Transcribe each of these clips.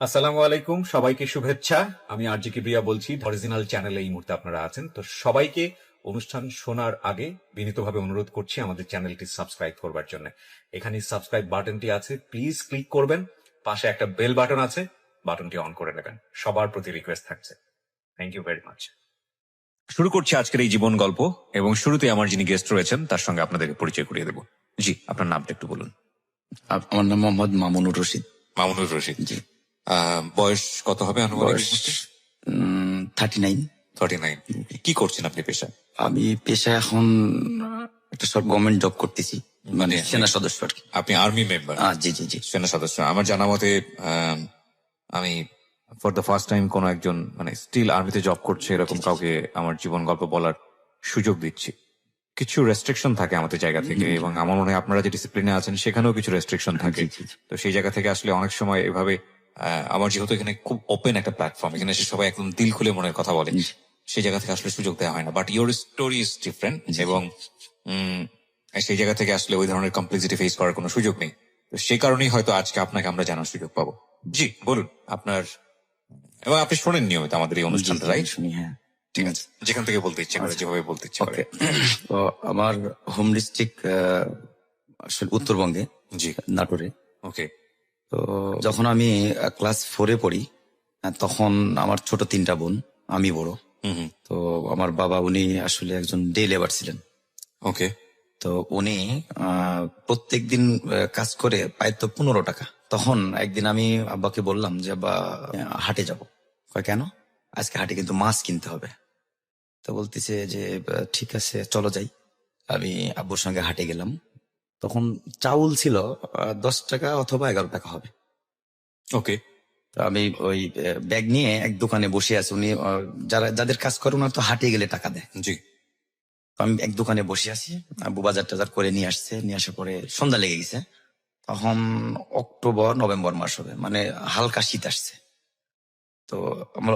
আসসালামু আলাইকুম, সবাইকে শুভেচ্ছা। আমি আরজি কিবরিয়া বলছি। অরিজিনাল চ্যানেলে এই মুহূর্তে আপনারা আছেন, তো সবাইকে অনুষ্ঠান শোনার আগে বিনীতভাবে অনুরোধ করছি আমাদের চ্যানেলটি সাবস্ক্রাইব করবার জন্য। এখানে সাবস্ক্রাইব বাটনটি আছে, প্লিজ ক্লিক করবেন। পাশে একটা বেল বাটন আছে, বাটনটি অন করে নেবেন। সবার প্রতি রিকোয়েস্ট থাকছে। Thank you very much. শুরু করছি আজকের এই জীবন গল্প, এবং শুরুতে আমার যিনি গেস্ট রয়েছেন তার সঙ্গে আপনাদেরকে পরিচয় করিয়ে দেব। জি, আপনার নামটা একটু বলুন। আমার নাম মোহাম্মদ মামুনুর রশিদ। মামুনুর রশিদ। জি। বয়স কত হবে আনুমানিক? 39। 39। কি করছেন আপনি পেশায়? আমি পেশায় এখন একটা সব গভর্নমেন্ট জব করতেছি, মানে সেনা সদস্য আর কি। আপনি আর্মি মেম্বার? জি জি জি। সেনা সদস্য। আমার জানা মতে আমি ফর দ্য ফার্স্ট টাইম কোন একজন মানে স্টিল আর্মিতে জব করছে এরকম কাউকে আমার জীবন গল্প বলার সুযোগ দিচ্ছি। কিছু রেস্ট্রিকশন থাকে আমাদের জায়গা থেকে, এবং আমার মনে হয় আপনারা যে ডিসিপ্লিনে আছেন সেখানেও কিছু রেস্ট্রিকশন থাকে। তো সেই জায়গা থেকে আসলে অনেক সময় এভাবে আমার যেহেতু এখানে খুব ওপেন একটা প্ল্যাটফর্ম, এখানে এসে সবাই একদম দিল খুলে মনের কথা বলে, সেই জায়গা থেকে আসলে সুযোগ দেওয়া হয় না। But your story is different, এবং সেই জায়গা থেকে আসলে ওই ধরনের কমপ্লেক্সিটি ফেস করার কোনো সুযোগ নেই। তো সেই কারণেই হয়তো আজকে আপনাকে আমরা জানার সুযোগ পাবো। জি বলুন আপনার, এবং আপনি শোনেন নিয়মিত আমাদের এই অনুষ্ঠানটা, রাইট? শুনি, হ্যাঁ। ঠিক আছে, যেখান থেকে বলতে ইচ্ছে করে, যেভাবে বলতে ইচ্ছে করে। তো আমার হোম ডিস্ট্রিক্ট আসলে উত্তরবঙ্গে। জি। নাটোরে। ওকে। তো যখন আমি ক্লাস 4-এ পড়ি, তখন আমার ছোট 3টা বোন, আমি বড়। তো আমার বাবা, উনি আসলে একজন ডে লেবার ছিলেন। ওকে। তো উনি প্রত্যেকদিন কাজ করে পায় তো 15 টাকা। তখন একদিন আমি আব্বাকে বললাম যে আব্বা, হাটে যাব। কেন? আজকে হাটে কিন্তু মাছ কিনতে হবে। তো বলতেছে যে ঠিক আছে চলো যাই। আমি আব্বুর সঙ্গে হাটে গেলাম। তখন চাউল ছিল 10 টাকা অথবা 11 টাকা হবে। ওকে। তো আমি ওই ব্যাগ নিয়ে এক দোকানে বসে আছি। উনি যাদের কাজ করে ওনার তো হাটে গেলে টাকা দেয়। জি। আমি এক দোকানে বসে আছি, আব্বু বাজার টাজার করে নিয়ে আসছে। নিয়ে আসার পরে সন্ধ্যা লেগে গেছে। তখন অক্টোবর নভেম্বর মাস হবে, মানে হালকা শীত আসছে। তো আমরা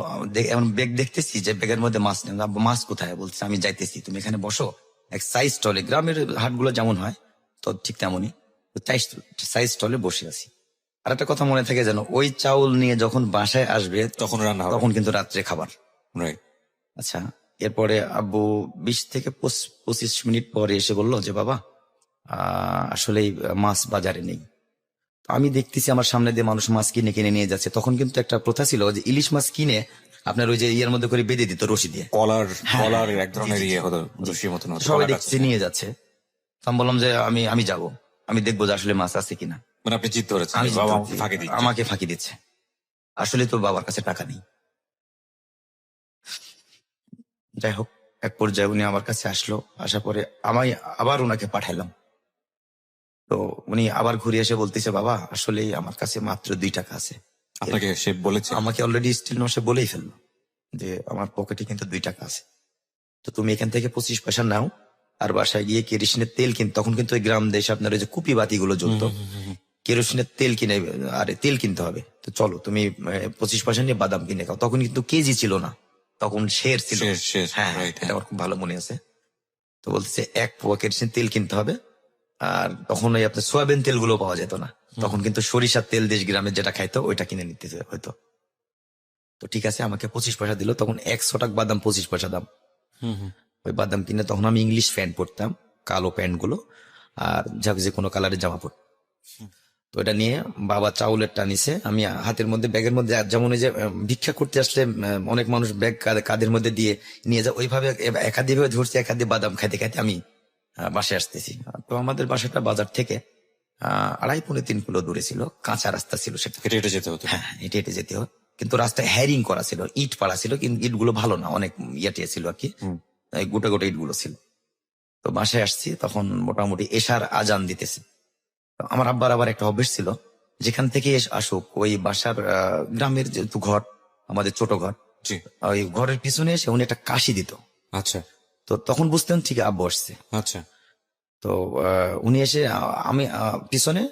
এমন ব্যাগ দেখতেছি যে ব্যাগের মধ্যে মাছ নেই। আব্বু, মাছ কোথায়? বলছে আমি যাইতেছি, তুমি এখানে বসো। এক সাইজ স্টলে, গ্রামের হাটগুলো যেমন হয় তো ঠিক তেমনই সাইজ স্টলে বসে আছি। আর একটা কথা মনে থাকে যেন, ওই চাউল নিয়ে যখন বাসায় আসবে তখন রান্না হবে, তখন কিন্তু রাত্রে খাবার। রাইট। আচ্ছা, এরপরে আব্বু 20 থেকে 25 মিনিট পরে এসে বলল যে বাবা, আসলে মাছ বাজারে নেই। আমি দেখতেছি আমার সামনে দিয়ে মানুষ মাছ কিনে কিনে নিয়ে যাচ্ছে। তখন কিন্তু একটা প্রথা ছিল যে ইলিশ মাছ কিনে আপনার ওই যে ইয়ের মধ্যে করে বেঁধে দিত রশি দিয়ে, কলার এক ধরনের ইয়ে হতো, রশির মতন হতো। সবাই দেখছি নিয়ে যাচ্ছে। তো আমি বললাম যে আমি যাব, আমি দেখবো যে আসলে মাছ আছে কিনা। মানে আপনি জিদ ধরেছেন, আমি বাবা আমাকে ফাঁকি দিচ্ছে। আসলে তো বাবার কাছে টাকা নেই। যাই হোক, এক পর্যায়ে উনি আমার কাছে আসলো। আসার পরে আমি আবার ওনাকে পাঠাইলাম। তো উনি আবার ঘুরে এসে বলতেছে বাবা, আসলে আমার কাছে মাত্র 2 টাকা আছে। আপনাকে সে বলেছে? আমাকে অলরেডি স্টিল সে বলেই ফেললো যে আমার পকেটে কিন্তু 2 টাকা আছে। তো তুমি এখান থেকে 25 পয়সা নাও, আর বাসায় গিয়ে কেরোসিনের তেল তখন কিন্তু ওই গ্রাম দেশে আপনার ওই যে কুপি বাতি গুলো জ্বলতো, কেরোসিনের তেল কিনে, আরে তেল কিনতে হবে। তো চলো তুমি 25 পয়সা নিয়ে বাদাম কিনে খাও। তখন কিন্তু কেজি ছিল না, তখন শের ছিল। হ্যাঁ, এটা আমার খুব ভালো মনে আছে। তো বলতেছে 1 পোয়া কেরোসিন তেল কিনতে হবে। আর তখন ওই আপনার সোয়াবিন তেল গুলো পাওয়া যেত না, তখন কিন্তু সরিষার তেল দেশ গ্রামের যেটা খাইতো ওইটা কিনে নিতে হয়তো। তো ঠিক আছে, আমাকে 25 পয়সা দিল। তখন 100 টাকা বাদাম 25 পয়সা দাম। ওই বাদাম কিনে তখন আমি ইংলিশ প্যান্ট পরতাম, কালো প্যান্ট গুলো, আর যে কোনো কালারের জামা পরতাম। তো এটা নিয়ে বাবা চাউলের টানিছে, আমি হাতের মধ্যে ব্যাগের মধ্যে, যেমন ওই যে ভিক্ষা করতে আসলে অনেক মানুষ ব্যাগ কাঁধের মধ্যে দিয়ে নিয়ে যায়, ওইভাবে এক হাত দিয়ে ধরছি, এক হাত দিয়ে বাদাম খাইতে খাইতে আমি বাসায় আসতেছি। তো আমাদের বাসাটা বাজার থেকে 2.5-3 কিলো দূরে ছিল, কাঁচা রাস্তা ছিল সেটা। হেঁটে হেঁটে যেতে হতো? হ্যাঁ, হেঁটে হেঁটে যেতে হতো। কিন্তু রাস্তায় হ্যারিং করা ছিল, ইট পাড়া ছিল, কিন্তু ইট গুলো ভালো না, অনেক ইয়াটিয়া ছিল আর কি, গোটা গোটা ইট গুলো ছিল। তো বাসায় আসছি, তখন মোটামুটি এশার আজান দিতেছে। আমার আব্বার আবার একটা অভ্যেস ছিল, যেখান থেকে আসুক ওই বাসার গ্রামের যেহেতু ঘর, আমাদের ছোট ঘর, ওই ঘরের পিছনে এসে উনি একটা কাশি দিত। আচ্ছা। তো তখন বুঝতেন ঠিক আব্বু আসছে। আচ্ছা। তো উনি এসে আমি পিছনে,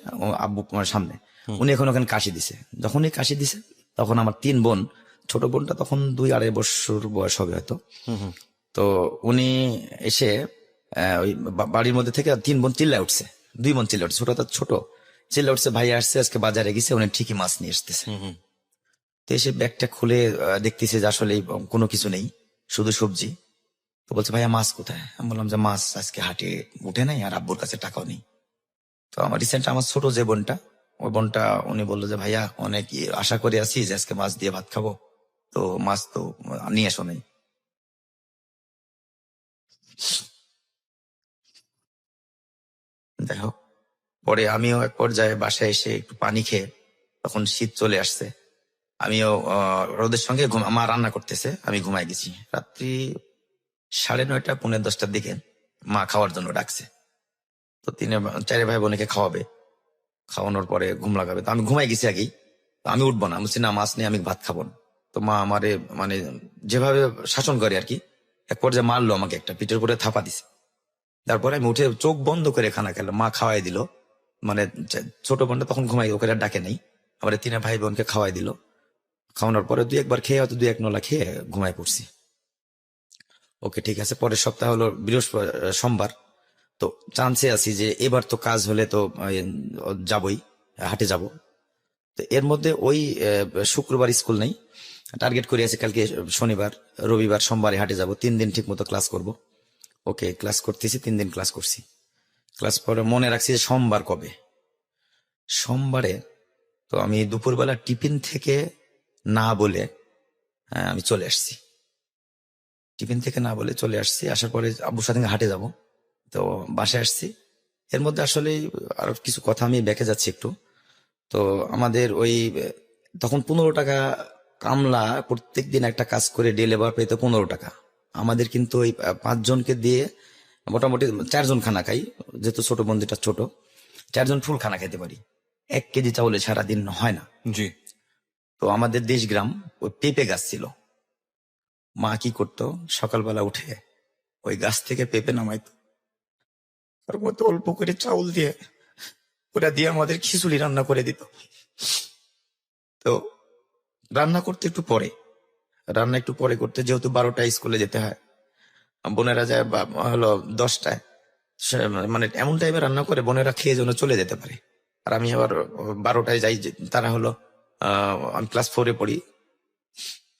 আব্বু আমার সামনে, উনি এখন ওখানে কাশি দিছে। যখনই কাশি দিছে তখন আমার 3 বোন, ছোট বোনটা তখন 2-2.5 বছর বয়স হবে হয়তো। তো উনি এসে ওই বাড়ির মধ্যে থেকে 3 বোন চিল্লায় উঠছে, 2 বোন চিল্লা উঠছে, ছোট চিল্লা উঠছে, ভাই আসছে আজকে বাজারে গেছে, উনি ঠিকই মাছ নিয়ে আসতেছে। তো এসে ব্যাগটা খুলে দেখতেছে যে আসলে কোনো কিছু নেই, শুধু সবজি। তো বলছে ভাইয়া মাছ কোথায়? আমি বললাম যে মাছ আজকে হাটে উঠে নাই, আর আব্বুর কাছে টাকাও নেই। তো আমার রিসেন্ট আমার ছোট যে বোনটা, ওই বোনটা উনি বললো যে ভাইয়া অনেক আশা করে আছি যে আজকে মাছ দিয়ে ভাত খাবো, তো মাছ তো নিয়ে আসো নাই। যাই হোক, পরে আমিও এক পর্যায়ে বাসায় এসে একটু পানি খেয়ে, তখন শীত চলে আসছে, আমিও রোদের সঙ্গে মা রান্না করতেছে, আমি ঘুমাই গেছি। রাত্রি 9:30 পৌনে 10টার দিকে মা খাওয়ার জন্য ডাকছে। তো চারে ভাই বোনকে খাওয়াবে, খাওয়ানোর পরে ঘুম লাগাবে। তো আমি ঘুমাই গেছি আগেই, তো আমি উঠবো না, আমি বলছি না মাছ নেই, আমি ভাত খাবো না। তো মা আমারে মানে যেভাবে শাসন করে আর কি, এক পর্যায়ে মারলো আমাকে, একটা পিঠের উপরে থাপা দিছে। তারপরে আমি উঠে চোখ বন্ধ করে খানা খেলাম, মা খাওয়াই দিল। মানে ছোট বোনটা তখন ঘুমাই, ওকে আর ডাকে নাই, আমার 3 ভাই বোনকে খাওয়াই দিল। খাওয়ানোর পরে 2-1 বার খেয়ে, হয়তো 2-1 নলা খেয়ে ঘুমাই পড়ছি। ওকে ঠিক আছে, পরের সপ্তাহ হলো সোমবার। তো চান্সে আছি যে এবার তো কাজ হলে তো যাবই, হাটে যাব। তো এর মধ্যে ওই শুক্রবার স্কুল নেই, টার্গেট করে আছে কালকে শনিবার, রবিবার, সোমবারে হাটে যাব, 3 দিন ঠিক মতো ক্লাস করব। ওকে ক্লাস করতেছি, 3 দিন ক্লাস করছি। ক্লাস পরে মনে রাখছি যে সোমবার কবে। সোমবারে তো আমি দুপুরবেলা টিফিন থেকে না বলে আমি চলে আসছি। টিফিন থেকে না বলে চলে আসছি, আসার পরে আব্বুর সাথে হাটে যাব। তো বাসায় আসছি, এর মধ্যে আসলে আরো কিছু কথা আমি বেঁকে যাচ্ছি একটু। তো আমাদের ওই তখন 15 টাকা কামলা, প্রত্যেকদিন একটা কাজ করে ডে লেবার পেতে 15 টাকা। আমাদের কিন্তু ওই 5 জনকে দিয়ে মোটামুটি 4 জন খানা খাই, যেহেতু ছোট মন্দিরটা ছোট, 4 জন ফুল খানা খেতে পারি। 1 কেজি চাউলে সারাদিন হয় না। জি। তো আমাদের দেশ গ্রাম, ওই পেঁপে গাছ ছিল। মা কি করতো, সকালবেলা উঠে ওই গাছ থেকে পেঁপে নামাইতো, তার মধ্যে অল্প করে চাউল দিয়ে, ওটা দিয়ে আমাদের খিচুড়ি রান্না করে দিত। তো রান্না করতে একটু পরে, রান্না একটু পরে করতে, যেহেতু 12টায় স্কুলে যেতে হয়, বোনেরা যায় হলো 10টায়। মানে এমন টাইমে রান্না করে বোনেরা খেয়ে যেন চলে যেতে পারে। আর আমি আবার 12টায় যাই, তারা হলো আমি ক্লাস 4-এ পড়ি,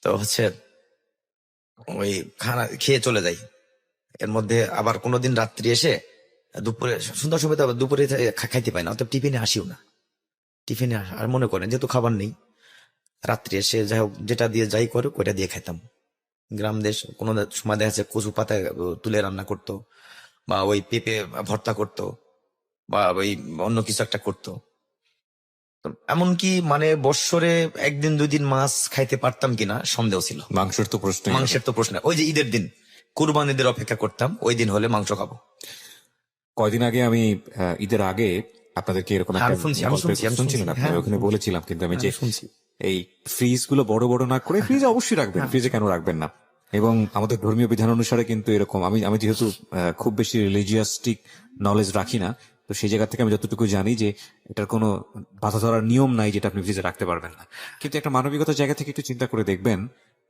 তো হচ্ছে ওই খানা খেয়ে চলে যাই। এর মধ্যে আবার কোনোদিন রাত্রি এসে দুপুরে সন্ধ্যার সময় তো আবার দুপুরে খাইতে পাই না, অর্থাৎ টিফিনে আসিও না। টিফিনে আর মনে করেন যেহেতু খাবার নেই, রাত্রি এসে যাই হোক যেটা দিয়ে যাই করে ওইটা দিয়ে খাইতাম। গ্রাম দেশ, কোনো সময় দেখা যাচ্ছে কচু পাতায় তুলে রান্না করতো, বা ওই পেঁপে ভর্তা করতো, বা ওই অন্য কিছু একটা করতো। তো এমনকি মানে বৎসরে 1 দিন 2 দিন মাছ খাইতে পারতাম কিনা সন্দেহ ছিল। মাংসের তো প্রশ্ন। মাংসের তো প্রশ্ন, ওই যে ঈদের দিন, কুরবানিদের অপেক্ষা করতাম, ওই দিন হলে মাংস খাবো। কয়দিন আগে আমি ঈদের আগে আপনাদেরকে এরকম হ্যাঁ, একটা আমি শুনছি, আমি শুনছি, আমি শুনছিলেন শুনছি, আপনি, হ্যাঁ, ওখানে বলেছিলাম কিন্তু আমি যে আমি শুনছি। এই ফ্রিজ গুলো বড় বড় না করে, ফ্রিজে অবশ্যই রাখবেন, ফ্রিজে কেন রাখবেন না। এবং আমাদের ধর্মীয় বিধান অনুসারে কিন্তু এরকম, আমি যেহেতু খুব বেশি রিলিজিয়াস্টিক নলেজ রাখি না, তো সেই জায়গা থেকে আমি যতটুকু জানি যে এটার কোনো বাধা ধরার নিয়ম নাই যেটা আপনি ফ্রিজে রাখতে পারবেন না। কিন্তু একটা মানবিকতার জায়গা থেকে একটু চিন্তা করে দেখবেন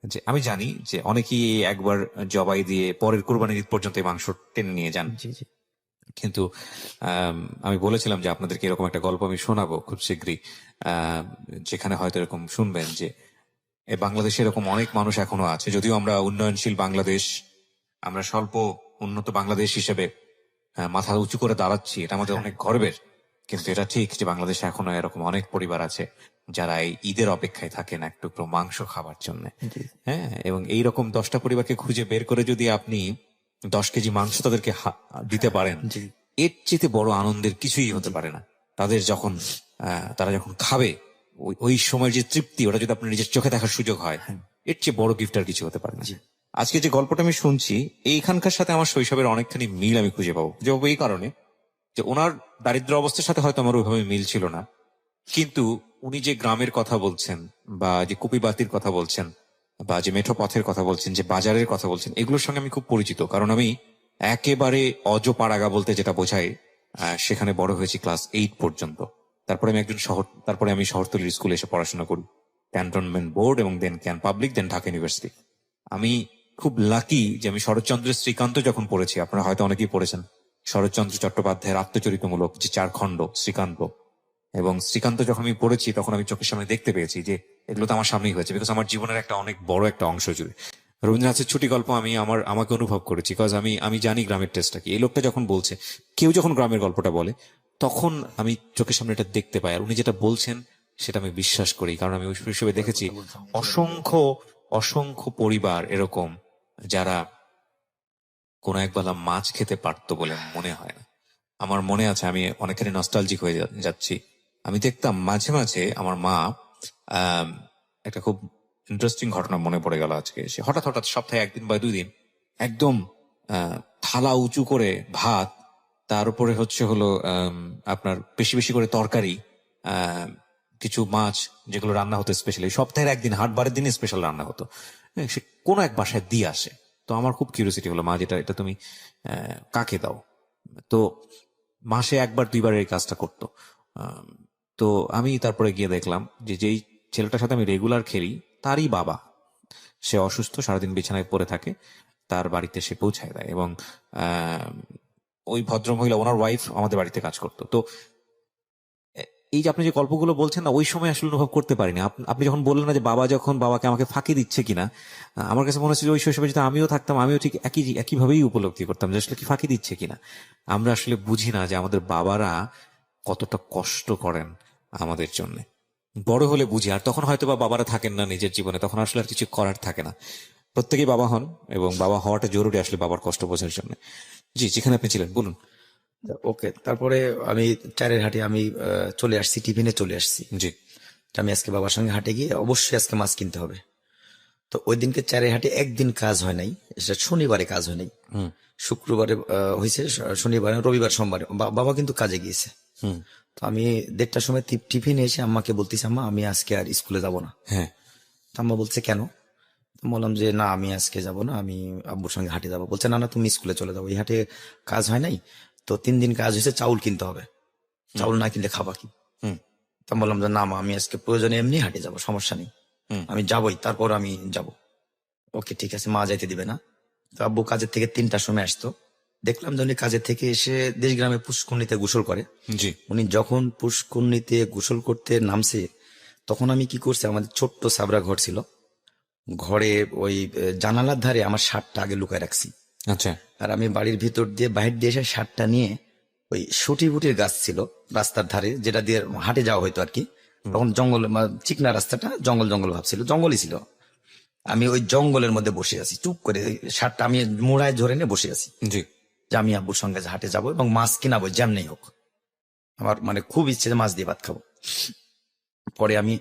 যে আমি জানি যে অনেকেই একবার জবাই দিয়ে পরের কোরবানির ঈদ পর্যন্ত এই মাংস টেনে নিয়ে যান। জি জি। কিন্তু আমি বলেছিলাম যে আপনাদেরকে এরকম একটা গল্প আমি শোনাবো খুব শীঘ্রই, যেখানে হয়তো এরকম শুনবেন যে বাংলাদেশে এরকম অনেক মানুষ এখনো আছে, যদিও আমরা উন্নয়নশীল বাংলাদেশ, আমরা স্বল্প উন্নত বাংলাদেশ হিসেবে মাথা উঁচু করে দাঁড়াচ্ছি, এটা আমাদের অনেক গর্বের। কিন্তু এটা ঠিক যে বাংলাদেশে এখনো এরকম অনেক পরিবার আছে যারা এই ঈদের অপেক্ষায় থাকেন এক টুকরো মাংস খাবার জন্য। হ্যাঁ, এবং এইরকম 10টা পরিবারকে খুঁজে বের করে যদি আপনি 10 কেজি মাংস তাদেরকে দিতে পারেন, এর চেয়ে বড় আনন্দের কিছুই হতে পারে না। তাদের যখন তারা যখন খাবে, ওই সময়ের যে তৃপ্তি, ওটা যদি আপনার নিজের চোখে দেখার সুযোগ হয়, এর চেয়ে বড় গিফট আর কিছু হতে পারে না। আজকে যে গল্পটা আমি শুনছি, এইখানকার সাথে আমার শৈশবের অনেকখানি মিল আমি খুঁজে পাবো এই কারণে যে ওনার দারিদ্র অবস্থার সাথে হয়তো আমার ওইভাবে মিল ছিল না, কিন্তু উনি যে গ্রামের কথা বলছেন, বা যে কুপিবাতির কথা বলছেন, বা যে মেঠো পথের কথা বলছেন, যে বাজারের কথা বলছেন, এগুলোর সঙ্গে আমি খুব পরিচিত। কারণ আমি একেবারে অজপাড়াগা বলতে যেটা বোঝায়, সেখানে বড় হয়েছি ক্লাস 8 পর্যন্ত। তারপরে আমি শহরতলির স্কুলে এসে পড়াশোনা করি, ক্যান্টনমেন্ট বোর্ড, এবং then Cantt Public, then Dhaka University. আমি খুব লাকি যে আমি শরৎচন্দ্রের শ্রীকান্ত যখন পড়েছি, আপনারা হয়তো অনেকেই পড়েছেন শরৎচন্দ্র চট্টোপাধ্যায়ের আত্মচরিতমূলক যে 4 খণ্ড শ্রীকান্ত, এবং শ্রীকান্ত যখন আমি পড়েছি তখন আমি চোখের সামনে দেখতে পেয়েছি যে এগুলো তো আমার সামনেই হয়েছে, বিকজ আমার জীবনের একটা অনেক বড় একটা অংশ জুড়ে রবীন্দ্রনাথের ছুটি গল্প আমি আমাকে অনুভব করেছি, বিকজ আমি জানি গ্রামের টেস্টটা কি। এই লোকটা যখন বলছে, কেউ যখন গ্রামের গল্পটা বলে, তখন আমি চোখের সামনে এটা দেখতে পাই, আর উনি যেটা বলছেন সেটা আমি বিশ্বাস করি, কারণ আমি ওই হিসেবে দেখেছি অসংখ্য অসংখ্য পরিবার এরকম যারা কোনো একবেলা মাছ খেতে পারতো বলে মনে হয় না। আমার মনে আছে, আমি অনেকখানি নস্টালজিক হয়ে যাচ্ছি। আমি দেখতাম মাঝে মাঝে আমার মা, আহ একটা খুব ইন্টারেস্টিং ঘটনা মনে পড়ে গেল আজকে। সে হঠাৎ হঠাৎ সপ্তাহে 1 দিন বা 2 দিন একদম থালা উঁচু করে ভাত, তার উপরে হলো আপনার বেশি বেশি করে তরকারি, আহ কিছু মাছ যেগুলো রান্না হতো স্পেশালি সপ্তাহের 1 দিন, হাটবারের দিনে স্পেশাল রান্না হতো, হ্যাঁ, সে কোনো এক বাসায় দিয়ে আসে। তো আমার খুব কিউরিওসিটি হলো, মা এটা তুমি কাকে দাও? তো মাসে 1 বার 2 বার এই কাজটা করতো। আম, তো আমি তারপরে গিয়ে দেখলাম যে যেই ছেলেটার সাথে আমি রেগুলার খেলি, তারই বাবা, সে অসুস্থ, সারাদিন বিছানায় পড়ে থাকে, তার বাড়িতে সে পৌঁছায় দেয়। এবং আম, ওই ভদ্রমহিলা, ওনার ওয়াইফ আমাদের বাড়িতে কাজ করতো। তো এই যে আপনি যে গল্পগুলো বলছেন না, ওই সময় আসলে অনুভব করতে পারিনি। আপনি যখন বললেন না যে বাবা যখন বাবাকে আমাকে ফাঁকি দিচ্ছে কিনা, আমার কাছে মনে হচ্ছে যে ওই শৈশবে যদি আমিও থাকতাম, আমিও ঠিক একইভাবেই উপলব্ধি করতাম যে আসলে কি ফাঁকি দিচ্ছে কিনা। আমরা আসলে বুঝি না যে আমাদের বাবারা কতটা কষ্ট করেন আমাদের জন্য। বড় হলে বুঝি, আর তখন হয়তো বা বাবারা থাকেন না নিজের জীবনে, তখন আসলে আর কিছু করার থাকে না। প্রত্যেকেই বাবা হন, এবং বাবা হওয়াটা জরুরি আসলে বাবার কষ্ট বোঝার জন্য। জি, যেখানে আপনি ছিলেন বলুন। ওকে, তারপরে আমি চারের হাটে আমি চলে আসছি, টিফিনে চলে আসছি। জি। তো আমি আজকে বাবার সঙ্গে হাটে গিয়ে অবশ্যই আজকে মাছ কিনতে হবে। তো ওই দিনকে চারের হাটে একদিন কাজ হয় নাই, সেটা শনিবারে কাজ হয় নাই। শুক্রবারে হয়েছে, শনিবারে, রবিবার, সোমবারে বাবা কিন্তু কাজে গিয়েছে। তো আমি 1:30টার সময় টিফিনে এসে আম্মাকে বলতেছি, আম্মা আমি আজকে আর স্কুলে যাব না। হ্যাঁ। তো আম্মা বলছে কেন? তো বললাম যে না, আমি আজকে যাব না, আমি আব্বুর সঙ্গে হাটে যাবো। বলছে না না, তুমি স্কুলে চলে যাবো, এই হাটে কাজ হয় নাই। তো 3 দিন কাজ হয়েছে, চাউল কিনতে হবে, চাউল না কিনলে খাবা কি? তো আমি বললাম যে না মা, আমি আজকে প্রয়োজনে এমনি হাটে যাব, সমস্যা নেই, আমি যাবই, তারপর আমি যাব। ওকে ঠিক আছে, মা যাইতে দিবে না। তো আব্বু কাজের থেকে 3টার সময় আসতো, দেখলাম যে উনি কাজের থেকে এসে দেশ গ্রামে পুষ্করণীতে গোসল করে। জি। উনি যখন পুষ্করণীতে গোসল করতে নামছে, তখন আমি কি করছি, আমাদের ছোট্ট সাবরা ঘর ছিল, ঘরে ওই জানালার ধারে আমার শার্টটা আগে লুকায় রাখছি। আচ্ছা। আর আমি বাড়ির ভিতর দিয়ে বাহির দিয়ে এসে শার্টটা নিয়ে, ওই শুটি বুটির গাছ ছিল রাস্তার ধারে, যেটা দিয়ে হাটে যাওয়া হইতো আর কি। তখন জঙ্গল, চিকনা রাস্তাটা জঙ্গল জঙ্গল ভাবছিল, জঙ্গলই ছিল। আমি ওই জঙ্গলের মধ্যে বসে আছি চুপ করে, শার্টটা আমি মোড়ায় ধরে নিয়ে বসে আছি, জি। যে আমি আব্বুর সঙ্গে হাটে যাব এবং মাছ কিনাবো যেমনি হোক। আমার খুব ইচ্ছে যে মাছ দিয়ে ভাত খাবো। পরে আমি,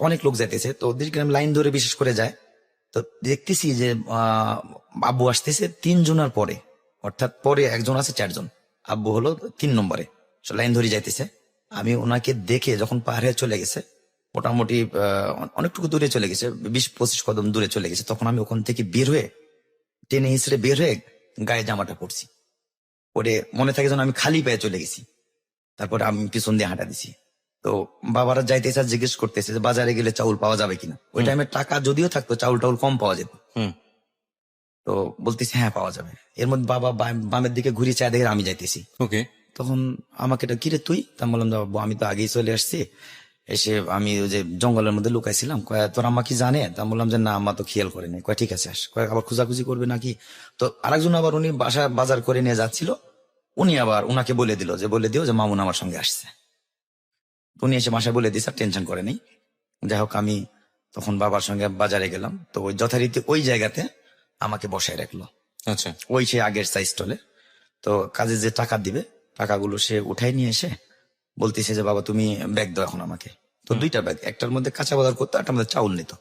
অনেক লোক যাইতেছে, তো গ্রাম লাইন ধরে বিশেষ করে যায়। তো দেখতেছি যে আব্বু আসতেছে 3 জনের পরে, অর্থাৎ পরে একজন আছে 4 জন, আব্বু হলো 3 নম্বরে, লাইন ধরে যাইতেছে। আমি ওনাকে দেখে যখন পার হয়ে চলে গেছে, মোটামুটি অনেকটুকু দূরে চলে গেছে, 20-25 কদম দূরে চলে গেছে, তখন আমি ওখান থেকে বের হয়ে, টেনে হিসড়ে বের হয়ে গায়ে জামাটা পরছি। পরে মনে থাকে যেন আমি খালি পায়ে চলে গেছি। তারপর আমি পিছন দিয়ে হাঁটা দিছি। তো বাবারা যাইতেছে আর জিজ্ঞেস করতেছে যে বাজারে গেলে চাউল পাওয়া যাবে কিনা। ওই টাইমে টাকা যদিও থাকতো, চাউল টাউল কম পাওয়া যেত। তো বলতেছি হ্যাঁ পাওয়া যাবে। এর মধ্যে বাবা বামের দিকে ঘুরে চায় দেখে আমি যাইতেছি। ওকে। তখন আমাকে এটা কিরে তুই? তা বললাম বাবু আমি তো আগেই চলে আসছি, এসে আমি ওই যে জঙ্গলের মধ্যে লুকাইছিলাম। কয় তোর আম্মা কি জানে? তা বললাম যে না, আম্মা তো খেয়াল করেনি। কয় ঠিক আছে আস। কয় আবার খোঁজাখুঁজি করবে নাকি? তো আরেকজন আবার, উনি বাসা বাজার করে নিয়ে যাচ্ছিল, উনি আবার উনাকে বলে দিল যে বলে দিও যে মামুন আমার সঙ্গে আসছে। উনি এসে বাসায় বলে দিয়েছে, টেনশন করেনি। যাই হোক, আমি তখন বাবার সঙ্গে বাজারে গেলাম। তো ওই যথারীতি ওই জায়গাতে আমাকে বসায় রাখলো। আচ্ছা। ওই সে আগের সাইজ স্টলে। তো কাজে যে টাকা দিবে, টাকাগুলো সে উঠাই নিয়ে এসে বলতেছে যে বাবা তুমি ব্যাগ দাও এখন আমাকে। তো 2টা ব্যাগ, একটার মধ্যে কাঁচা বাজার করতো, একটার মধ্যে চাউল নিত।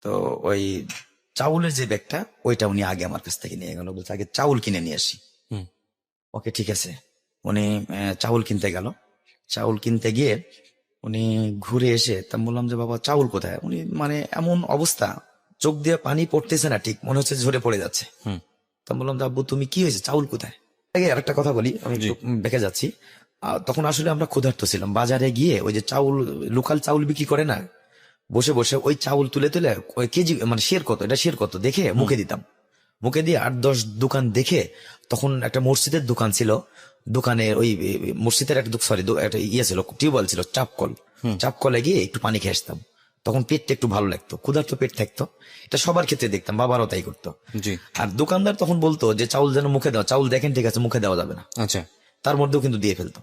তো ওই চাউলের যে ব্যাগটা, ওইটা উনি আগে আমার কাছ থেকে নিয়ে গেল, বলছে আগে চাউল কিনে নিয়ে আসি। ওকে ঠিক আছে। উনি চাউল কিনতে গেল। চাউল কিনতে গিয়ে উনি ঘুরে এসে তা বললাম যে বাবা চাউল কোথায়? উনি এমন অবস্থা, চোখ দিয়ে পানি পড়তেছে না, ঠিক মনে হচ্ছে ঝরে পড়ে যাচ্ছে। তা বললাম আব্বু তুমি কি হয়েছে, চাউল কোথায়? আগে আরেকটা কথা বলি, আমি বেঁকে যাচ্ছি। তখন আসলে আমরা ক্ষুধার্ত ছিলাম। বাজারে গিয়ে ওই যে চাউল, লোকাল চাউল বিক্রি করে না, বসে বসে ওই চাউল তুলে তুলে ওই কেজি, শের কত, এটা শের কত দেখে মুখে দিতাম। মুখে দিয়ে 8-10 দোকান দেখে, তখন একটা মসজিদের দোকান ছিল, দোকানে ওই মসজিদের একটা একটা ইয়ে ছিল, টিউবওয়েল ছিল, চাপকলে গিয়ে একটু পানি খেয়ে আসতাম। তখন পেটটা একটু ভালো লাগতো, ক্ষুধার্ত পেট থাকতো। এটা সবার ক্ষেত্রে দেখতাম, বাবারও তাই করতো। জি। আর দোকানদার তখন বলতো যে চাউল যেন মুখে দাও, চাউল দেখেন ঠিক আছে, মুখে দেওয়া যাবে না, আচ্ছা। তার মধ্যেও কিন্তু দিয়ে ফেলতো।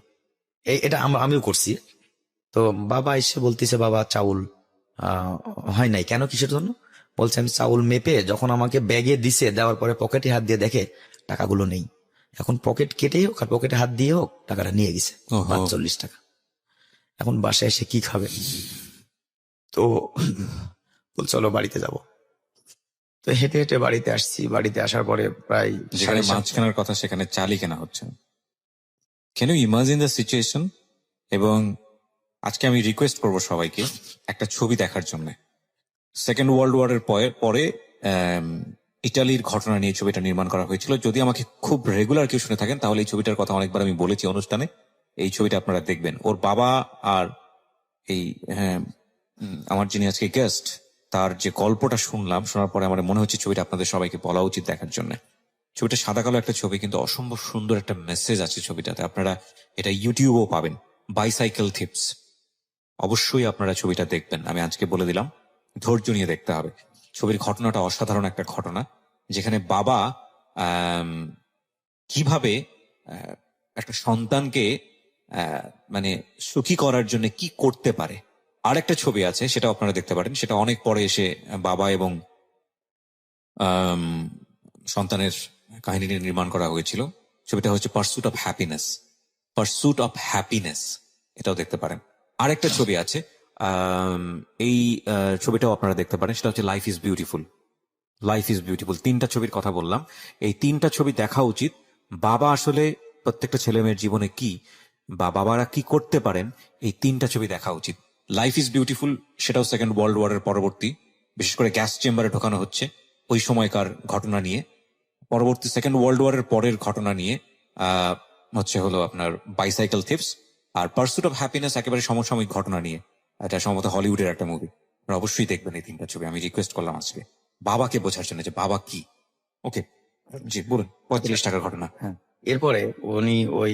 এটা আমিও করছি। তো বাবা এসে বলতেছে, বাবা চাউল হয় নাই কেন, কিসের জন্য? বলছে আমি চাউল মেপে যখন আমাকে ব্যাগে দিছে, দেওয়ার পরে পকেটে হাত দিয়ে দেখে টাকাগুলো নেই। এখন পকেট কেটেই হোক আর পকেটে হাত দিয়ে হোক টাকাটা নিয়ে গেছে, ওহো। 45 টাকা। এখন বাসায় এসে কি খাবে? তো বল চলো বাড়িতে যাব। তো হেঁটে হেঁটে বাড়িতে আসছি। বাড়িতে আসার পরে প্রায় যেখানে 7:30 মাছ কেনার কথা সেখানে চালই কেনা হচ্ছে। Can you imagine the situation? এবং আজকে আমি রিকোয়েস্ট করব সবাইকে একটা ছবি দেখার জন্য। সেকেন্ড ওয়ার্ল্ড ওয়ারের পরে ইটালির ঘটনা নিয়ে ছবিটা নির্মাণ করা হয়েছিল। যদি আমাকে খুব রেগুলার কেউ শুনে থাকেন তাহলে এই ছবিটার কথা অনেকবার আমি বলেছি অনুষ্ঠানে। এই ছবিটা আপনারা দেখবেন। ওর বাবা আর এই আমার যিনি আজকে গেস্ট, তার যে গল্পটা শুনলাম, শোনার পরে আমার মনে হচ্ছে ছবিটা আপনাদের সবাইকে বলা উচিত দেখার জন্য। ছবিটা সাদা কালো একটা ছবি, কিন্তু অসম্ভব সুন্দর একটা মেসেজ আছে ছবিটাতে। আপনারা এটা ইউটিউবেও পাবেন, বাইসাইকেল টিপস। অবশ্যই আপনারা ছবিটা দেখবেন, আমি আজকে বলে দিলাম। ধৈর্য নিয়ে দেখতে হবে। ছবির ঘটনাটা অসাধারণ একটা ঘটনা, যেখানে বাবা কিভাবে একটা সন্তানকে মানে সুখী করার জন্য কি করতে পারে। আর একটা ছবি আছে, সেটা আপনারা দেখতে পারেন। সেটা অনেক পরে এসে বাবা এবং সন্তানের কাহিনী নিয়ে নির্মাণ করা হয়েছিল। ছবিটা হচ্ছে pursuit of happiness. Pursuit of happiness, এটাও দেখতে পারেন। আরেকটা ছবি আছে, এই ছবিটাও আপনারা দেখতে পারেন। সেটা হচ্ছে life is beautiful. Life is beautiful. 3টা ছবির কথা বললাম। এই 3টা ছবি দেখা উচিত। বাবা আসলে প্রত্যেকটা ছেলে মেয়ের জীবনে কি, বা বাবারা কি করতে পারেন, এই 3টা ছবি দেখা উচিত। লাইফ ইজ বিউটিফুল, সেটাও সেকেন্ড ওয়ার্ল্ড ওয়ারের পরবর্তী, বিশেষ করে গ্যাস চেম্বারে ঢোকানো হচ্ছে ওই সময়কার ঘটনা নিয়ে। পরবর্তী সেকেন্ড ওয়ার্ল্ড ওয়ারের পরের ঘটনা নিয়ে হচ্ছে হলো আপনার বাইসাইকেল টিপস। আর পার্সুট অফ হ্যাপিনেস একেবারে সমসাময়িক ঘটনা নিয়ে। এটা সম্ভবত হলিউডের একটা মুভি। আপনারা অবশ্যই দেখবেন এই 3টা ছবি। আমি রিকোয়েস্ট করলাম আজকে বাবাকে বোঝার জন্য যে বাবা কি। ওকে, জি বলুন। 45 টাকার ঘটনা। হ্যাঁ। এরপরে উনি ওই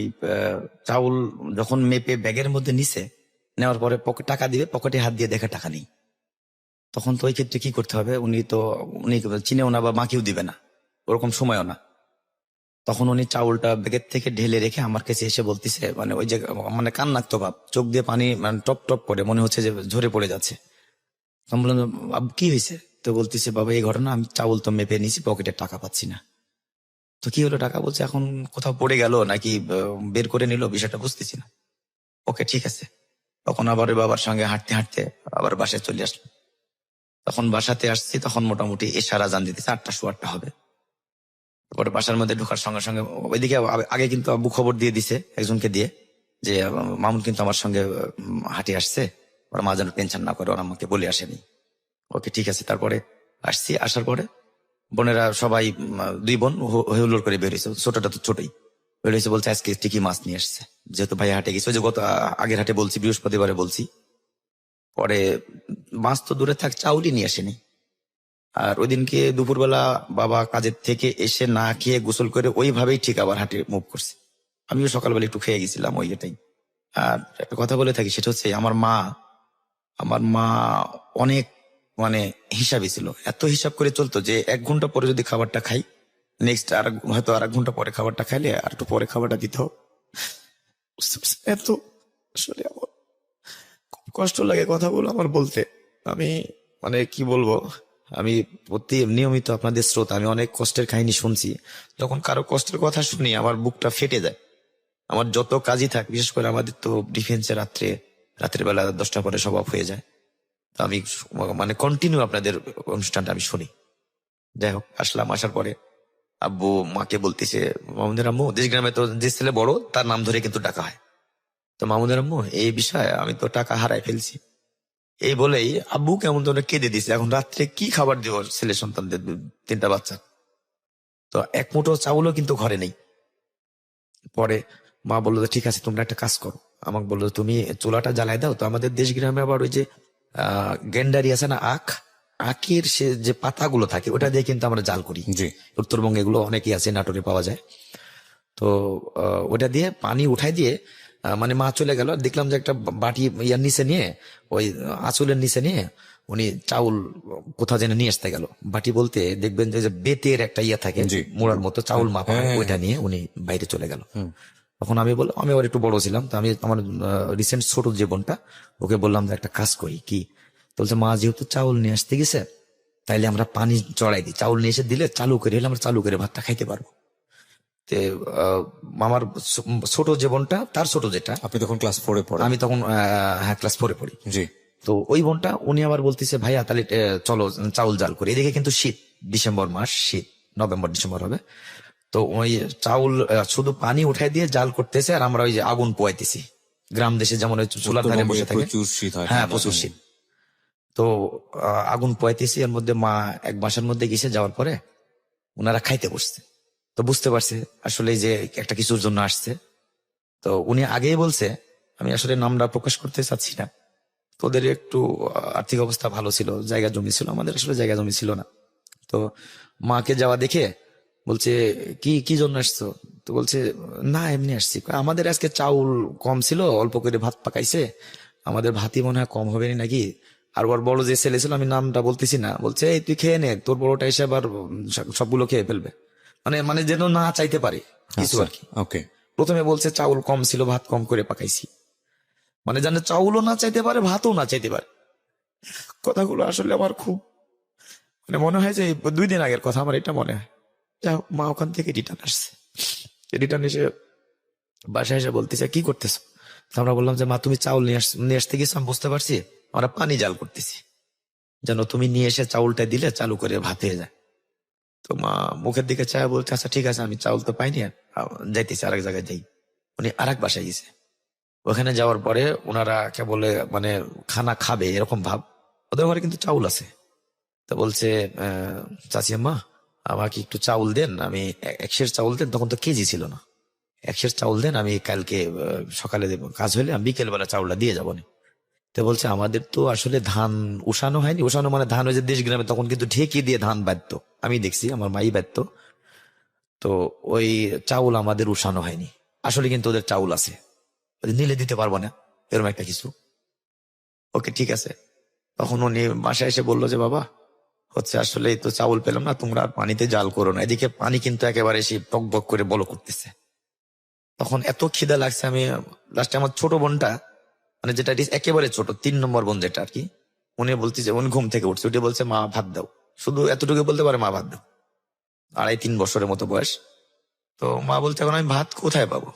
চাউল যখন মেপে ব্যাগের মধ্যে নিছে, নেওয়ার পরে টাকা দিবে, পকেটে হাত দিয়ে দেখে টাকা নেই। তখন তো ওই ক্ষেত্রে কি করতে হবে? উনি চিনেও না বা মাকেও দিবে না, ওরকম সময়ও না। তখন উনি চাউলটা ব্যাগের থেকে ঢেলে রেখে আমার কাছে এসে বলতেছে, মানে ওই যে মানে কান্নাক্ত ভাব, চোখ দিয়ে পানি মানে টপ টপ করে, মনে হচ্ছে যে ঝরে পড়ে যাচ্ছে। আমি বললাম, আব্বু কি হয়েছে? তো বলতেছে, বাবা এই ঘটনা, আমি চাউল তো মেপে নিয়েছি, পকেটে টাকা পাচ্ছি না। তো কি হলো টাকা? বলছে এখন কোথাও পড়ে গেল নাকি বের করে নিল, বিষয়টা বুঝতেছি না। ওকে ঠিক আছে। তখন আবার ওই বাবার সঙ্গে হাঁটতে হাঁটতে আবার বাসায় চলে আসলো। তখন বাসাতে আসছি, তখন মোটামুটি এশার আজান দিতেছে, 8টা হবে। তারপরে বাসার মধ্যে ঢোকার সঙ্গে সঙ্গে ওইদিকে আগে কিন্তু আব্বু খবর দিয়ে দিছে একজনকে দিয়ে, যে মামুন কিন্তু আমার সঙ্গে হাঁটে আসছে, ওরা মা যেন টেনশন না করে, ওরা আমাকে বলে আসেনি। ওকে ঠিক আছে। তারপরে আসছি, আসার পরে বোনেরা সবাই 2 বোন হইহুল্লোড় করে বেরিয়েছে, ছোটটা তো ছোটই বেরিয়েছে। বলছে আজকে ঠিকই মাছ নিয়ে আসছে, যেহেতু ভাই হাটে গেছে। ওই যে গত আগের হাটে বলছি, বৃহস্পতিবারে বলছি। পরে মাছ তো দূরে থাক, চাউলই নিয়ে আসেনি। আর ওই দিনকে দুপুরবেলা বাবা কাজের থেকে এসে না খেয়ে গোসল করে ওইভাবেই ঠিক আবার হাটে মুভ করছে। আমিও সকালবেলা একটু খেয়ে গেছিলাম ওই এটাই। আর একটা কথা বলে থাকি, সেটা হচ্ছে আমার মা অনেক মানে হিসাবই ছিল। এত হিসাব করে চলতো যে 1 ঘন্টা পরে যদি খাবারটা খাই, নেক্সট হয়তো আর 1 ঘন্টা পরে খাবারটা খাইলে আর একটু পরে খাবারটা দিত। এত আসলে আমার খুব কষ্ট লাগে কথাগুলো আমার বলতে। আমি মানে কি বলবো, আমি নিয়মিত আপনাদের শ্রোতা, আমি অনেক কষ্টের কাহিনী শুনছি। যখন কারো কষ্টের কথা শুনি আমার বুকটা ফেটে যায়। আমার যত কাজই থাক, বিশেষ করে আমাদের তো ডিফেন্সে রাতের বেলা 10টা পরে সব অফ হয়ে যায়। তো আমি মানে কন্টিনিউ আপনাদের অনুষ্ঠানটা আমি শুনি। যাই হোক, আসলাম, আসার পরে আব্বু মাকে বলতেছে, মামুনের আম্মু, দেশ গ্রামে তো যে ছেলে বড় তার নাম ধরে কিন্তু টাকা হয়। তো মামুনের আম্মু, এই বিষয়ে আমি তো টাকা হারাই ফেলছি। এই বলেই আব্বু কেমন ধরে কেঁদে দিছে। এখন রাত্রে কি খাবার দিব ছেলে সন্তানদের, 3টা বাচ্চা। তো 1 মুঠো চাউলও কিন্তু ঘরে নেই। পরে মা বললো, ঠিক আছে তোমরা একটা কাজ করো। আমাকে বললো, তুমি চুলাটা জ্বালায় দাও। তো আমাদের দেশ গ্রামে আবার ওই যে গেন্ডারি আছে না, আখের সে যে পাতাগুলো থাকে, ওটা দিয়ে কিন্তু আমরা জাল করি। জি। উত্তরবঙ্গে এগুলো অনেকেই আছে, নাটোরে পাওয়া যায়। তো ওটা দিয়ে পানি উঠাই দিয়ে মানে মা চলে গেল। দেখলাম যে একটা বাটি ইয়ার নিচে নিয়ে, ওই আঁচলের নিচে নিয়ে উনি চাউল কোথা যেন নিয়ে আসতে গেল, বাটি বলতে দেখবেন যে বেতের একটা ইয়ে থাকে জি। মোড়ার মতো, চাউল মাপা হয়, হ্যাঁ, ওইটা নিয়ে উনি বাইরে চলে গেল। তখন আমি বললাম, আমি আবার একটু বড় ছিলাম, তো আমি আমার রিসেন্ট ছোট যে বোনটা, ওকে বললাম যে একটা কাজ করি কি, তো বলছে মা যেহেতু চাউল নিয়ে আসতে গেছে, তাইলে আমরা পানি চড়াই দিই, চাউল নিয়ে এসে দিলে চালু করে হলে আমরা চালু করে ভাতটা খাইতে পারবো। তে আমার ছোট যে বোনটা, তার ছোট যেটা, আপনি তখন ক্লাস 4-এ পড়েন? আমি তখন হ্যাঁ ক্লাস 4-এ পড়ি। জি। তো ওই বোনটা উনি আবার বলতেছে ভাইয়া তাহলে চলো চাউল জাল করি। এদিকে কিন্তু শীত, ডিসেম্বর মাস, শীত নভেম্বর ডিসেম্বর হবে। তো ওই চাউল শুধু পানি উঠাই দিয়ে জাল করতেছে, আর আমরা ওই যে আগুন পোয়াইতেছি। গ্রাম দেশে যেমন ওই চুলার ধারে বসে থাকে, প্রচুর শীত হয়। হ্যাঁ প্রচুর শীত। তো আগুন পোয়াইতেছি, এর মধ্যে মা এক বাসার মধ্যে গেছে, যাওয়ার পরে ওনারা খাইতে বসছে। তো বুঝতে পারছে আসলে যে একটা কিছুর জন্য আসছে। তো উনি আগেই বলছে, আমি আসলে নামটা প্রকাশ করতে চাচ্ছি না, তো ওদের একটু আর্থিক অবস্থা ভালো ছিল, জায়গা জমি ছিল, আমাদের আসলে জায়গা জমি ছিল না। তো মাকে যাওয়া দেখে বলছে কি কি জন্য আসছো, তো বলছে না এমনি আসছি। কয়, আমাদের আজকে চাউল কম ছিল, অল্প করে ভাত পাকাইছে, আমাদের ভাতই মনে হয় কম হবে না নাকি। আর ওর বড় যে ছেলে ছিল, আমি নামটা বলতেছি না, বলছে এই তুই খেয়ে নে, তোর বড়টা এসে আবার সবগুলো খেয়ে ফেলবে, মানে মানে যেন না চাইতে পারে কিছু আর কি। ওকে। প্রথমে বলছে চাউল কম ছিল, ভাত কম করে পাকাইছি, মানে জানে চাউলও না চাইতে পারে, ভাতও না চাইতে পারে। কথাগুলো আসলে আমার খুব মানে মনে হয় যে 2 দিন আগের কথা, আমার এটা মনে হয়। যাই হোক, মা ওখান থেকে রিটার্ন আসছে, রিটার্ন এসে বাসায় এসে বলতেছে কি করতেছো। তো আমরা বললাম যে মা তুমি চাউল নিয়ে আসতে গেছো, আমি বুঝতে পারছি, আমরা পানি জাল করতেছি, যেন তুমি নিয়ে এসে চাউলটা দিলে চালু করে ভাত হয়ে যায়। তো মা মুখের দিকে চায় বলছে আচ্ছা ঠিক আছে, আমি চাউল তো পাইনি, আর যাইতেছি আরেক জায়গায় যাই। উনি আরেক বাসায় গেছে, ওখানে যাওয়ার পরে ওনারা কে বলে মানে খানা খাবে এরকম ভাব, ওদের ঘরে কিন্তু চাউল আছে। তো বলছে চাচি আম্মা আমাকে একটু চাউল দেন, আমি 1 সের চাউল দেন, তখন তো কেজি ছিল না, 1 সের চাউল দেন, আমি কালকে সকালে দেবো, কাজ হলে আমি বিকেল বেলা চাউলটা দিয়ে যাবো নি। তো বলছে আমাদের তো আসলে ধান উষানো হয়নি, উষানো মানে ধান ওই যে দেশ গ্রামে তখন কিন্তু ঢেকি দিয়ে ধান বাঁধতো, আমি দেখছি আমার মাই বাঁধতো। তো ওই চাউল আমাদের উষানো হয়নি, আসলে কিন্তু ওদের চাউল আছে, ওদের নিলে দিতে পারবো না, এরকম একটা কিছু। ওকে ঠিক আছে। তখন উনি বাসায় এসে বললো যে বাবা হচ্ছে আসলে এই তো চাউল পেলাম না, তোমরা আর পানিতে জাল করো না, এদিকে পানি কিন্তু একেবারে সেই টক বক করে বলো করতেছে। তখন এত খিদা লাগছে, আমি লাস্টে আমার ছোট বোনটা, মানে যেটা একেবারে ছোট 3 নম্বর বোন যেটা আর কি, উনি বলতেছে, উনি ঘুম থেকে উঠছে, উঠে বলছে মা ভাত দাও, শুধু এতটুকু বলতে পারে মা ভাত দাও, 2.5-3 বছরের মতো বয়স। তো মা বলছে এখন আমি ভাত কোথায় পাবো,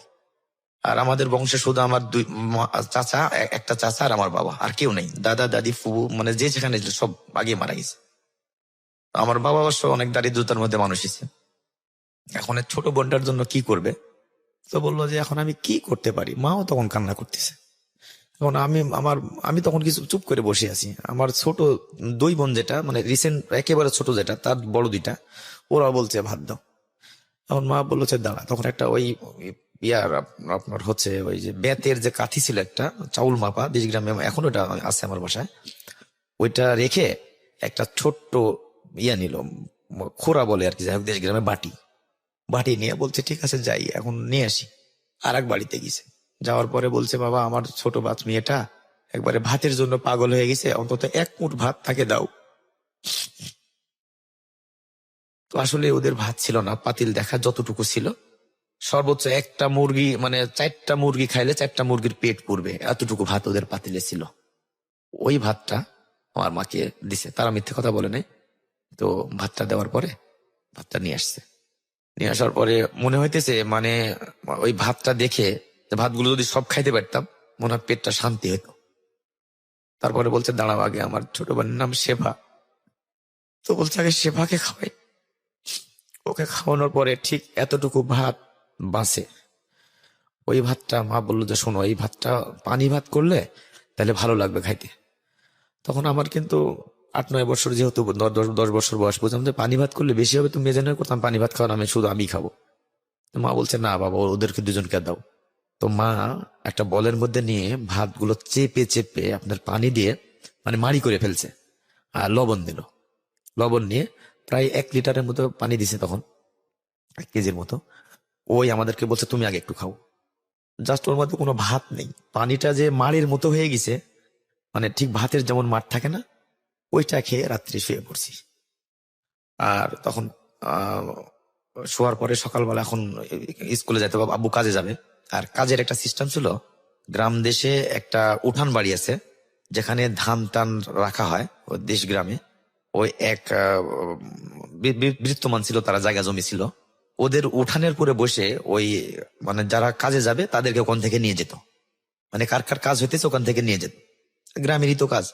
আর আমাদের বংশে শুধু আমার চাচা, একটা চাচা আর আমার বাবা, আর কেউ নেই, দাদা দাদি ফুবু মানে যে যেখানে ছিল সব আগে মারা গেছে। আমার বাবা অবশ্য অনেক দারিদ্রতার মধ্যে মানুষ হয়েছে। এখন এই ছোট বোনটার জন্য কি করবে, তো বললো যে এখন আমি কি করতে পারি, মাও তখন কান্না করতেছে। এখন আমি তখন কিছু চুপ করে বসে আছি। আমার ছোট 2 বোন যেটা মানে রিসেন্ট একেবারে ছোট যেটা, তার বড় 2টা, ওরা বলছে ভাত দাও। তখন মা বললো যে দাঁড়া, তখন একটা ওই ইয়ার আপনার হচ্ছে ওই যে বেতের যে কাঠি ছিল একটা, চাউল মাপা, দেশ গ্রামে এখন ওটা আছে আমার বাসায়, ওইটা রেখে একটা ছোট্ট ইয়া নিল, খোরা বলে আর কি, যাই হোক দেশ গ্রামে বাটি, বাটি নিয়ে বলছে ঠিক আছে যাই এখন নিয়ে আসি। আর এক বাড়িতে গেছে, যাওয়ার পরে বলছে বাবা আমার ছোট বাত মেয়েটা একবারে ভাতের জন্য পাগল হয়ে গেছে, অন্তত 1 মুঠ ভাত তাকে দাও। তো আসলে ওদের ভাত ছিল না, পাতিল দেখা যতটুকু ছিল, সর্বোচ্চ একটা মুরগি মানে 4টা মুরগি খাইলে 4টা মুরগির পেট পুরবে, এতটুকু ভাত ওদের পাতিলে ছিল। ওই ভাতটা আমার মাকে দিছে, তারা মিথ্যে কথা বলে নাই। তো ভাতটা দেওয়ার পরে ভাতটা নিয়ে আসছে, নিয়ে আসার পরে মনে হইতেছে মানে ওই ভাতটা দেখে যে ভাতগুলো যদি সব খাইতে পারতাম মনে হয় পেটটা শান্তি হতো। তারপরে বলছে দাঁড়াও আগে আমার ছোট বোনের নাম শেফা, তো বলছে আগে শেফাকে খাওয়াই। ওকে খাওয়ানোর পরে ঠিক এতটুকু ভাত বাঁচে, ওই ভাতটা মা বললো যে শোনো এই ভাতটা পানি ভাত করলে তাহলে ভালো লাগবে খাইতে। তখন আমার কিন্তু 8-9 বছর, যেহেতু 10 বছর বয়স, বুঝলাম যে পানি ভাত করলে বেশি হবে, তুমি মেজানো করতাম পানি ভাত খাওয়ানো, আমি শুধু আমি খাবো। তো মা বলছে না বাবা ওদেরকে 2জনকে দাও। তো মা একটা বলের মধ্যে নিয়ে ভাতগুলো চেপে চেপে আপনার পানি দিয়ে মানে মাড়ি করে ফেলছে, আর লবণ দিল, লবণ নিয়ে প্রায় 1 লিটারের মতো পানি দিছে, তখন 1 কেজির মতো। ওই আমাদেরকে বলছে তুমি আগে একটু খাও, জাস্ট ওর মধ্যে কোনো ভাত নেই, পানিটা যে মাড়ের মতো হয়ে গেছে, মানে ঠিক ভাতের যেমন মাঠ থাকে না ওইটা খেয়ে রাত্রে শুয়ে পড়ছি। আর তখন আহ শোয়ার পরে সকালবেলা এখন স্কুলে যেতে হবে, আব্বু কাজে যাবে। আর কাজের একটা সিস্টেম ছিল, গ্রাম দেশে একটা উঠান বাড়ি আছে যেখানে ধান টান রাখা হয়, ওই দেশ গ্রামে। ওই এক বৃত্তমান ছিল, তারা জায়গা জমি ছিল, ওদের উঠানের পরে বসে ওই মানে যারা কাজে যাবে তাদেরকে ওখান থেকে নিয়ে যেত, মানে কার কার কাজ হইতেছে ওখান থেকে নিয়ে যেত, গ্রামেরই তো কাজ।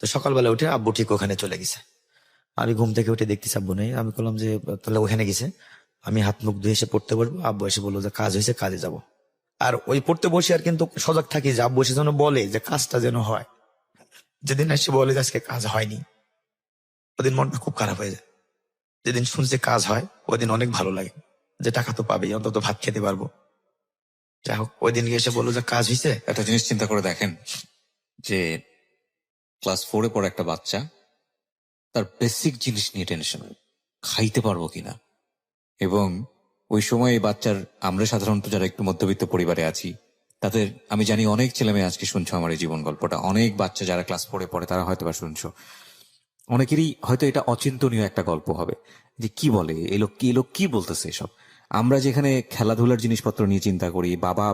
তো সকালবেলা উঠে আব্বু ঠিক ওখানে চলে গেছে। আমি ঘুম থেকে উঠে দেখতেছি আব্বু নেই। আমি বললাম যে তাহলে ওখানে গেছে, আমি হাত মুখ ধুয়ে এসে পড়তে পারবো। আব্বু এসে বললো যে কাজ হয়েছে, কাজে যাব। আর ওই পড়তে বসে আর কিন্তু সজাগ থাকি যে আব্বু এসে যেন বলে যে কাজটা যেন হয়। যেদিন এসে বলে যে আজকে কাজ হয়নি, ওদিন মনটা খুব খারাপ হয়ে যায়। যেদিন শুনছে কাজ হয় ওই দিন অনেক ভালো লাগে, যে টাকা তো পাবেই, অন্তত ভাত খেতে পারবো। যাই হোক, ওই দিন এসে বললো যে কাজ হয়েছে। একটা জিনিস চিন্তা করে দেখেন যে ক্লাস 4-এ পড়া একটা বাচ্চা, তার বেসিক জিনিস নিয়ে টেনশন, খাইতে পারবো কিনা। এবং ওই সময় এই বাচ্চার, আমরা সাধারণত যারা একটু মধ্যবিত্ত পরিবারে আছি তাদের, আমি জানি অনেক ছেলে মেয়ে আজকে শুনছো আমার এই জীবন গল্পটা, অনেক বাচ্চা যারা ক্লাস 4-এ পড়ে তারা হয়তো বা শুনছো, অনেকেরই হয়তো এটা অচিন্তনীয় একটা গল্প হবে যে কি বলে এই লোক কি বলতেছে এসব। আমরা যেখানে খেলাধুলার জিনিসপত্র নিয়ে চিন্তা করি, বাবা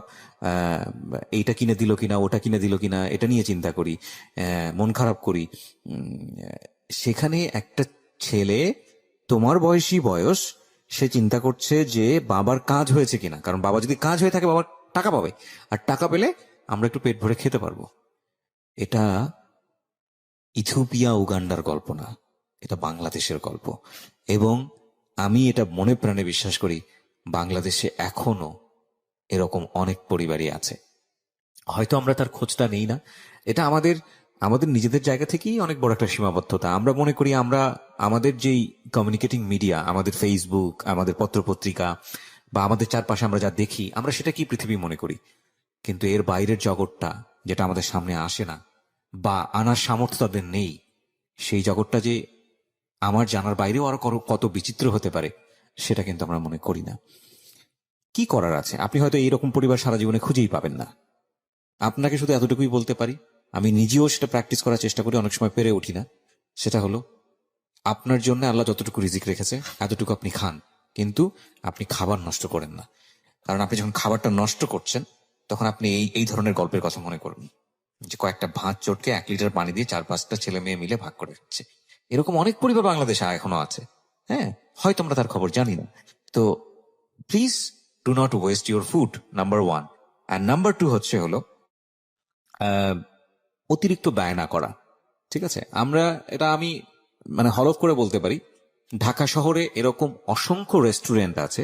এইটা কিনে দিল কিনা, ওটা কিনে দিল কিনা, এটা নিয়ে চিন্তা করি, মন খারাপ করি, সেখানে একটা ছেলে তোমার বয়স, সে চিন্তা করছে যে বাবার কাজ হয়েছে কিনা, কারণ বাবা যদি কাজ হয়ে থাকে বাবার টাকা পাবে, আর টাকা পেলে আমরা একটু পেট ভরে খেতে পারবো। এটা ইথিওপিয়া উগান্ডার গল্প না, এটা বাংলাদেশের গল্প। এবং আমি এটা মনে প্রাণে বিশ্বাস করি বাংলাদেশে এখনো এরকম অনেক পরিবারই আছে, হয়তো আমরা তার খোঁজটা নেই না। এটা আমাদের নিজেদের জায়গা থেকেই অনেক বড় একটা সীমাবদ্ধতা। আমরা মনে করি আমরা আমাদের যেই কমিউনিকেটিং মিডিয়া, আমাদের ফেসবুক, আমাদের পত্রপত্রিকা বা আমাদের চারপাশে আমরা যা দেখি, আমরা সেটা কি পৃথিবী মনে করি। কিন্তু এর বাইরের জগৎটা যেটা আমাদের সামনে আসে না বা আনার সামর্থ্য তাদের নেই, সেই জগৎটা যে আমার জানার বাইরেও আরো কত বিচিত্র হতে পারে, সেটা কিন্তু আমরা মনে করি না। কি করার আছে? আপনি হয়তো এইরকম পরিবার সারা জীবনে খুঁজেই পাবেন না। আপনাকে শুধু এতটুকুই বলতে পারি, আমি নিজেও সেটা প্র্যাকটিস করার চেষ্টা করি, অনেক সময় পেরে উঠি না। সেটা হলো, আপনার জন্য আল্লাহ যতটুকু রিজিক রেখেছে এতটুকু আপনি খান, কিন্তু আপনি খাবার নষ্ট করেন না। কারণ আপনি যখন খাবারটা নষ্ট করছেন তখন আপনি এই ধরনের গল্পের কথা মনে করবেন যে কয়েকটা ভাত চটকে 1 লিটার পানি দিয়ে 4-5টা ছেলে মেয়ে মিলে ভাগ করে দিচ্ছে। এরকম অনেক পরিবার বাংলাদেশে এখনো আছে। হ্যাঁ, হয়তো আমরা তার খবর জানি না। তো please do not waste your food, number 1। আর নাম্বার 2 হলো অতিরিক্ত ব্যয় না করা। ঠিক আছে, এটা আমি মানে হলফ করে বলতে পারি, ঢাকা শহরে এরকম অসংখ্য রেস্টুরেন্ট আছে।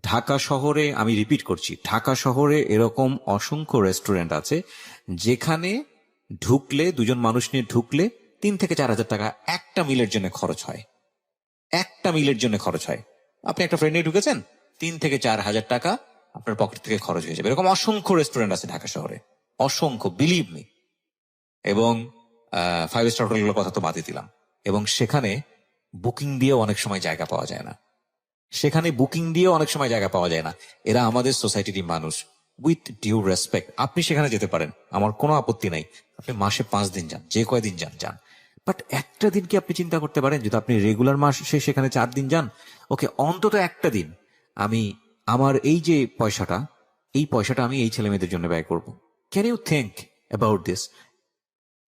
ঢাকা শহরে, আমি রিপিট করছি, ঢাকা শহরে এরকম অসংখ্য রেস্টুরেন্ট আছে যেখানে ঢুকলে, দুজন মানুষ নিয়ে ঢুকলে 3 থেকে 4 হাজার টাকা একটা মিলের জন্য খরচ হয়। একটা মিলের জন্য খরচ হয়। আপনি একটা ফ্রেন্ড নিয়ে ঢুকেছেন, 3 থেকে 4 হাজার টাকা আপনার পকেট থেকে খরচ হয়ে যাবে। এরকম অসংখ্য রেস্টুরেন্ট আছে ঢাকা শহরে, অসংখ্য, বিলিভ মি। এবং 5 স্টার হোটেলের কথা তো বাদই দিলাম। এবং সেখানে বুকিং দিয়েও অনেক সময় জায়গা পাওয়া যায় না। এরা আমাদের সোসাইটির মানুষ। উইথ ডিউ রেসপেক্ট, আপনি সেখানে যেতে পারেন, আমার কোনো আপত্তি নাই। আপনি মাসে 5 দিন যান, যে কয়দিন যান। বাট একটা দিন কি আপনি চিন্তা করতে পারেন, যদি আপনি রেগুলার মাসে সেখানে 4 দিন যান, ওকে, অন্তত একটা দিন আমি আমার এই যে পয়সাটা আমি এই ছেলে মেয়েদের জন্য ব্যয় করবো। Can you think about this?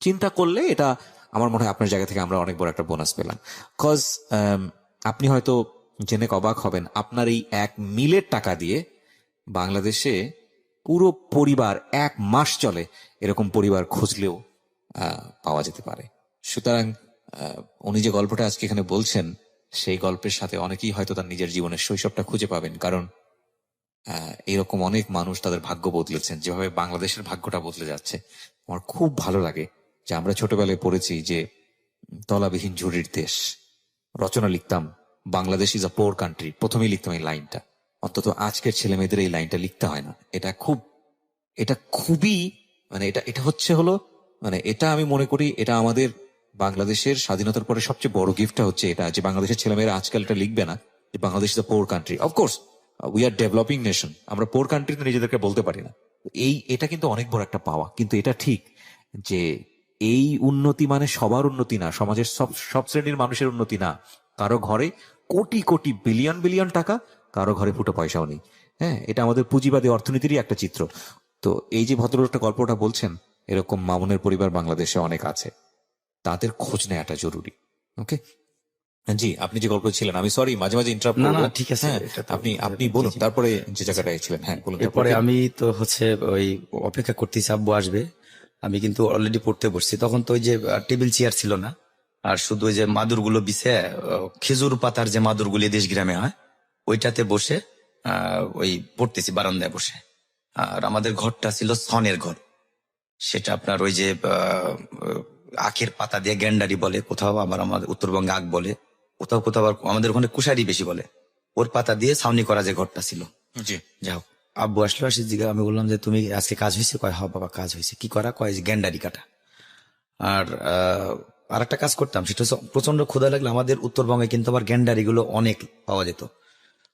চিন্তা করলে এটা আমার মনে হয় আপনার জায়গা থেকে আমরা অনেক বড় একটা বোনাস পেলাম। কজ আপনি হয়তো জেনে অবাক হবেন, আপনার এই 1 মিলের টাকা দিয়ে বাংলাদেশে পুরো পরিবার 1 মাস চলে, এরকম পরিবার খুঁজলেও পাওয়া যেতে পারে। সুতরাং উনি যে গল্পটা আজকে এখানে বলছেন, সেই গল্পের সাথে অনেকেই হয়তো তার নিজের জীবনের শৈশবটা খুঁজে পাবেন। কারণ এরকম অনেক মানুষ তাদের ভাগ্য বদলেছেন, যেভাবে বাংলাদেশের ভাগ্যটা বদলে যাচ্ছে। আমার খুব ভালো লাগে যে আমরা ছোটবেলায় পড়েছি যে তলাবিহীন ঝুড়ির দেশ, রচনা লিখতাম Bangladesh is a poor country, প্রথমেই লিখতাম এই লাইনটা। অন্তত আজকের ছেলে মেয়েদের এই লাইনটা লিখতে হয় না। এটা খুবই মানে এটা মানে এটা আমি মনে করি এটা আমাদের বাংলাদেশের স্বাধীনতার পরে সবচেয়ে বড় গিফটটা হচ্ছে এটা, যে বাংলাদেশের ছেলেমেয়েরা আজকাল এটা লিখবে না যে Bangladesh is a poor country. Of course we are developing nation, আমরা পোর কান্ট্রিতে নিজেদেরকে বলতে পারি না। এটা কিন্তু অনেক বড় একটা পাওয়া। কিন্তু এটা ঠিক যে এই উন্নতি মানে সবার উন্নতি না, সমাজের সব সব শ্রেণীর মানুষের উন্নতি না। কারো ঘরে কোটি কোটি বিলিয়ন বিলিয়ন টাকা, কারো ঘরে ফুটো পয়সাও নেই। হ্যাঁ, এটা আমাদের পুঁজিবাদী অর্থনীতিরই একটা চিত্র। তো এই যে ভদ্রলোকটা গল্পটা বলছেন, এরকম মামুনের পরিবার বাংলাদেশে অনেক আছে, তাদের খোঁজ নেওয়াটা জরুরি। ওকে, জি, আপনি যে গল্প ছিলেন, আমি সরি মাঝে মাঝে ইন্টারাপ্ট না, করবো। না, ঠিক আছে, হ্যাঁ, এটা তো- আপনি বলুন তারপরে যে জায়গাটায় ছিলেন। হ্যাঁ বলুন। এরপরে আমি তো ওই অপেক্ষা করতেছি আব্বু আসবে। আমি কিন্তু অলরেডি পড়তে বসছি, তখন তো ওই যে টেবিল চেয়ার ছিল না, আর শুধু ওই যে মাদুর গুলো বিছে, খেজুর পাতার যে মাদুর গুলি দেশ গ্রামে হয়, ওইটাতে বসে ওই পড়তেছি বারান্দায় বসে। আর আমাদের ঘরটা ছিল ছনের ঘর, সেটা আপনার ওই যে আখের পাতা দিয়ে গ্যান্ডারি বলে কোথাও, আবার আমাদের উত্তরবঙ্গে আখ বলে, কোথাও কোথাও আবার আমাদের ওখানে কুশারি বেশি বলে। ওর পাতা দিয়ে ছাউনি করা যে ঘরটা ছিল। জি, যাও, আব্বু আসলো, আসি জিগা, আমি বললাম যে তুমি আজকে কাজ হয়েছে? কয়, হ্যাঁ বাবা কাজ হয়েছে। কি করা? কয় যে গ্যান্ডারি কাটা। আর একটা কাজ করতাম, সেটা হচ্ছে প্রচন্ড ক্ষুধা লাগলে আমাদের উত্তরবঙ্গে কিন্তু আবার গ্যান্ডারি গুলো অনেক পাওয়া যেত।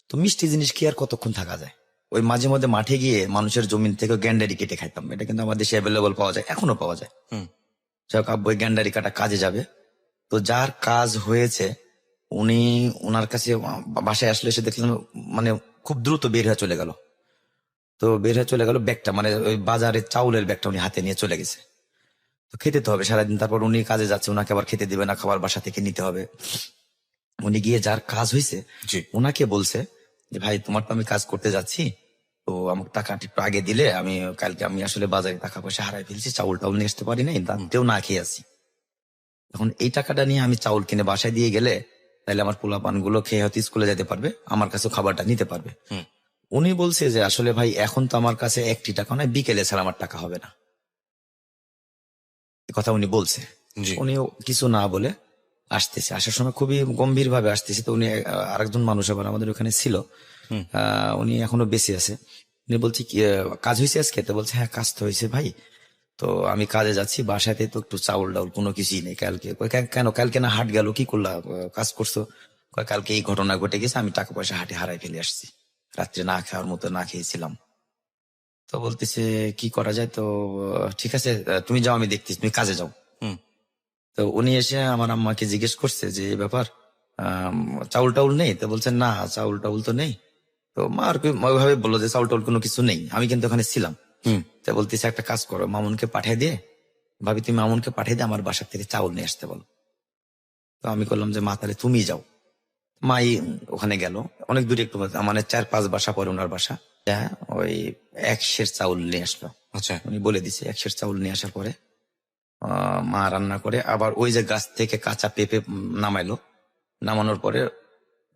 তো মিষ্টি জিনিস কি আর কতক্ষণ থাকা যায়, ওই মাঝে মধ্যে মাঠে গিয়ে মানুষের জমিন থেকে গ্যান্ডারি কেটে খাইতাম। এটা কিন্তু আমাদের দেশে অ্যাভেলেবল পাওয়া যায়, এখনো পাওয়া যায়। হুম, যাই হোক, আব্বু ওই গ্যান্ডারি কাটা কাজে যাবে। তো যার কাজ হয়েছে উনি, ওনার কাছে বাসায় আসলে এসে দেখলাম মানে খুব দ্রুত বের হয়ে চলে গেল। তো বের হয়ে চলে গেল, ব্যাগটা মানে ওই বাজারের চাউলের ব্যাগটা উনি হাতে নিয়ে চলে গেছে। তো খেতে তো হবে সারাদিন, তারপর উনি কাজে যাচ্ছে, ওনাকে আবার খেতে দিবে না, খাবার বাসা থেকে নিতে হবে। উনি গিয়ে যার কাজ হয়েছে জি, ওনাকে বলছে যে ভাই তোমার তো আমি কাজ করতে যাচ্ছি, তো আমাকে টাকাটা একটু আগে দিলে, আমি কালকে আমি আসলে বাজারে টাকা পয়সা হারাই ফেলছি, চাউল টাউল নিয়ে আসতে পারি নাই, তাতেও না খেয়ে আছি। এখন এই টাকাটা নিয়ে আমি চাউল কিনে বাসায় দিয়ে গেলে তাহলে আমার পোলাপান গুলো খেয়ে হয়তো স্কুলে যেতে পারবে, আমার কাছে খাবারটা নিতে পারবে। হুম, উনি বলছে যে আসলে ভাই এখন তো আমার কাছে একটি টাকা নয়, বিকেলে ছাড়া আমার টাকা হবে না। এ কথা উনি বলছে। জি, উনি কিছু না বলে আসতেছে, আসার সময় খুবই গম্ভীর ভাবে আসতেছে। তো উনি আরেকজন মানুষ আবার আমাদের ওখানে ছিল, হুম, উনি এখনো বেঁচে আছে। উনি বলছে কি কাজ হয়েছে আজকে? তো বলছে হ্যাঁ কাজ তো হয়েছে ভাই, তো আমি কাজে যাচ্ছি, বাসাতে তো একটু চাউল ডাউল কোনো কিছুই নেই কালকে। কই, কেন কালকে না হাট গেল, কি করলা, কাজ করছো? কয় কালকে এই ঘটনা ঘটে গেছে, আমি টাকা পয়সা হাটে হারাই ফেলে আসছি, রাত্রে না খাওয়ার মতো না খেয়েছিলাম। তো বলতেছে কি করা যায়? তো ঠিক আছে, তুমি যাও, আমি দেখতেছি, তুমি কাজে যাও। হুম, তো উনি এসে আমার আম্মাকে জিজ্ঞেস করছে যে এই ব্যাপার, চাউল টাউল নেই? তো বলছে না চাউল টাউল তো নেই। তো মা আর কি ওইভাবে বললো যে চাউল টাউল কোনো কিছু নেই, আমি কিন্তু ওখানে ছিলাম। হুম, তো বলতেছে একটা কাজ করো, মামুনকে পাঠিয়ে দিয়ে, ভাবি তুমি মামুনকে পাঠিয়ে দিয়ে আমার বাসার থেকে চাউল নিয়ে আসতে বলো। তো আমি করলাম যে মা তাহলে তুমি যাও। মাই ওখানে গেল, অনেক দূরে একটু, মানে 4-5 বাসা পরে ওনার বাসা। হ্যাঁ, ওই 1 সের চাউল নিয়ে আসলো। আচ্ছা, উনি বলে দিছে 1 সের চাউল নিয়ে আসার পরে মা রান্না করে আবার ওই যে গাছ থেকে কাঁচা পেঁপে নামাইলো। নামানোর পরে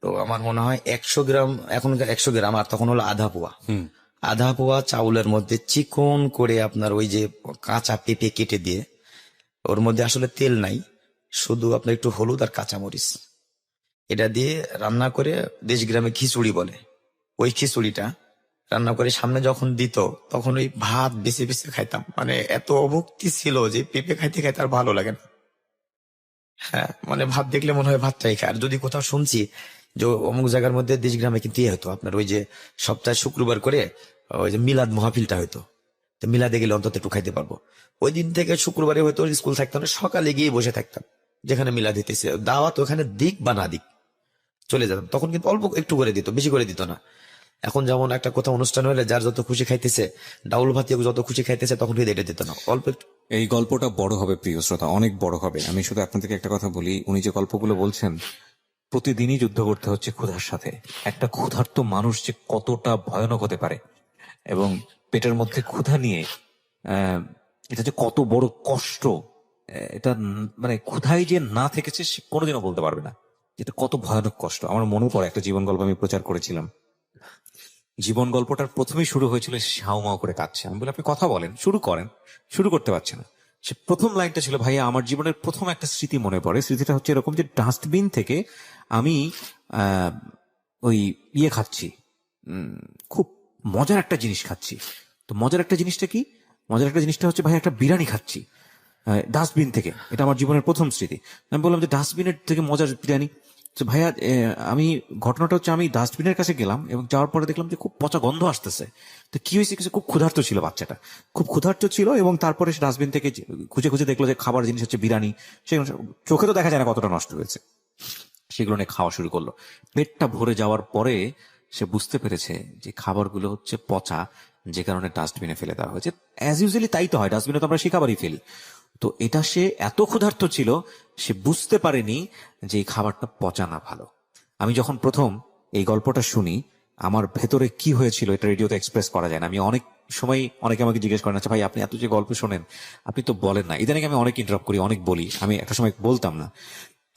তো আমার মনে হয় 100 গ্রাম, এখন 100 গ্রাম, আর তখন হলো আধা পোয়া। হুম, আধা পোয়া চাউলের মধ্যে চিকন করে আপনার ওই যে কাঁচা পেঁপে কেটে দিয়ে, ওর মধ্যে আসলে তেল নাই, শুধু আপনার একটু হলুদ আর কাঁচামরিচ, এটা দিয়ে রান্না করে দেশ গ্রামে খিচুড়ি বলে, ওই খিচুড়িটা রান্না করে সামনে যখন দিত তখন ওই ভাত বেছে বেছে খাইতাম। মানে এত অভুক্তি ছিল যে পেঁপে খাইতে খাইতে আর ভালো লাগে না। হ্যাঁ, মানে ভাত দেখলে মনে হয় ভাতটাই খায়। আর যদি কোথাও শুনছি যে অমুক জায়গার মধ্যে দেশ গ্রামে কিন্তু ইয়ে হতো আপনার ওই যে সপ্তাহে শুক্রবার করে ওই যে মিলাদ মাহফিলটা হতো, তো মিলাদে গেলে অন্তত একটু খাইতে পারবো। ওই দিন থেকে শুক্রবারে হয়তো স্কুল থাকতাম না, সকালে গিয়ে বসে থাকতাম যেখানে মিলাদ হইতেছে, দাওয়াত ওখানে দিক বা না দিক চলে যেতাম। তখন কিন্তু অল্প একটু করে দিত, বেশি করে দিত না। এখন যেমন একটা কোথাও অনুষ্ঠান হলে যার যত খুশি খাইতেছে, ডাউল ভাত যত খুশি খাইতেছে, তখন কিন্তু এটা দিত না, অল্প একটু। এই গল্পটা বড় হবে প্রিয় শ্রোতা, অনেক বড় হবে। আমি শুধু আপনাদেরকে একটা কথা বলি, উনি যে গল্পগুলো বলছেন, প্রতিদিনই যুদ্ধ করতে হচ্ছে ক্ষুধার সাথে। একটা ক্ষুধার্ত মানুষ যে কতটা ভয়ানক হতে পারে, এবং পেটের মধ্যে ক্ষুধা নিয়ে আহ, এটা যে কত বড় কষ্ট, এটা মানে ক্ষুধায় যে না থেকেছে সে কোনোদিনও বলতে পারবে না যেটা কত ভয়ানক কষ্ট। আমার মনে পড়ে একটা জীবন গল্প আমি প্রচার করেছিলাম। জীবন গল্পটার প্রথমেই শুরু হয়েছিল সাউমাও করে কাঁদছে। আমি বলি আপনি কথা বলেন, শুরু করেন। শুরু করতে পারছে না। সে প্রথম লাইনটা ছিল, ভাইয়া আমার জীবনের প্রথম একটা স্মৃতি মনে পড়ে। স্মৃতিটা হচ্ছে এরকম যে ডাস্টবিন থেকে আমি আহ ওই ইয়ে খাচ্ছি, খুব মজার একটা জিনিস খাচ্ছি। তো মজার একটা জিনিসটা কি? মজার একটা জিনিসটা হচ্ছে ভাই একটা বিরিয়ানি খাচ্ছি ডাস্টবিন থেকে। এটা আমার জীবনের প্রথম স্মৃতি। আমি বললাম যে ডাস্টবিনের থেকে মজার বিরিয়ানি? তো ভাইয়া আমি ঘটনাটা হচ্ছে আমি ডাস্টবিনের কাছে গেলাম এবং যাওয়ার পরে দেখলাম যে খুব পচা গন্ধ আসতেছে। তো কি হয়েছে, কিছু খুব ক্ষুধার্ত ছিল বাচ্চাটা, খুব ক্ষুধার্ত ছিল এবং তারপরে সে ডাস্টবিন থেকে খুঁজে খুঁজে দেখলো যে খাবার জিনিস হচ্ছে বিরিয়ানি, সেগুলো চোখে তো দেখা যায় না কতটা নষ্ট হয়েছে, সেগুলো নিয়ে খাওয়া শুরু করলো। পেটটা ভরে যাওয়ার পরে সে বুঝতে পেরেছে যে খাবারগুলো হচ্ছে পচা, যে কারণে ডাস্টবিনে ফেলে দেওয়া হয়েছে। অ্যাজ ইউজুয়ালি তাই তো হয়, ডাস্টবিনে তো আমরা সে খাবারই ফেলি। তো এটা সে এত ক্ষুধার্ত ছিল, সে বুঝতে পারেনি যে এই খাবারটা পচা না ভালো। আমি যখন প্রথম এই গল্পটা শুনি, আমার ভেতরে কি হয়েছিল এটা রেডিওতে এক্সপ্রেস করা যায় না। আমি অনেক সময় অনেকে আমাকে জিজ্ঞেস করেন, আচ্ছা ভাই আপনি এত যে গল্প শোনেন আপনি তো বলেন না। ইদানিং আমি অনেক ইন্টারাপ্ট করি, অনেক বলি, আমি একটা সময় বলতাম না।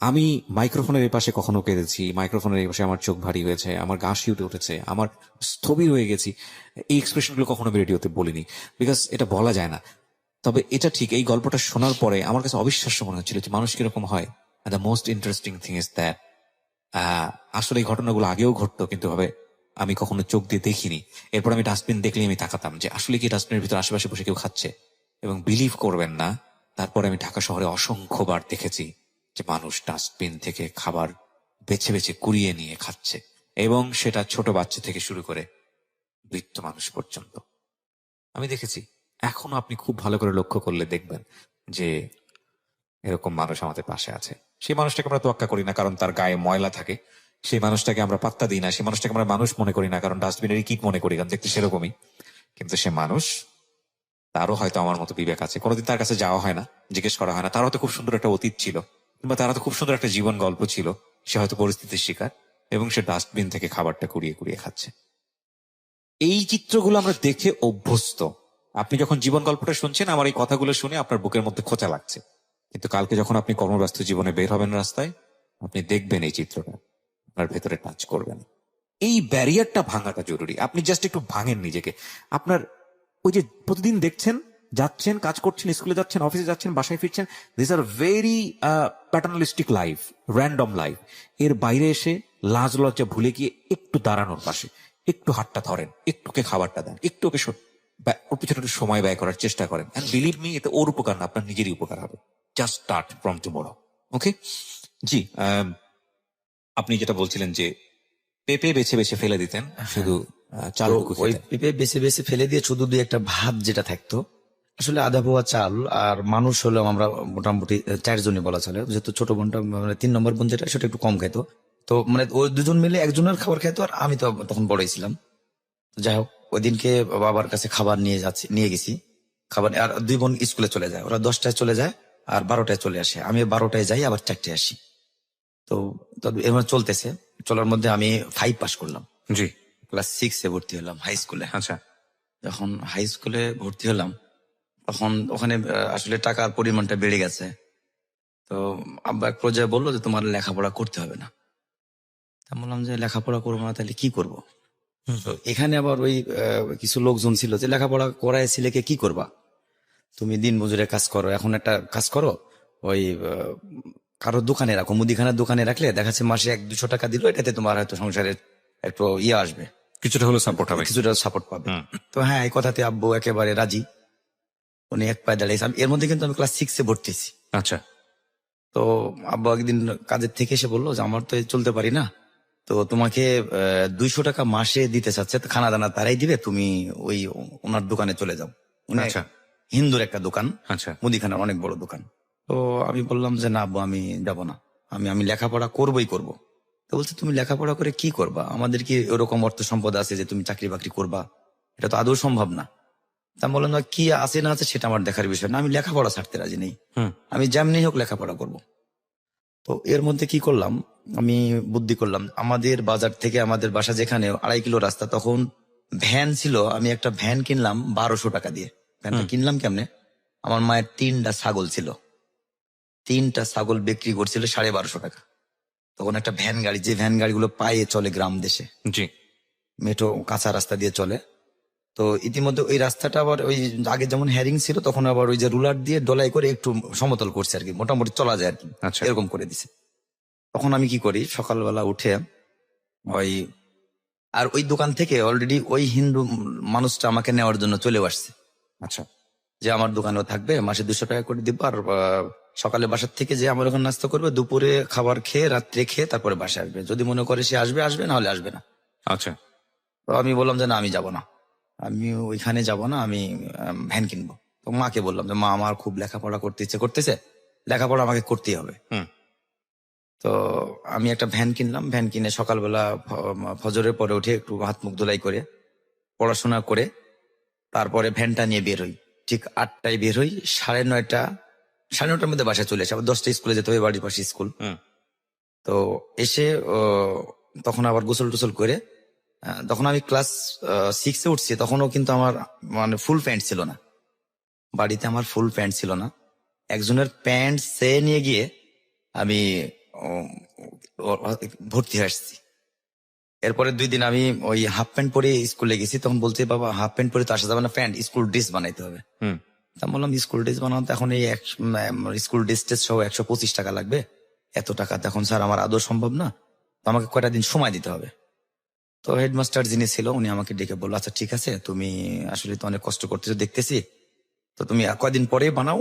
আমি মাইক্রোফোনের এই পাশে কখনো কেঁদেছি, মাইক্রোফোনের এই পাশে আমার চোখ ভারী হয়েছে, আমার গা শিউরে উঠেছে, আমার স্থবির হয়ে গেছি। এই এক্সপ্রেশনগুলো কখনো আমি রেডিওতে বলিনি, বিকজ এটা বলা যায় না। তবে এটা ঠিক, এই গল্পটা শোনার পরে আমার কাছে অবিশ্বাস্য মনে হচ্ছিল যে মানুষ কিরকম হয়। The most interesting thing is that আসলে এই ঘটনাগুলো আগেও ঘটতো, কিন্তু ভাবে আমি কখনো চোখ দিয়ে দেখিনি। এরপর আমি ডাস্টবিন দেখলেই আমি তাকাতাম যে আসলে কি ডাস্টবিনের ভিতরে আশেপাশে বসে কেউ খাচ্ছে, এবং বিলিভ করবেন না, তারপরে আমি ঢাকা শহরে অসংখ্যবার দেখেছি যে মানুষ ডাস্টবিন থেকে খাবার বেছে বেছে কুড়িয়ে নিয়ে খাচ্ছে, এবং সেটা ছোট বাচ্চা থেকে শুরু করে বৃদ্ধ মানুষ পর্যন্ত আমি দেখেছি। এখনো আপনি খুব ভালো করে লক্ষ্য করলে দেখবেন যে এরকম মানুষ আমাদের পাশে আছে। সেই মানুষটাকে আমরা তোয়াক্কা করি না কারণ তার গায়ে ময়লা থাকে, সেই মানুষটাকে আমরা পাত্তা দিই না, সেই মানুষটাকে আমরা মানুষ মনে করি না কারণ ডাস্টবিনের কিট মনে করি, কারণ দেখতে সেরকমই। কিন্তু সে মানুষ, তারও হয়তো আমার মতো বিবেক আছে। কোনোদিন তার কাছে যাওয়া হয় না, জিজ্ঞেস করা হয় না। তার হয়তো খুব সুন্দর একটা অতীত ছিল, কিংবা তার হয়তো খুব সুন্দর একটা জীবন গল্প ছিল। সে হয়তো পরিস্থিতির শিকার এবং সে ডাস্টবিন থেকে খাবারটা কুড়িয়ে কুড়িয়ে খাচ্ছে। এই চিত্রগুলো আমরা দেখে অভ্যস্ত। আপনি যখন জীবন গল্পটা শুনছেন, আমার এই কথাগুলো শুনে আপনার বুকের মধ্যে খোঁচা লাগছে, কিন্তু কালকে যখন আপনি কর্মব্যস্ত জীবনে বের হবেন রাস্তায়, আপনি দেখবেন এই চিত্রটা আপনার ভেতরে টাচ করবেন। এই ব্যারিয়ারটা ভাঙাটা জরুরি। আপনি জাস্ট একটু ভাঙেন নিজেকে। আপনার ওই যে প্রতিদিন দেখছেন, যাচ্ছেন, কাজ করছেন, স্কুলে যাচ্ছেন, অফিসে যাচ্ছেন, বাসায় ফিরছেন, this are very paternalistic life, random life. এর বাইরে এসে লাজ লজ্জা ভুলে গিয়ে একটু দাঁড়ানোর পাশে, একটু হাতটা ধরেন, একটুকে খাবারটা দেন, একটু ওকে ওর পিছনে একটু সময় ব্যয় করার চেষ্টা করেন। এন্ড বিলিভ মি, এতে ওর উপকার না, আপনার নিজেরই উপকার হবে। Just start from tomorrow. Okay জি, আপনি যেটা বলছিলেন যে পেঁপে বেছে বেছে ফেলে দিতেন, শুধু চালটুকু ওই খেতেন। পেঁপে বেছে বেছে ফেলে দিয়ে শুধু দুই একটা ভাত যেটা থাকতো, আসলে আধা পোয়া চাল, আর মানুষ হলো আমরা মোটামুটি 4 জনই বলা চলে, যেহেতু ছোট বোনটা মানে 3 নম্বর বোন যেটা, সেটা একটু কম খাইতো। তো মানে ওই দুজন মিলে একজনের খাবার খাইতো, আর আমি তো তখন বড়ই ছিলাম। তো যাই হোক, ওই দিনকে বাবার কাছে খাবার নিয়ে গেছি খাবার। আর 2 বোন স্কুলে চলে যায়, ওরা 10টায় চলে যায় আর 12টায় চলে আসে। আমি 12টায় যাই, আবার 4টায় আসি। তো এবার চলতেছে, চলার মধ্যে আমি 5 পাস করলাম। জি, ক্লাস 6-এ ভর্তি হলাম হাই স্কুলে। আচ্ছা। যখন হাই স্কুলে ভর্তি হলাম, তখন ওখানে আসলে টাকার পরিমাণটা বেড়ে গেছে। তো আব্বা এক পর্যায়ে বললো যে তোমার লেখাপড়া করতে হবে না। তা বললাম যে লেখাপড়া করবো না, তাহলে কি করব? তো এখানে আবার ওই কিছু লোকজন ছিল যে লেখাপড়া করায় ছেলেকে কি করবা, তুমি দিন মজুরে কাজ করো, এখন একটা কাজ করো, ওই কারোর দোকানে রাখো, মুদিখানার দোকানে রাখলে দেখা যাচ্ছে মাসে 100-200 টাকা দিল, এটাতে তোমার হয়তো সংসারে একটু আসবে, কিছুটা হলো সাপোর্ট হবে। কিছুটা সাপোর্ট পাবে। হুম। তো হ্যাঁ, এই কথাতে আব্বু একেবারে রাজি, উনি এক পায়ে দাঁড়িয়েছে। এর মধ্যে কিন্তু আমি ক্লাস 6-এ ভর্তি হয়েছি। আচ্ছা। তো আব্বু একদিন কাজের থেকে এসে বললো যে আমার তো চলতে পারি না, তো তোমাকে 200 টাকা মাসে দিতে চাচ্ছে, তো খানা দানা তারাই দিবে, তুমি ওই ওনার দোকানে চলে যাও। উনি আচ্ছা। হিন্দুর একটা দোকান, আচ্ছা। মুদিখানার অনেক বড় দোকান। তো আমি বললাম যে না আব্বু, আমি যাব না, আমি লেখাপড়া করবই করব। তো বলছে তুমি লেখাপড়া করে কি করবা, আমাদের কি ওরকম অর্থ সম্পদ আছে যে তুমি চাকরি বাকরি করবা? এটা তো আদৌ সম্ভব না। তা আমি বললাম, কি আছে না আছে সেটা আমার দেখার বিষয় না, আমি লেখাপড়া ছাড়তে রাজি নেই, হুম। আমি যেমনি হোক লেখাপড়া করব। তো এর মধ্যে কি করলাম, আমি বুদ্ধি করলাম, আমাদের বাজার থেকে আমাদের বাসা যেখানে 2.5 কিলো রাস্তা, তখন ভ্যান ছিল, আমি একটা ভ্যান কিনলাম 1200 টাকা দিয়ে। ভ্যানটা কিনলাম কেমনে, আমার মায়ের 3টা ছাগল ছিল, 3টা ছাগল বিক্রি করছিল 1250 টাকা। তখন একটা ভ্যান গাড়ি, যে ভ্যান গাড়িগুলো পায়ে চলে গ্রাম দেশে, জি। মেঠো কাঁচা রাস্তা দিয়ে চলে। তো ইতিমধ্যে ওই রাস্তাটা আবার ওই আগে যেমন হ্যারিং ছিল, তখন আবার ওই যে রুলার দিয়ে ডলাই করে একটু সমতল করছে আর কি, মোটামুটি চলা যায় আর কি, আচ্ছা। এরকম করে দিছে। তখন আমি কি করি, সকালবেলা উঠে ওই, আর ওই দোকান থেকে অলরেডি ওই হিন্দু মানুষটা আমাকে নেওয়ার জন্য চলে আসছে, আচ্ছা। যে আমার দোকানেও থাকবে, মাসে 200 টাকা করে দিব, আর সকালে বাসার থেকে যে আমার ওখানে নাস্তা করবে, দুপুরে খাবার খেয়ে রাত্রে খেয়ে তারপরে বাসায় আসবে। যদি মনে করে সে আসবে আসবে, না হলে আসবে না। আচ্ছা। তো আমি বললাম যে না, আমি যাব না, আমি ওইখানে যাব না, আমি ভ্যান কিনবো। তো মাকে বললাম যে মা, আমার খুব লেখাপড়া করতে ইচ্ছে করতেছে, লেখাপড়া আমাকে করতেই হবে। হুম। তো আমি একটা ভ্যান কিনলাম। ভ্যান কিনে সকালবেলা ফজরের পরে উঠে একটু হাত মুখ ধুলাই করে পড়াশোনা করে তারপরে ভ্যানটা নিয়ে বের হই। ঠিক 8টায় বের হই, 9:30 সাড়ে 9টার মধ্যে বাসায় চলে আসি। আবার 10টায় স্কুলে যেতে হবে, বাড়ির পাশে স্কুল। হুম। তো এসে তখন আবার গোসল টোসল করে তখন আমি ক্লাস 6-এ উঠছি। তখনও কিন্তু আমার মানে ফুল প্যান্ট ছিল না বাড়িতে, আমার ফুল প্যান্ট ছিল না। একজনের প্যান্ট সে নিয়ে গিয়ে আমি উম, ভর্তি হয়ে আসছি। এরপরে 2 দিন আমি ওই হাফ প্যান্ট পরে স্কুলে গেছি। তখন বলছে বাবা, হাফ প্যান্ট পরে তো আসা যাবে না, প্যান্ট স্কুল ড্রেস বানাইতে হবে। হুম। তা বললাম স্কুল ড্রেস বানাতে এখন এই স্কুল ড্রেস টেস সহ 125 টাকা লাগবে, এত টাকা তখন স্যার আমার আদৌ সম্ভব না, তো আমাকে কয়টা দিন সময় দিতে হবে। তো হেডমাস্টার যিনি ছিল উনি আমাকে ডেকে বললো, আচ্ছা ঠিক আছে, তুমি আসলে তো অনেক কষ্ট করতেছো দেখতেছি, তো তুমি কয়দিন পরে বানাও,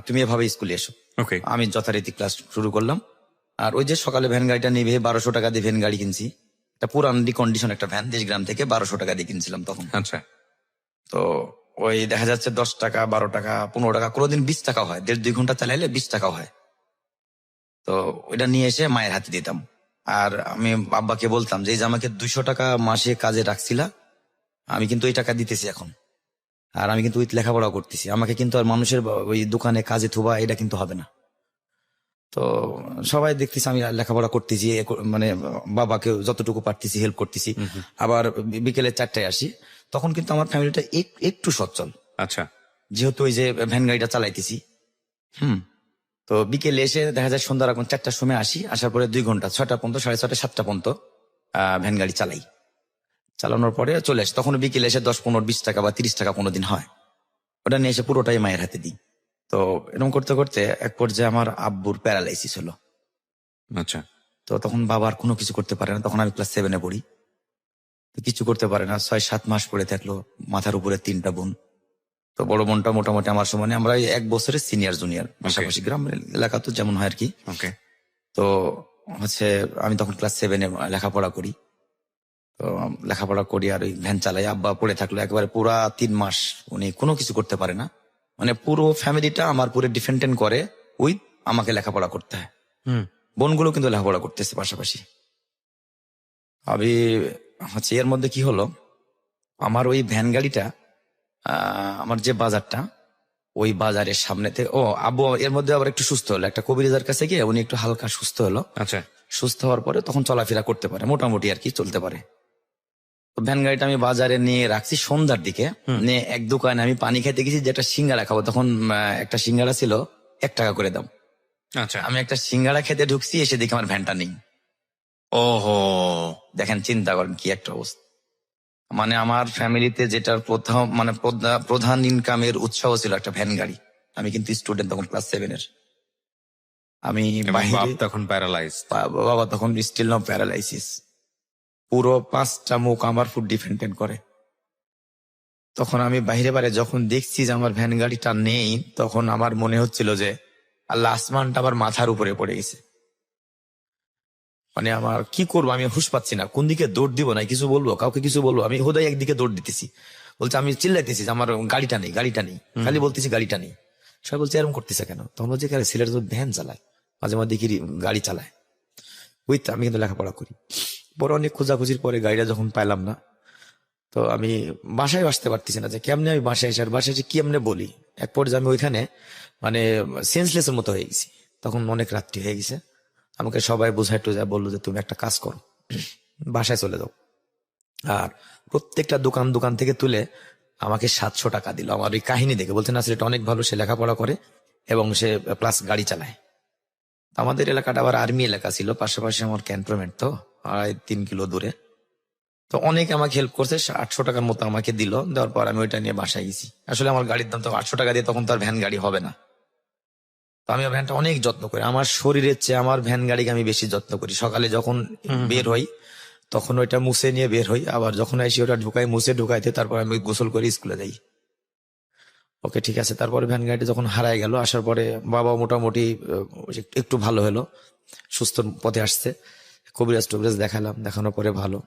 তুমি এভাবে স্কুলে এসো। ওকে। আমি যথারীতি ক্লাস শুরু করলাম। আর ওই যে সকালে ভ্যান গাড়িটা নিবে 1200 টাকা দিয়ে ভ্যান গাড়ি কিনছি, একটা পুরান কন্ডিশন একটা ভ্যান, দেশগ্রাম থেকে 1200 টাকা দিয়ে কিনছিলাম তখন। আচ্ছা। তো ওই দেখা যাচ্ছে 10 টাকা 12 টাকা 15 টাকা, কোনোদিন 20 টাকা হয়, 1.5-2 ঘন্টা চালাইলে 20 টাকা হয়। তো ওইটা নিয়ে এসে মায়ের হাতে দিতাম। আর আমি আব্বাকে বলতাম যে এই যে আমাকে 200 টাকা মাসে কাজে রাখছিলা, আমি কিন্তু ওই টাকা দিতেছি এখন, আর আমি কিন্তু ওই লেখাপড়া করতেছি, আমাকে কিন্তু আর মানুষের ওই দোকানে কাজে থুবা এটা কিন্তু হবে না। তো সবাই দেখতেছি আমি লেখাপড়া করতেছি, মানে বাবাকে যতটুকু পারতেছি হেল্প করতেছি। আবার বিকেলে 4টায় আসি, তখন কিন্তু আমার ফ্যামিলিটা একটু সচ্ছল, আচ্ছা। যেহেতু ওই যে ভ্যান গাড়িটা চালাইতেছি। তো বিকেলে এসে দেখা যায় সন্ধ্যা এখন 4টার সময় আসি, আসার পরে 2 ঘন্টা 6টা পর্যন্ত, 6:30 7টা পর্যন্ত ভ্যান গাড়ি চালাই। চালানোর পরে চলে আসি, তখন বিকেলে এসে 10 15 20 টাকা বা 30 টাকা কোনো দিন হয়, ওটা নিয়ে এসে পুরোটাই মায়ের হাতে দিই। তো এরকম করতে করতে এক পর্যায়ে আমার আব্বুর প্যারালাইসিস হলো। আচ্ছা। তো তখন বাবা আর কোনো কিছু করতে পারে না, তখন আমি ক্লাস 7-এ পড়ি। তো কিছু করতে পারে না, 6-7 মাস পড়ে থাকলো, মাথার উপরে 3টা বোন। তো বড় বোনটা মোটামুটি আমার সমানে, আমরা 1 বছরের সিনিয়র জুনিয়র, পাশাপাশি গ্রামের এলাকা তো যেমন হয় আর কি। ওকে। তো হচ্ছে আমি তখন ক্লাস 7-এ লেখাপড়া করি। তো লেখাপড়া করি আর ওই ভ্যান চালাই, আব্বা পড়ে থাকলো একেবারে পুরা 3 মাস, উনি কোনো কিছু করতে পারে না, মানে পুরো ফ্যামিলিটা আমার পুরো ডিপেন্ডেন্ট করে ওই আমাকে লেখাপড়া করতে হয়। হুম। বোনগুলো কিন্তু লেখাপড়া করতেছে পাশাপাশি। আমি হচ্ছে এর মধ্যে কি হলো, আমার ওই ভ্যান গাড়িটা আমার যে বাজারটা, ওই বাজারের সামনে থেকে আব্বু এর মধ্যে আবার একটু সুস্থ হলো, একটা কবিরাজের কাছে গিয়ে উনি একটু হালকা সুস্থ হলো। আচ্ছা। সুস্থ হওয়ার পরে তখন চলাফেরা করতে পারে মোটামুটি আর কি, চলতে পারে। তো ভ্যান গাড়িটা আমি বাজারে নিয়ে রাখছি সন্ধ্যার দিকে, নিয়ে এক দোকানে আমি পানি খেতে গেছি, যে একটা সিঙ্গাড়া খাবো। তখন একটা সিঙ্গাড়া ছিল 1 টাকা করে দাম। আচ্ছা। আমি একটা সিঙ্গাড়া খেতে ঢুকছি, এসে দেখি আমার ভ্যানটা নেই। ওহো। দেখেন চিন্তা করেন কি একটা অবস্থা। মানে আমার ফ্যামিলিতে যেটার প্রথম মানে প্রধান ইনকামের উৎসাহ ছিল একটা ভ্যান গাড়ি। আমি কিন্তু স্টুডেন্ট তখন ক্লাস 7-এর। আমি এবং বাইরে, বাপ তখন প্যারালাইজ। বাবা তখন স্টিল নাও প্যারালাইসিস, পুরো 5টা মুখ আমার ফুড ডিপেন্ডেন্ট করে। তখন আমি বাইরে বাইরে যখন দেখছি যে আমার ভ্যান গাড়িটা নেই, তখন আমার মনে হচ্ছিল যে আল্লাহ আসমানটা আমার মাথার উপরে পড়ে গেছে। মানে আমার কি করবো, আমি হুঁশ পাচ্ছি না, কোন দিকে দৌড় দিব, না কিছু বলবো, কাউকে কিছু বলবো। আমি হুদাই একদিকে দৌড় দিতেছি, বলছে আমি চিল্লাইতেছি যে আমার গাড়িটা নেই, গাড়িটা নেই, খালি বলতেছি গাড়িটা নেই। সবাই বলছে এরকম করতেছে কেন, তখন বলছে ছেলেটা তো ভ্যান চালায়, মাঝে মাঝে দেখি গাড়ি চালায়। বুঝতে আমি কিন্তু লেখাপড়া করি। পরে অনেক খোঁজাখুঁজির পরে গাড়িটা যখন পাইলাম না, তো আমি বাসায় আসতে পারতেছি না, যে কেমনে আমি বাসায় এসে, আর বাসায় এসে কেমনে বলি। এক পর্যায়ে আমি ওইখানে মানে সেন্সলেসের মতো হয়ে গেছি। তখন অনেক রাত্রি হয়ে গেছে, আমাকে সবাই বোঝাই টোঝায় বললো যে তুমি একটা কাজ করো, বাসায় চলে যাও। আর প্রত্যেকটা দোকান থেকে তুলে আমাকে 700 টাকা দিল আমার ওই কাহিনী দেখে। বলছে না সেটা অনেক ভালো, সে লেখাপড়া করে এবং সে প্লাস গাড়ি চালায়। আমাদের এলাকাটা আবার আর্মি এলাকা ছিল, পাশাপাশি আমার ক্যান্টনমেন্ট, তো 3 কিলো দূরে। তো অনেকে আমাকে হেল্প করছে, 800 টাকার মতো আমাকে দিল। দেওয়ার পর আমি ওইটা নিয়ে বাসায় গেছি। আসলে আমার গাড়ির দাম তো 800 টাকা দিয়ে তখন তো আর ভ্যান গাড়ি হবে না। তো আমি ভ্যানটা অনেক যত্ন করি, আমার শরীরের চেয়ে আমার ভ্যান গাড়িকে আমি বেশি যত্ন করি। সকালে যখন বের হই তখন ওইটা মুছে নিয়ে বের হই, আবার যখন আসি ওটা ঢুকাই, মুছে ঢুকাইতে, তারপর আমি গোসল করে স্কুলে যাই। ওকে ঠিক আছে। তারপরে ভ্যান গাড়িটি যখন হারায় গেল, আসার পরে বাবা মোটামুটি একটু ভালো হলো, সুস্থ পথে আসছে। কবিরাজ টবিরাজ দেখালাম, দেখানোর পরে ভালো।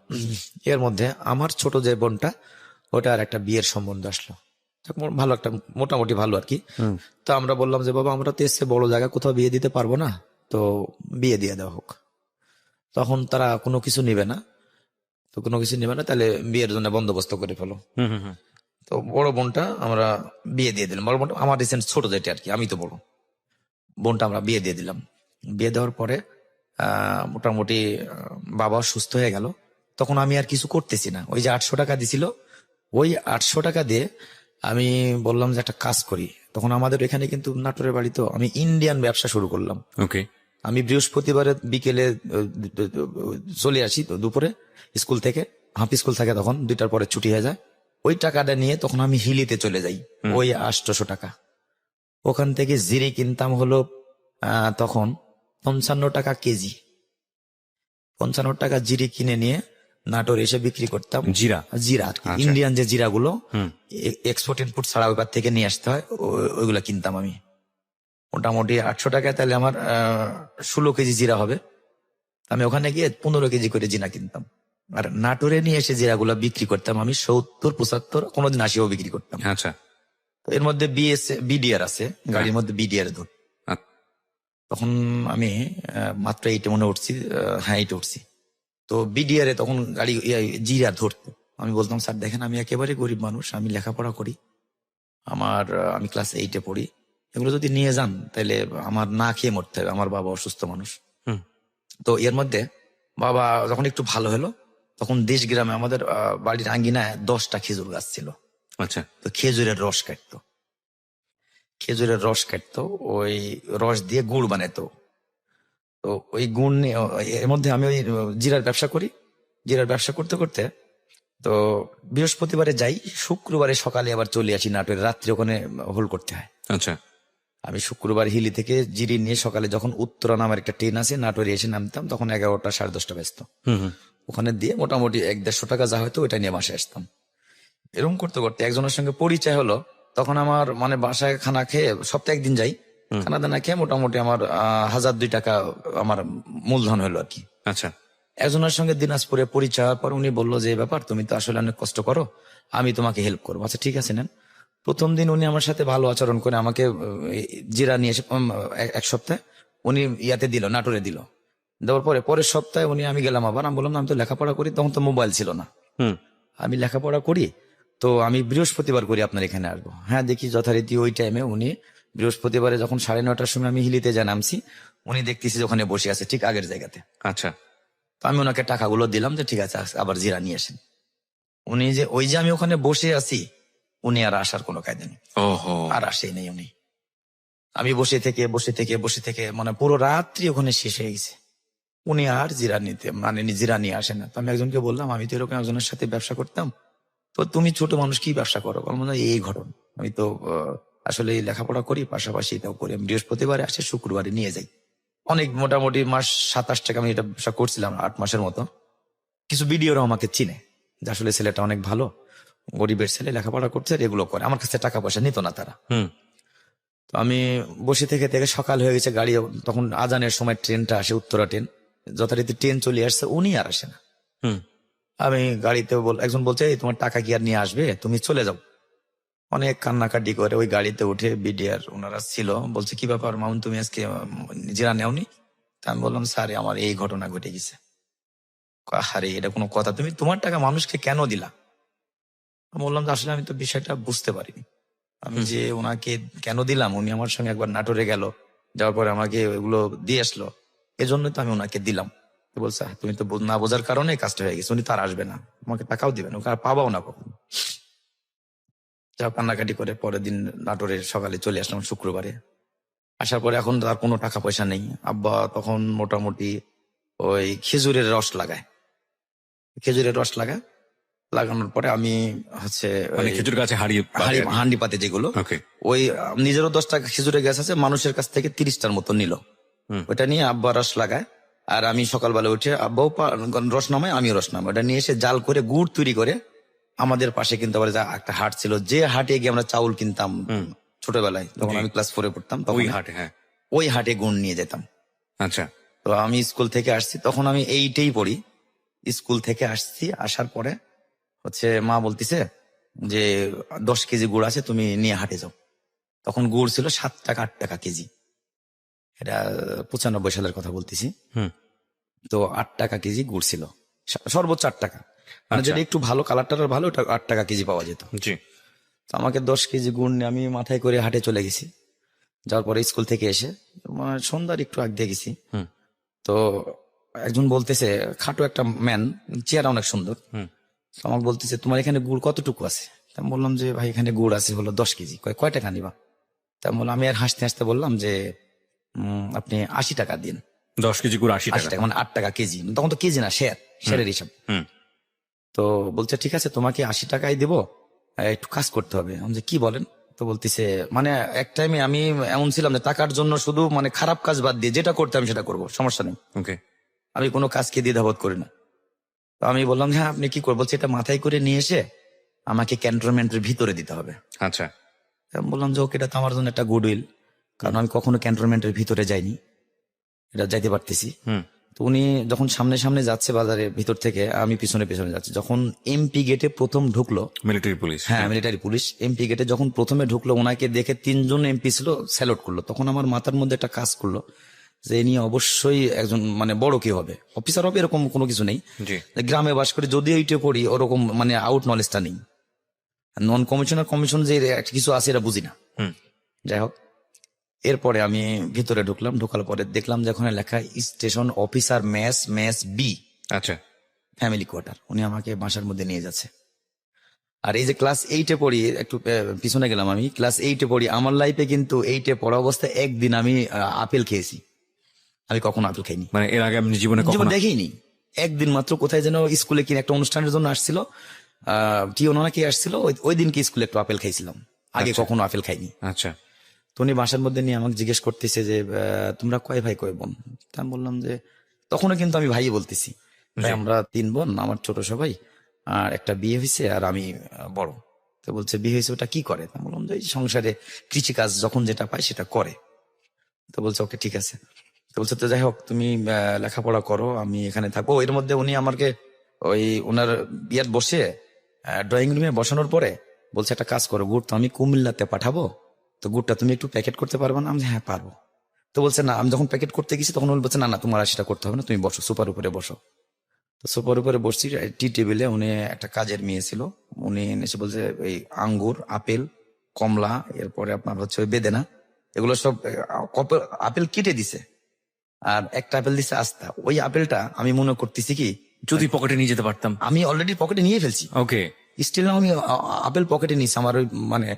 এর মধ্যে আমার ছোট যে বোনটা, ওটা আর একটা বিয়ের সম্বন্ধ আসলো, ভালো একটা, মোটামুটি ভালো আর কি। তো আমরা বললাম যে বাবা আমরা তো এসছে বড় জায়গা, কোথাও বিয়ে দিতে পারবো না, তো বিয়ে দিয়ে দেওয়া হোক। তখন তারা কোনো কিছু নিবে না, তো কোনো কিছু নিবে না, তাহলে বিয়ের জন্য বন্দোবস্ত করে ফেলো। তো বড় বোনটা আমরা বিয়ে দিয়ে দিলাম। বড় বোনটা আমার রিসেন্ট ছোট যেটা আর কি, আমি তো বড়। বোনটা আমরা বিয়ে দিয়ে দিলাম। বিয়ে দেওয়ার পরে মোটামুটি বাবা সুস্থ হয়ে গেল। তখন আমি আর কিছু করতেছি না, ওই যে 800 টাকা দিছিল, ওই 800 টাকা দিয়ে আমি বললাম যে একটা কাজ করি। তখন আমাদের এখানে কিন্তু নাটোরের বাড়ি, তো আমি ইন্ডিয়ান ব্যবসা শুরু করলাম। ওকে। আমি বৃহস্পতিবারে বিকেলে চলে আসি, তো দুপুরে স্কুল থেকে, হাফ স্কুল থাকে তখন, 2টার পরে ছুটি হয়ে যায়। ওই টাকাটা নিয়ে তখন আমি হিলিতে চলে যাই, ওই 800 টাকা। ওখান থেকে জিরে কিনতাম হলো তখন 55 টাকা কেজি। 55 টাকা জিরে কিনে নিয়ে নাটোর এসে বিক্রি করতাম। জিরা? জিরা আর কি, আচ্ছা। ইন্ডিয়ান যে জিরাগুলো এক্সপোর্ট ইনপুট ছাড়া ওইবার থেকে নিয়ে আসতে হয়, ওইগুলা কিনতাম আমি। মোটামুটি 800 টাকায় তাহলে আমার 16 কেজি জিরা হবে। আমি ওখানে গিয়ে 15 কেজি করে জিরা কিনতাম। আর নাটোরে নিয়ে এসে জিরাগুলা বিক্রি করতাম আমি 70, 75, কোনোদিন 80ও বিক্রি করতাম। আচ্ছা। তো এর মধ্যে বিডিআর আছে, গাড়ির মধ্যে বিডিআর ধর। তখন আমি মাত্র 8 মনে উঠছি, হ্যাঁ 8 উঠছি। তো বিডিআর এ তখন গাড়ি জিরা ধরতো। আমি বলতাম স্যার দেখেন আমি একেবারে গরিব মানুষ, আমি লেখাপড়া করি, আমি ক্লাস 8-এ পড়ি, এগুলো যদি নিয়ে যান তাহলে আমার না খেয়ে মরতে হবে, আমার বাবা অসুস্থ মানুষ। তো এর মধ্যে বাবা যখন একটু ভালো হলো, তখন দেশ গ্রামে আমাদের বাড়ির আঙ্গিনায় 10টা খেজুর গাছ ছিল। আচ্ছা। তো খেজুরের রস কাটতো, ওই রস দিয়ে গুড় বানাতো। তো ওই গুড় নিয়ে এর মধ্যে আমি ওই জিরার ব্যবসা করি। জিরার ব্যবসা করতে করতে তো বৃহস্পতিবারে যাই, শুক্রবারে সকালে আবার চলে আসি নাটোরে, রাত্রে ওখানে হোল্ড করতে হয়। আচ্ছা। আমি শুক্রবার হিলি থেকে জিরি নিয়ে সকালে যখন উত্তরা নামের একটা ট্রেন আছে, নাটোরে এসে নামতাম, তখন 11টা 10:30 ব্যস্ত। ওখানে দিয়ে মোটামুটি 100-150 টাকা যা হয়তো ওইটা নিয়ে বাসায় আসতাম। এরকম করতে করতে একজনের সঙ্গে পরিচয় হলো। তখন আমার মানে বাসায় খানা খেয়ে, সপ্তাহে একদিন যাই, খানা দানা খেয়ে মোটামুটি আমার 1000-2 টাকা আমার মূলধন হলো আর কি। আচ্ছা। একজনের সঙ্গে দিনাজপুরে পরিচয় হওয়ার পর উনি বললো যে ব্যাপার, তুমি তো আসলে অনেক কষ্ট করো, আমি তোমাকে হেল্প করবো। আচ্ছা ঠিক আছে নেন। প্রথম দিন উনি আমার সাথে ভালো আচরণ করে আমাকে জিরা নিয়ে এসে 1 সপ্তাহে উনি ইয়াতে দিল, নাটোরে দিল। দেওয়ার পরে পরের সপ্তাহে আমি গেলাম আবার, আমি বললাম আমি তো লেখাপড়া করি, তখন তো মোবাইল ছিল না, আমি লেখাপড়া করি, তো আমি বৃহস্পতিবার করি আপনার এখানে আসবো। হ্যাঁ দেখি যথারীতি ওই টাইমে উনি বৃহস্পতিবারে যখন 9:30টার সময় আমি হিলিতে যা নামছি, উনি দেখতেছি যে ওখানে বসে আছে ঠিক আগের জায়গাতে। আচ্ছা। তো আমি ওনাকে টাকাগুলো দিলাম যে ঠিক আছে আবার জিরা নিয়ে আসেন। উনি যে ওই যে আমি ওখানে বসে আছি, উনি আর আসার কোনো কায়দা নেই, আর আসেই নেই উনি। আমি বসে থেকে মানে পুরো রাত্রি ওখানে শেষ হয়ে গেছে, উনি আর জিরা নিয়ে আসে না। তো আমি একজনকে বললাম আমি তো এরকম একজনের সাথে ব্যবসা করতাম, তো তুমি ছোট মানুষ কি ব্যবসা করো? বললাম এই ঘটনা, আমি তো আসলে লেখাপড়া করি, পাশাপাশি এটাও করি। আমি বৃহস্পতিবারে আসে, শুক্রবারে নিয়ে যাই। অনেক মোটামুটি মাস 27 টাকা আমি এটা ব্যবসা করছিলাম 8 মাসের মতো। কিছু ভিডিওরা আমাকে চিনে যে আসলে ছেলেটা অনেক ভালো, গরিবের ছেলে, লেখাপড়া করছে, এগুলো করে। আমার কাছে টাকা পয়সা নিত না তারা। তো আমি বসে থেকে সকাল হয়ে গেছে, গাড়ি তখন আজানের সময় ট্রেনটা আসে, উত্তরা ট্রেন, যথারীতি ট্রেন চলে আসছে, উনি আর আসে না। আমি গাড়িতে একজন বলছে এই তোমার টাকা কি আর নিয়ে আসবে, তুমি চলে যাও। অনেক কান্নাকাটি করে ওই গাড়িতে উঠে বিডিআর ওনারা ছিল, বলছে কি ব্যাপার মামুন, তুমি আজকে জিরা নেওনি? তা আমি বললাম স্যার আমার এই ঘটনা ঘটে গেছে। আরে এটা কোনো কথা, তুমি তোমার টাকা মানুষকে কেন দিলা? আমি বললাম যে আসলে আমি তো বিষয়টা বুঝতে পারিনি, আমি যে ওনাকে কেন দিলাম, উনি আমার সঙ্গে একবার নাটোরে গেল, যাওয়ার পরে আমাকে ওগুলো দিয়ে আসলো, এজন্য তো আমি ওনাকে দিলাম। বলছে তুমি তো না বোঝার কারণে কাজটা হয়ে গেছে, উনি তো আর আসবে না, তোমাকে টাকাও দিবেন, ওকে আর পাবাও না কখন। যা কান্নাকাটি করে পরের দিন নাটোরে সকালে চলে আসলাম শুক্রবারে। আসার পরে এখন তার কোনো টাকা পয়সা নেই। আব্বা তখন মোটামুটি ওই খেজুরের রস লাগায়, লাগানোর পরে আমি হচ্ছে খেজুর গাছে হান্ডি পাতে যেগুলো, ওই নিজেরও 10 টাকা খেজুরের গাছ আছে, মানুষের কাছ থেকে 30টার মতো নিল, ওটা নিয়ে আব্বা রস লাগায়। আর আমি সকালবেলা উঠে আব্বাও রস নামায়, আমিও রস নামাই, ওটা নিয়ে এসে জাল করে গুড় তৈরি করে আমাদের পাশে কিন্তু আবার একটা হাট ছিল, যে হাটে গিয়ে আমরা চাউল কিনতাম ছোটবেলায়, যখন আমি ক্লাস 4-এ পড়তাম তখন ওই হাটে, হ্যাঁ। ওই হাটে গুড় নিয়ে যেতাম। আচ্ছা। তো আমি স্কুল থেকে আসছি, তখন আমি 8-এই পড়ি। স্কুল থেকে আসছি, আসার পরে হচ্ছে মা বলতিছে যে 10 কেজি গুড় আছে, তুমি নিয়ে হাটে যাও। তখন গুড় ছিল 7 টাকা 8 টাকা কেজি, এটা 95 সালের কথা বলতেছি। হুম। তো 8 টাকা কেজি গুড় ছিল, সর্বোচ্চ 8 টাকা, মানে আচ্ছা। যদি একটু ভালো কালারটার ভালো, ওটা 8 টাকা কেজি পাওয়া যেত। জি। তো আমাকে 10 কেজি গুড় নিয়ে আমি মাথায় করে হাটে চলে গেছি। যাওয়ার পরে স্কুল থেকে এসে সন্ধ্যার একটু আগ দিয়ে গেছি। হুম। তো একজন বলতেছে, খাটো একটা ম্যান, চেহারা অনেক সুন্দর, হুম। তো আমাকে বলতেছে তোমার এখানে গুড় কতটুকু আছে? তা আমি বললাম যে ভাই এখানে গুড় আছে হলো 10 কেজি। কয় টাকা নিবা? তা আমি বললাম, আমি আর হাসতে হাসতে বললাম যে আপনি 80 টাকা দিন। 10 কেজি গুড় 80 80 টাকা। টাকা মানে 8 টাকা কেজি, তখন তো কেজি না, শেয়ারের হিসাব। হুম। তো বলছে ঠিক আছে, তোমাকে 80 টাকাই দেবো, একটু কাজ করতে হবে। আমি যে কি বলেন? তো বলতেছে, মানে এক টাইমে আমি এমন ছিলাম যে টাকার জন্য শুধু মানে খারাপ কাজ বাদ দিয়ে যেটা করতে আমি সেটা করবো, সমস্যা নেই, ওকে। আমি কোনো কাজকে দ্বিধাবোধ করি না। তো আমি বললাম হ্যাঁ আপনি কি করবো? বলছে এটা মাথায় করে নিয়ে এসে আমাকে ক্যান্টনমেন্টের ভিতরে দিতে হবে। আচ্ছা। আমি বললাম যে ওকে, এটা তো আমার জন্য একটা গুডউইল, কারণ আমি কখনো ক্যান্টনমেন্টের ভিতরে যাইনি, এটা যাইতে পারতেছি। হুম। তো উনি যখন সামনে সামনে যাচ্ছে বাজারের ভিতর থেকে, আমি পিছনে পিছনে যাচ্ছি। যখন এমপি গেটে প্রথম ঢুকলো, মিলিটারি পুলিশ। হ্যাঁ মিলিটারি পুলিশ, এমপি গেটে যখন প্রথমে ঢুকলো, ওনাকে দেখে 3 জন এমপি ছিল, স্যালুট করলো। তখন আমার মাথার মধ্যে একটা কাজ করলো যে ইনি অবশ্যই একজন মানে বড় কি হবে, অফিসার হবে, এরকম কোনো কিছু নেই। জি। গ্রামে বাস করে যদি এইটা পড়ি, ওরকম মানে আউট নলেজটা নেই, নন কমিশনার কমিশন যে একটা কিছু আছে এটা বুঝি না। হুম। যাই হোক, এরপরে আমি ভিতরে ঢুকলাম, ঢোকার পরে দেখলাম যে ওখানে লেখা স্টেশন অফিসার মেস বি, আচ্ছা। Family quarter. উনি আমাকে বাসার মধ্যে নিয়ে যাচ্ছে। আর এই যে ক্লাস 8-এ পড়ি, একটু পিছনে গেলাম, আমি ক্লাস 8-এ পড়ি, আমার লাইফে কিন্তু 8-এ পড়া অবস্থায় একদিন আমি আপেল খেয়েছি। আমি কখনো আপেল খাইনি, মানে এর আগে আপনি জীবনে জীবন কখনো? দেখিনি। একদিন মাত্র কোথায় যেন স্কুলে কিনা একটা অনুষ্ঠানের জন্য আসছিল, কি ওনারা কি আসছিল, ওই দিনকে স্কুলে একটু আপেল খাইছিলাম, আগে আচ্ছা। কখনো আপেল খাইনি। আচ্ছা। তো উনি বাসার মধ্যে নিয়ে আমাকে জিজ্ঞেস করতেছে যে তোমরা কয় ভাই কয় বোন? তা আমি বললাম যে, তখনও কিন্তু আমি ভাই বলতেছি, ভাই জি। আমরা 3 বোন, আমার ছোট সবাই, আর একটা বিয়ে হয়েছে, আর আমি বড়। তো বলছে বিয়ে হয়েছে, ওটা কি করে? তা বললাম যে এই সংসারে কৃষিকাজ, যখন যেটা পায় সেটা করে। তো বলছে ওকে ঠিক আছে। তো বলছে তো যাই হোক, তুমি লেখাপড়া করো, আমি এখানে থাকবো। এর মধ্যে উনি আমাকে ওই ওনার বিয়ার বসে ড্রয়িং রুমে বসানোর পরে বলছে একটা কাজ করো, গুড় তো আমি কুমিল্লাতে পাঠাবো, তো গুড়টা তুমি একটু প্যাকেট করতে পারবে না? আমি বলছি, হ্যাঁ পারবো। তো বলছে না, আমি যখন প্যাকেট করতে গেছি তখন উনি বলছে না না, তোমার আর সেটা করতে হবে না, তুমি বসো, সুপার উপরে বসো। তো সুপার উপরে বসছি, টি টেবিলে উনি একটা কাজের মেয়ে ছিল, উনি এসে বলছে এই আঙ্গুর, আপেল, কমলা, এরপরে আপনার হচ্ছে ওই বেদেনা, এগুলো সব আপেল কেটে দিছে, আর একটা আপেল দিছে আস্তা। ওই আপেলটা আমি মনে করতেছি কি, যদি পকেটে নিয়ে যেতে পারতাম। আমি অলরেডি পকেটে নিয়ে ফেলছি, ওকে। স্টিল আমি আপেল পকেটে নিয়েছি। আমার ওই মানে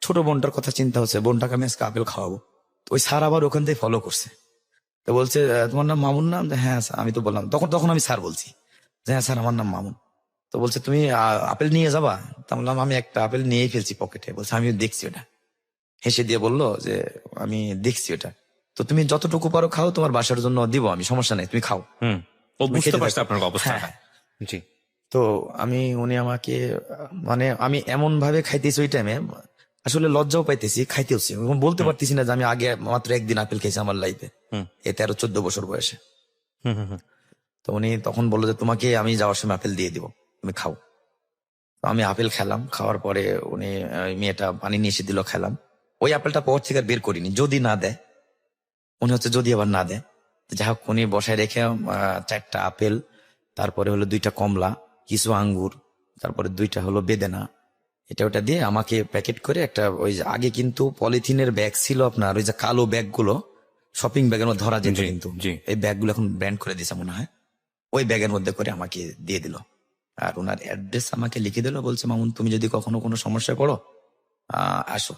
ছোট বোনটার কথা চিন্তা হচ্ছে, বোনটাকে আমি আজকে আপেল খাওয়াবো। তো ওই স্যার আবার ওখান থেকে ফলো করছে। তো বলছে তোমার নাম মামুন না? হ্যাঁ স্যার। আমি তো বললাম, তখন আমি স্যার বলছি যে হ্যাঁ স্যার আমার নাম মামুন। তো বলছে তুমি আপেল নিয়ে যাবা? তা বললাম আমি একটা আপেল নিয়েই ফেলছি পকেটে। বলছে আমি দেখছি ওটা। হেসে দিয়ে বললো যে আমি দেখছি ওটা, তো তুমি যতটুকু পারো খাও, তোমার বাসার জন্য দিব আমি, সমস্যা নেই, তুমি খাও। হুম। ও তুমি বুঝতে খেতে পারছে থাকো। আপনার অবস্থা। হ্যাঁ। জি। তো উনি আমাকে মানে আমি এমন ভাবে খাইতেছি ওই টাইমে, আসলে লজ্জাও পাইতেছি, খাইতেছি, এবং বলতে পারতেছি না যে আমি আগে মাত্র একদিন আপেল খেয়েছি আমার লাইফে, হুম। এ 13-14 বছর বয়সে। হুম। হুম। হুম। তো উনি তখন বললো যে তোমাকে আমি যাওয়ার সময় আপেল দিয়ে দিব, তুমি খাও। তো আমি আপেল খেলাম, খাওয়ার পরে উনি মেয়েটা পানি নিয়ে এসে দিল, খেলাম। ওই আপেলটা পকেট থেকে আর বের করিনি, যদি না দেয়, উনি হচ্ছে যদি আবার না দেয়। তো যাই হোক, উনি বসায় রেখে 4টা আপেল, তারপরে হলো 2টা কমলা, কিছু আঙ্গুর, তারপরে 2টা হলো বেদেনা, এটা ওটা দিয়ে আমাকে প্যাকেট করে একটা, ওই যে আগে কিন্তু পলিথিনের ব্যাগ ছিল আপনার, ওই যে কালো ব্যাগ গুলো শপিং ব্যাগের মধ্যে ধরা যেত, জি, কিন্তু জি। এই ব্যাগগুলো এখন ব্র্যান্ড করে দিয়েছে মনে হয়, ওই ব্যাগের মধ্যে করে আমাকে দিয়ে দিল। আর ওনার অ্যাড্রেস আমাকে লিখে দিল, বলছে মামুন তুমি যদি কখনো কোনো সমস্যায় পড়ো আসো,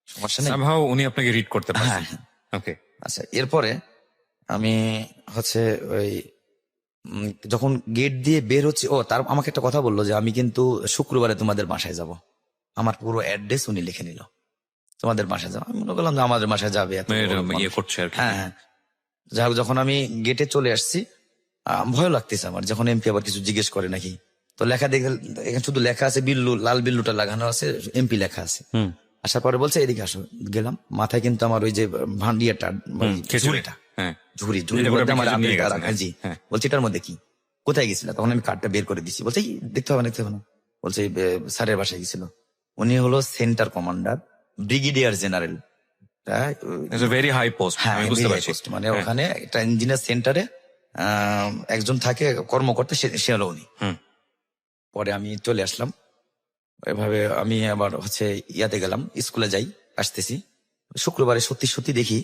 সমস্যা নেই। সামহাউ উনি আপনাকে রিড করতে হ্যাঁ পারছেন। হ্যাঁ। ওকে। আচ্ছা, এরপরে আমি হচ্ছে ওই যখন গেট দিয়ে বের হচ্ছে, তার আমাকে একটা কথা বললো যে আমি কিন্তু শুক্রবারে তোমাদের বাসায় যাব। আমার পুরো অ্যাড্রেস উনি লিখে নিল, তোমাদের বাসায় যাবো। আমি মনে করলাম যে আমাদের বাসায় যাবে, এত মানে বড় ইয়ে মানুষ। করছে আর কি। হ্যাঁ হ্যাঁ। যাই হোক, যখন আমি গেটে চলে আসছি, ভয় লাগতেছে আমার, যখন এমপি আবার কিছু জিজ্ঞেস করে নাকি। তো লেখা দেখে এখানে শুধু লেখা আছে বিল্লু, লাল বিল্লুটা লাগানো আছে, এমপি লেখা আছে। আসার পরে বলছে এদিকে আসো, গেলাম, মাথায় কিন্তু আমার ওই যে ভান্ডিয়াটা, ঝুড়িটা, হ্যাঁ ঝুড়ির মধ্যে আমার নিয়ে আমেরিকা গেছেন, রাখা। জি, হ্যাঁ। বলছি এটার মধ্যে কি, কোথায় গেছিল? তখন আমি কার্ডটা বের করে দিচ্ছি, বলছে এই দেখতে হবে না, দেখতে হবে না। বলছে স্যারের বাসায় গেছিল। উনি হলো centre commander, brigadier general. Very high post, হ্যাঁ, আমি বুঝতে very পারছি। high post, মানে ওখানে একটা ইঞ্জিনিয়ার সেন্টারে একজন থাকে কর্মকর্তা, সে হলো উনি। হুম। পরে আমি চলে আসলাম। এভাবে আমি আবার হচ্ছে ইয়াতে গেলাম, স্কুলে যাই, আসতেছি শুক্রবারে, সত্যি সত্যি দেখি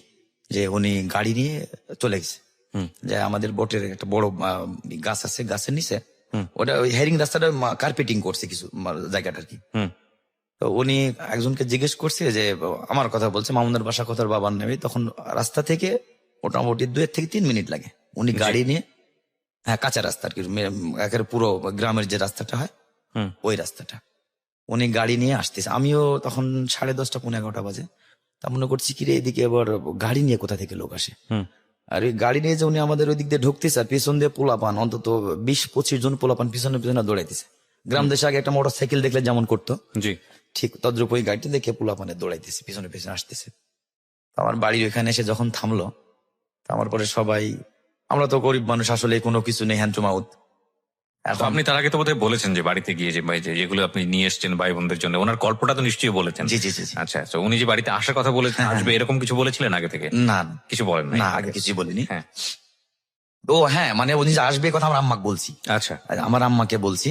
যে উনি গাড়ি নিয়ে চলে গেছে। যে আমাদের বোটের একটা বড় গাছ আছে, গাছের নিচে ওটা ওই হেরিং রাস্তাটা কার্পেটিং করছে কিছু জায়গাটা আর কি। তো উনি একজনকে জিজ্ঞেস করছে যে আমার কথা বলছে, মামুনের বাসা কোথার, বাবার নামে। তখন রাস্তা থেকে মোটামুটি 2 থেকে 3 মিনিট লাগে। উনি গাড়ি নিয়ে, হ্যাঁ কাঁচা রাস্তা আর কি, একেবারে পুরো গ্রামের যে রাস্তাটা হয় ওই রাস্তাটা, উনি গাড়ি নিয়ে আসতেছে। আমিও তখন 10:30 পৌনে 11টা বাজে। তা মনে করছি কি রে, এদিকে আবার গাড়ি নিয়ে কোথা থেকে লোক আসে। আর ওই গাড়ি নিয়ে যে উনি আমাদের ওই দিক দিয়ে ঢুকতেছে, আর পিছন দিয়ে পোলাপান অন্তত 20-25 জন পোলাপান পিছনে পিছনে দৌড়াইতেছে। গ্রাম দেশে আগে একটা মোটর সাইকেল দেখলে যেমন করতো, জি, ঠিক তদ্রুপ ওই গাড়িটা দেখে পোলাপানে দৌড়াইতেছে, পিছনে পিছনে আসতেছে। তো আমার বাড়ির ওইখানে এসে যখন থামলো, তো আমার পরে সবাই, আমরা তো গরিব মানুষ, আসলে কোনো কিছু নেই, হ্যান্ড টু মাউথ। তো আপনি তার আগে তো বোধহয় বলেছেন যে বাড়িতে গিয়ে যে ভাই যেগুলো আপনি নিয়ে এসেছেন ভাই বোনদের জন্য, ওনার গল্পটা তো নিশ্চয়ই বলেছেন। জি জি জি জি। আচ্ছা আচ্ছা, উনি যে বাড়িতে আসার কথা বলে আসবে এরকম কিছু বলেছিলেন আগে থেকে? না কিছু বলেন নাই? না, আগে কিছু বলিনি। হ্যাঁ, ও হ্যাঁ, মানে উনি যে আসবে কথা আমার আম্মাকে বলছি। আচ্ছা, আর আমার আম্মাকে বলছি,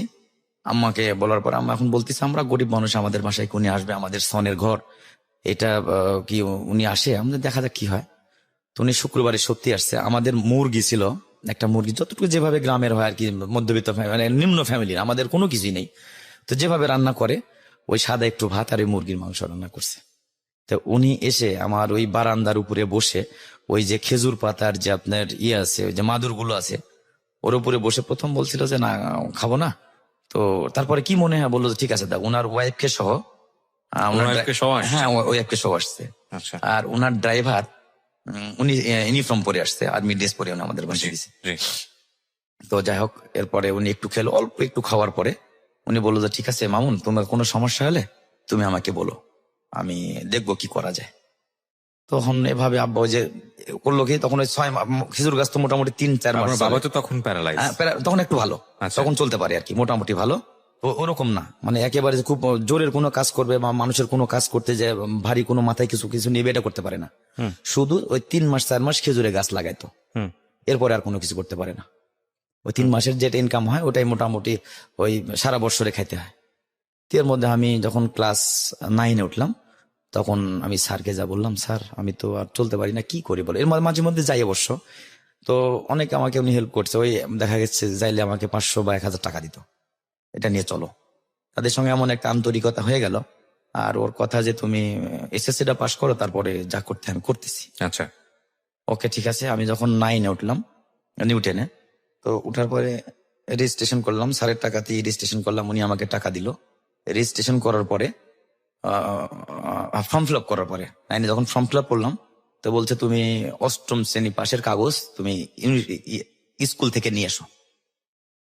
আম্মাকে বলার পর আম্মা এখন বলতেছে আমরা গরিব মানুষ, আমাদের বাসায় উনি আসবে, আমাদের সনের ঘর এটা, কি উনি আসে, আমাদের দেখা যাক কি হয়। তো উনি শুক্রবারে সত্যি আসছে। আমাদের মুরগি ছিল একটা, মুরগি যতটুকু যেভাবে গ্রামের হয় আর কি, মধ্যবিত্ত মানে নিম্ন ফ্যামিলির, আমাদের কোনো কিছুই নেই। তো যেভাবে রান্না করে ওই সাদা একটু ভাত আর ওই মুরগির মাংস রান্না করছে। তো উনি এসে আমার ওই বারান্দার উপরে বসে, ওই যে খেজুর পাতার যে আপনার ইয়ে আছে, ওই যে মাদুর গুলো আছে, ওর উপরে বসে প্রথম বলছিল যে না খাবো না। তো তারপরে কি মনে হয় বললো যে ঠিক আছে, ওনার ওয়াইফকে সহ, ওনার wife-কে সহ আসছে? হ্যাঁ ওয়াইফকে সহ আসছে। আচ্ছা, আর ওনার ড্রাইভার, উনি ইউনিফর্ম পরে আসছে, আর্মি ড্রেস পরে উনি আমাদের বাসায় দিছে। জি, তো যাই হোক, এরপরে উনি একটু খেলো, অল্প একটু খাওয়ার পরে উনি বললো যে ঠিক আছে মামুন, তোমার কোনো সমস্যা হলে তুমি আমাকে বলো, আমি দেখবো কি করা যায়। তখন এভাবে আব্বা ওই যে করলো কি, তখন ওই 6 খেজুর গাছ তো মোটামুটি 3-4 মাস আপনার চলে। বাবা তো তখন প্যারালাইজ? তখন একটু ভালো, আচ্ছা। তখন চলতে পারে আর কি, মোটামুটি ভালো। ওরকম না, মানে একেবারে যে খুব জোরের কোনো কাজ করবে বা মানুষের কোনো কাজ করতে যে ভারী কোনো মাথায় কিছু কিছু নিবে, এটা করতে পারে না। শুধু ওই 3-4 মাস খেজুরে গাছ লাগাইতো, এরপরে আর কোনো কিছু করতে পারে না। ওই 3 মাসের যেটা ইনকাম হয় ওটাই মোটামুটি ওই সারা বছরে খাইতে হয়। তো এর মধ্যে আমি যখন ক্লাস 9-এ উঠলাম, তখন আমি স্যারকে যা বললাম, স্যার আমি তো আর চলতে পারি না, কি করি বলো। এর মাঝে মধ্যে যাই অবশ্য, তো অনেকে আমাকে উনি হেল্প করছে। ওই দেখা গেছে যাইলে আমাকে 500 বা 1000 টাকা দিত, এটা নিয়ে চলো। তাদের সঙ্গে এমন একটা আন্তরিকতা হয়ে গেল। আর ওর কথা যে তুমি এসএসসিটা পাস করো, তারপরে যা করতে আমি করতেছি। আচ্ছা, ওকে ঠিক আছে। আমি যখন 9-এ উঠলাম, নিউটেনে, তো উঠার পরে রেজিস্ট্রেশন করলাম, স্যারের টাকাতেই রেজিস্ট্রেশন করলাম, উনি আমাকে টাকা দিল। রেজিস্ট্রেশন করার পরে ফর্ম ফিল আপ করার পরে 9-এ যখন ফর্ম ফিল আপ করলাম, তো বলছে তুমি 8ম শ্রেণী পাশের কাগজ তুমি স্কুল থেকে নিয়ে এসো,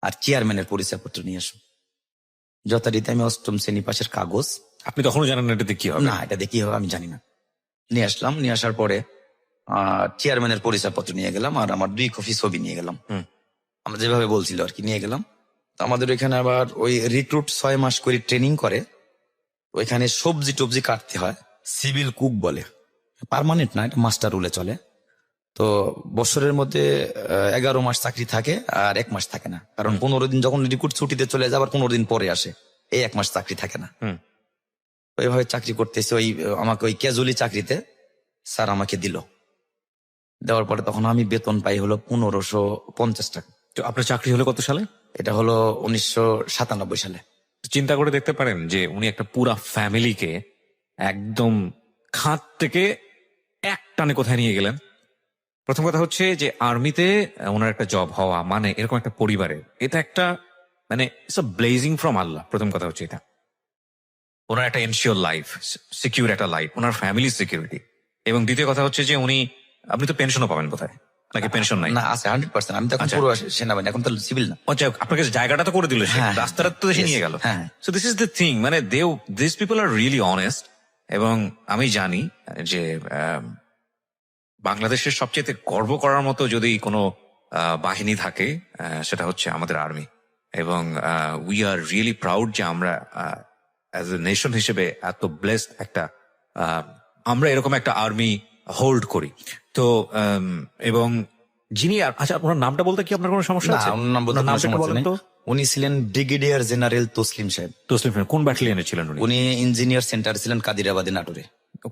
আর চেয়ারম্যানের পরিচয়পত্র নিয়ে এসো। যথারীতি আমি 8ম শ্রেণী পাশের কাগজ, আপনি তখনও জানেন না এটাতে কি হবে? না এটা দেখি হবে আমি জানি না, নিয়ে আসলাম। নিয়ে আসার পরে চেয়ারম্যানের পরিচয়পত্র নিয়ে গেলাম, আর আমার 2 কপি ছবি নিয়ে গেলাম। আমরা যেভাবে বলছিল আর কি নিয়ে গেলাম। তো আমাদের ওইখানে আবার ওই রিক্রুট 6 মাস করে ট্রেনিং করে, ওইখানে সবজি টবজি কাটতে হয়, সিভিল কুক বলে, পার্মানেন্ট না, এটা মাস্টার রুলে চলে। তো বছরের মধ্যে 11 মাস চাকরি থাকে, আর 1 মাস থাকে না, কারণ 15 দিন যখন রিক্রুট ছুটিতে চলে যায়, আবার 15 দিন পরে আসে, এই 1 মাস চাকরি থাকে না। ওইভাবে চাকরি করতেছে। ওই আমাকে ওই ক্যাজুয়ালি চাকরিতে স্যার আমাকে দিল। দেওয়ার পরে তখন আমি বেতন পাই হলো 1550 টাকা। তো আপনার চাকরি হলো কত সালে? এটা হলো 1997 সালে। চিন্তা করে দেখতে পারেন যে উনি একটা পুরা ফ্যামিলিকে একদম খাত থেকে এক টানে কোথায় নিয়ে গেলেন। প্রথম কথা হচ্ছে যে আর্মিতে ওনার একটা জব হওয়া মানে এরকম একটা পরিবারে, এটা একটা মানে ইটস আ ব্লেজিং ফ্রম আল্লাহ। প্রথম কথা হচ্ছে এটা, ওনার একটা এনশিওর লাইফ, সিকিউর একটা লাইফ, ওনার ফ্যামিলি সিকিউরিটি। এবং দ্বিতীয় কথা হচ্ছে যে উনি, আপনি তো পেনশনও পাবেন কোথায়, নাকি পেনশন নাই? না, আছে 100%। আমি তো এখন আচ্ছা। পুরো সেনাবাহিনী, এখন তো সিভিল না। আচ্ছা, আপনার কাছে জায়গাটা তো করে দিল, সে হ্যাঁ, রাস্তাটা তো এসে yes, নিয়ে গেল। হ্যাঁ। So this is the thing, মানে this people are really honest. এবং আমি জানি যে বাংলাদেশের সবচেয়ে গর্ব করার মতো যদি কোনো বাহিনী থাকে, সেটা হচ্ছে আমাদের আর্মি। এবং উই আর রিয়েলি প্রাউড যে আমরা অ্যাজ এ নেশন হিসেবে এত ব্লেসড একটা আমরা এরকম একটা আর্মি হোল্ড করি। তো এবং যিনি আচ্ছা, ওনার নামটা বলতে কি আপনার কোনো সমস্যা না, আছে? ওনার নাম বলতে ওনার কোনো নামটা একটু সমস্যা বলেন নেই। তো। উনি ছিলেন ব্রিগেডিয়ার জেনারেল তসলিম সাহেব। তসলিম খান কোন ব্যাটালিয়নে ছিলেন উনি? উনি ইঞ্জিনিয়ার সেন্টার ছিলেন কাদিরাবাদে, নাটোরে।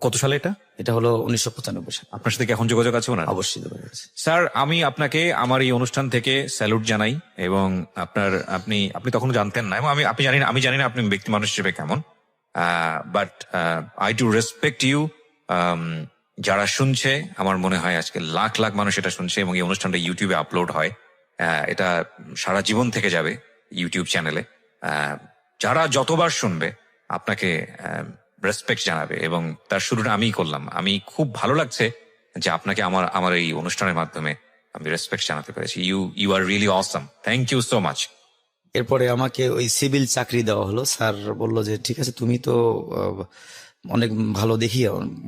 কত সালে এটা? এটা হলো 1995 সাল। আপনার সাথে কি এখন যোগাযোগ আছে ওনার? অবশ্যই যোগাযোগ আছে। স্যার, আমি আপনাকে আমার এই অনুষ্ঠান থেকে স্যালুট জানাই। এবং আপনি তখন জানতেন না, এবং আমি জানি না আপনি ব্যক্তি মানুষ হিসেবে কেমন, but I do respect you. যারা শুনছে, আমার মনে হয় আজকে লাখ লাখ মানুষ এটা শুনছে, এবং এই অনুষ্ঠানটা ইউটিউবে আপলোড হয়। এটা সারা জীবন থেকে যাবে ইউটিউব চ্যানেলে। যারা যতবার শুনবে আপনাকে রেসপেক্ট জানাবে, এবং তার শুরুটা আমিই করলাম। আমি খুব ভালো লাগছে যে আপনাকে আমার এই অনুষ্ঠানের মাধ্যমে আমি রেসপেক্ট জানাতে পেরেছি। You are really awesome, thank you so much. এরপরে আমাকে ওই সিভিল চাকরি দেওয়া হলো। স্যার বলল যে ঠিক আছে, তুমি তো অনেক ভালো দেখি,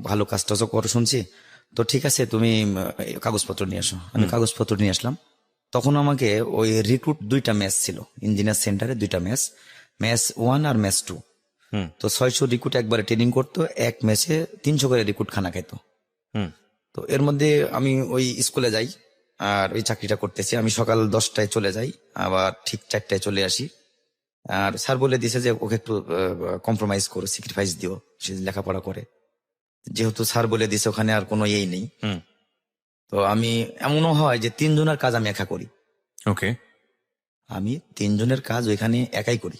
ভালো কাজ টাজও করো শুনছি, তো ঠিক আছে তুমি কাগজপত্র নিয়ে আসো। আমি কাগজপত্র নিয়ে আসলাম। তখন আমাকে ওই রিক্রুট 2টা ম্যাচ ছিল ইঞ্জিনিয়ার সেন্টারে, 2টা ম্যাচ, ম্যাচ 1 আর ম্যাচ 2। তো 600 রিক্রুট একবারে ট্রেনিং করতো, এক ম্যাচে 300 করে রিক্রুট খানা খাইত। তো এর মধ্যে আমি ওই স্কুলে যাই আর ওই চাকরিটা করতেছি। আমি সকাল 10টায় চলে যাই, আবার ঠিক 4টায় চলে আসি। আর স্যার বলে দিছে যে ওকে একটু কম্প্রোমাইজ করো, স্যাক্রিফাইস দিও, সে লেখাপড়া করে। যেহেতু স্যার বলে দিছে ওখানে আর কোনো ইয়েই নেই, তো আমি এমনও হয় যে 3 জনের কাজ আমি একা করি। ওকে। আমি 3 জনের কাজ ওইখানে একাই করি।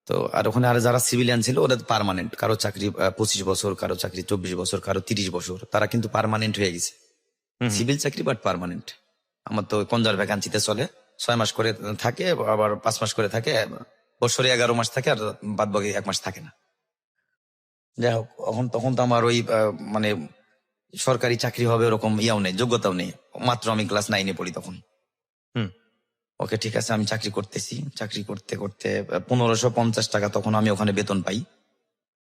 তো আর ওখানে আর যারা সিভিলিয়ান ছিল ওরা পার্মানেন্ট, কারো চাকরি 25 বছর, কারো চাকরি 24 বছর, কারো 30 বছর, তারা কিন্তু পার্মানেন্ট হয়ে গেছে। সিভিল চাকরি বাট পার্মানেন্ট। আমার তো কনজার ভ্যাকান্সিতে চলে, 6 মাস করে থাকে, আবার 5 মাস করে থাকে, বছরে 11 মাস থাকে, আর বাদ বাকি 1 মাস থাকে না। যাই হোক, তখন তো আমার ওই মানে সরকারি চাকরি হবে ওরকম ইয়াও নেই, যোগ্যতাও নেই। মাত্র আমি ক্লাস 9-এ পড়ি তখন। ওকে, ঠিক আছে, আমি চাকরি করতেছি। চাকরি করতে করতে 1550 টাকা তখন আমি ওখানে বেতন পাই।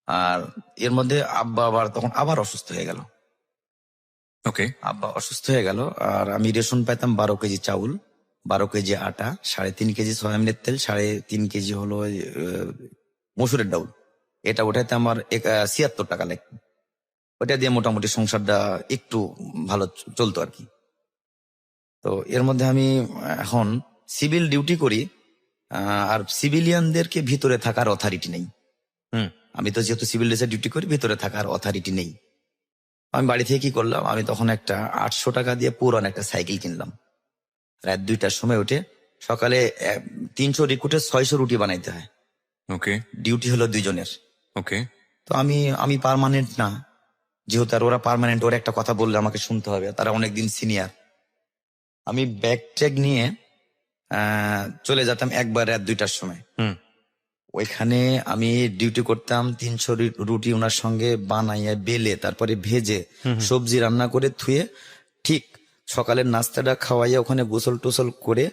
আর এর মধ্যে আব্বা তখন আবার অসুস্থ হয়ে গেল। ওকে। আব্বা অসুস্থ হয়ে গেল, আর আমি রেশন পাইতাম 12 কেজি চাউল, 12 কেজি আটা, 3.5 কেজি সয়াবিনের তেল, 3.5 কেজি হলো মসুরের ডাউল। এটা ওঠাইতে আমার 76 টাকা লাগতো। ওটা দিয়ে মোটামুটি সংসারটা একটু ভালো চলতো আর কি। তো এর মধ্যে আমি এখন সিভিল ডিউটি করি, আর সিভিলিয়ানদেরকে ভিতরে থাকার অথরিটি নেই। আমি তো যেহেতু সিভিল ড্রেসে ডিউটি করি, ভিতরে থাকার অথরিটি নেই। আমি বাড়ি থেকে কি করলাম, আমি তখন একটা 800 টাকা দিয়ে পুরান একটা সাইকেল কিনলাম। রাত 2টার সময় উঠে সকালে 300 রিক্রুটে 600 রুটি বানাইতে হয়। ওকে। ডিউটি হলো 2 জনের। ওকে। তো আমি পার্মানেন্ট না, যেহেতু আর ওরা পার্মানেন্ট, ওরা একটা কথা বললে আমাকে শুনতে হবে, তারা অনেকদিন সিনিয়র। আমি ব্যাগ ট্যাগ নিয়ে চলে যেতাম একবার রাত 2টার সময়। ওইখানে আমি ডিউটি করতাম, 300 রুটি ওনার সঙ্গে বানাইয়া বেলে, তারপরে ভেজে সবজি রান্না করে থুয়ে, ঠিক সকালের নাস্তাটা খাওয়াইয়া ওখানে গোসল টোসল করে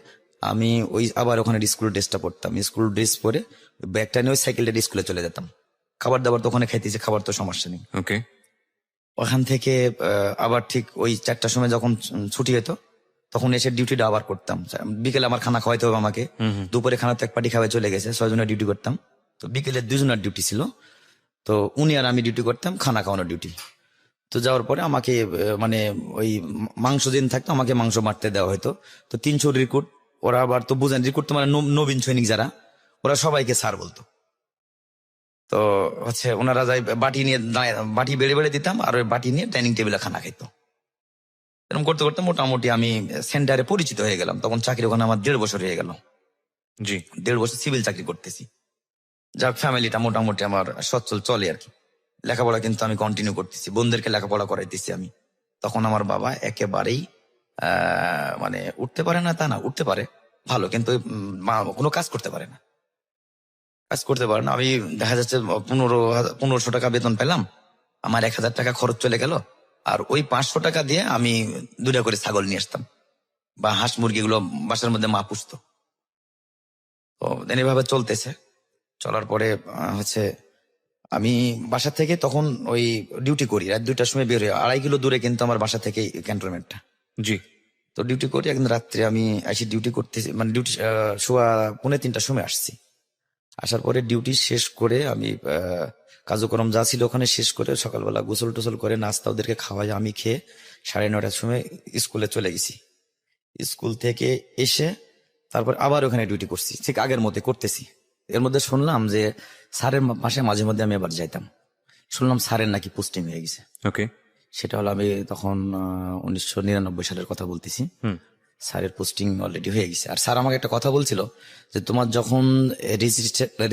আমি ওই আবার ওখানে স্কুল ড্রেসটা পরতাম। স্কুল ড্রেস পরে ব্যাগটা নিয়ে ওই সাইকেলটা স্কুলে চলে যেতাম। খাবার দাবার তো ওখানে খাইতেছি, খাবার তো সমস্যা নেই। ওকে। ওখান থেকে আবার ঠিক ওই 4টার সময় যখন ছুটি হতো তখন এসে ডিউটিটা আবার করতাম। বিকেলে আমার খানা খাওয়াইতে হবে আমাকে, দুপুরে খানা তো এক পার্টি খাওয়াই চলে গেছে, 6 জনের ডিউটি করতাম। তো বিকেলে 2 জনের ডিউটি ছিল, তো উনি আর আমি ডিউটি করতাম খানা খাওয়ানোর ডিউটি। তো যাওয়ার পরে আমাকে মানে ওই মাংস দিন থাকতো, আমাকে মাংস মারতে দেওয়া হতো। তো 300 রিক্রুট, ওরা আবার তো বুঝেন রিক্রুট তো মানে নবীন সৈনিক যারা, ওরা সবাইকে স্যার বলতো। তো হচ্ছে ওনারা যাই বাটি নিয়ে বাটি বেড়ে বেড়ে দিতাম, আর ওই বাটি নিয়ে ডাইনিং টেবিলে খানা খাইতো। এরকম করতে করতে মোটামুটি আমি সেন্টারে পরিচিত হয়ে গেলাম। তখন চাকরি ওখানে আমার 1.5 বছর হয়ে গেল। জি। 1.5 বছর সিভিল চাকরি করতেছি। যাক, ফ্যামিলিটা মোটামুটি আমার সচ্ছল চলে আর কি। লেখাপড়া কিন্তু আমি কন্টিনিউ করতেছি, বোনদেরকে লেখাপড়া করাইতেছি আমি। তখন আমার বাবা একেবারেই মানে উঠতে পারে না তা না, উঠতে পারে ভালো, কিন্তু কোনো কাজ করতে পারে না। আমি দেখা যাচ্ছে 1500 টাকা বেতন পেলাম, আমার 1000 টাকা খরচ চলে গেল, আর ওই 500 টাকা দিয়ে আমি 2টা করে ছাগল নিয়ে আসতাম, বা হাঁস মুরগিগুলো বাসার মধ্যে মা পুষতো। তো দেন এভাবে চলতেছে। চলার পরে হচ্ছে আমি বাসা থেকে তখন ওই ডিউটি করি, রাত 2টার সময় বের হই। 2.5 কিলো দূরে কিন্তু আমার বাসা থেকে ক্যান্টনমেন্টটা। জি। তো ডিউটি করি, একদিন রাত্রে আমি এসে ডিউটি করতেছি, মানে ডিউটি শোয়া 2:45টার সময় আসছি। আসার পরে ডিউটি শেষ করে আমি কার্যক্রম যা ছিল ওখানে শেষ করে সকালবেলা গোসল টোসল করে নাস্তা ওদেরকে খাওয়াই, আমি খেয়ে 9:30টার সময় স্কুলে চলে গেছি। স্কুল থেকে এসে তারপর আবার ওখানে ডিউটি করছি, ঠিক আগের মধ্যে করতেছি। এর মধ্যে শুনলাম যে স্যারের পাশে মাঝে মধ্যে আমি আবার যাইতাম। শুনলাম স্যারের নাকি পোস্টিং হয়ে গেছে। ওকে। সেটা হলো আমি তখন 1999 সালের কথা বলতেছি। স্যারের পোস্টিং অলরেডি হয়ে গেছে। আর স্যার আমাকে একটা কথা বলছিল যে তোমার যখন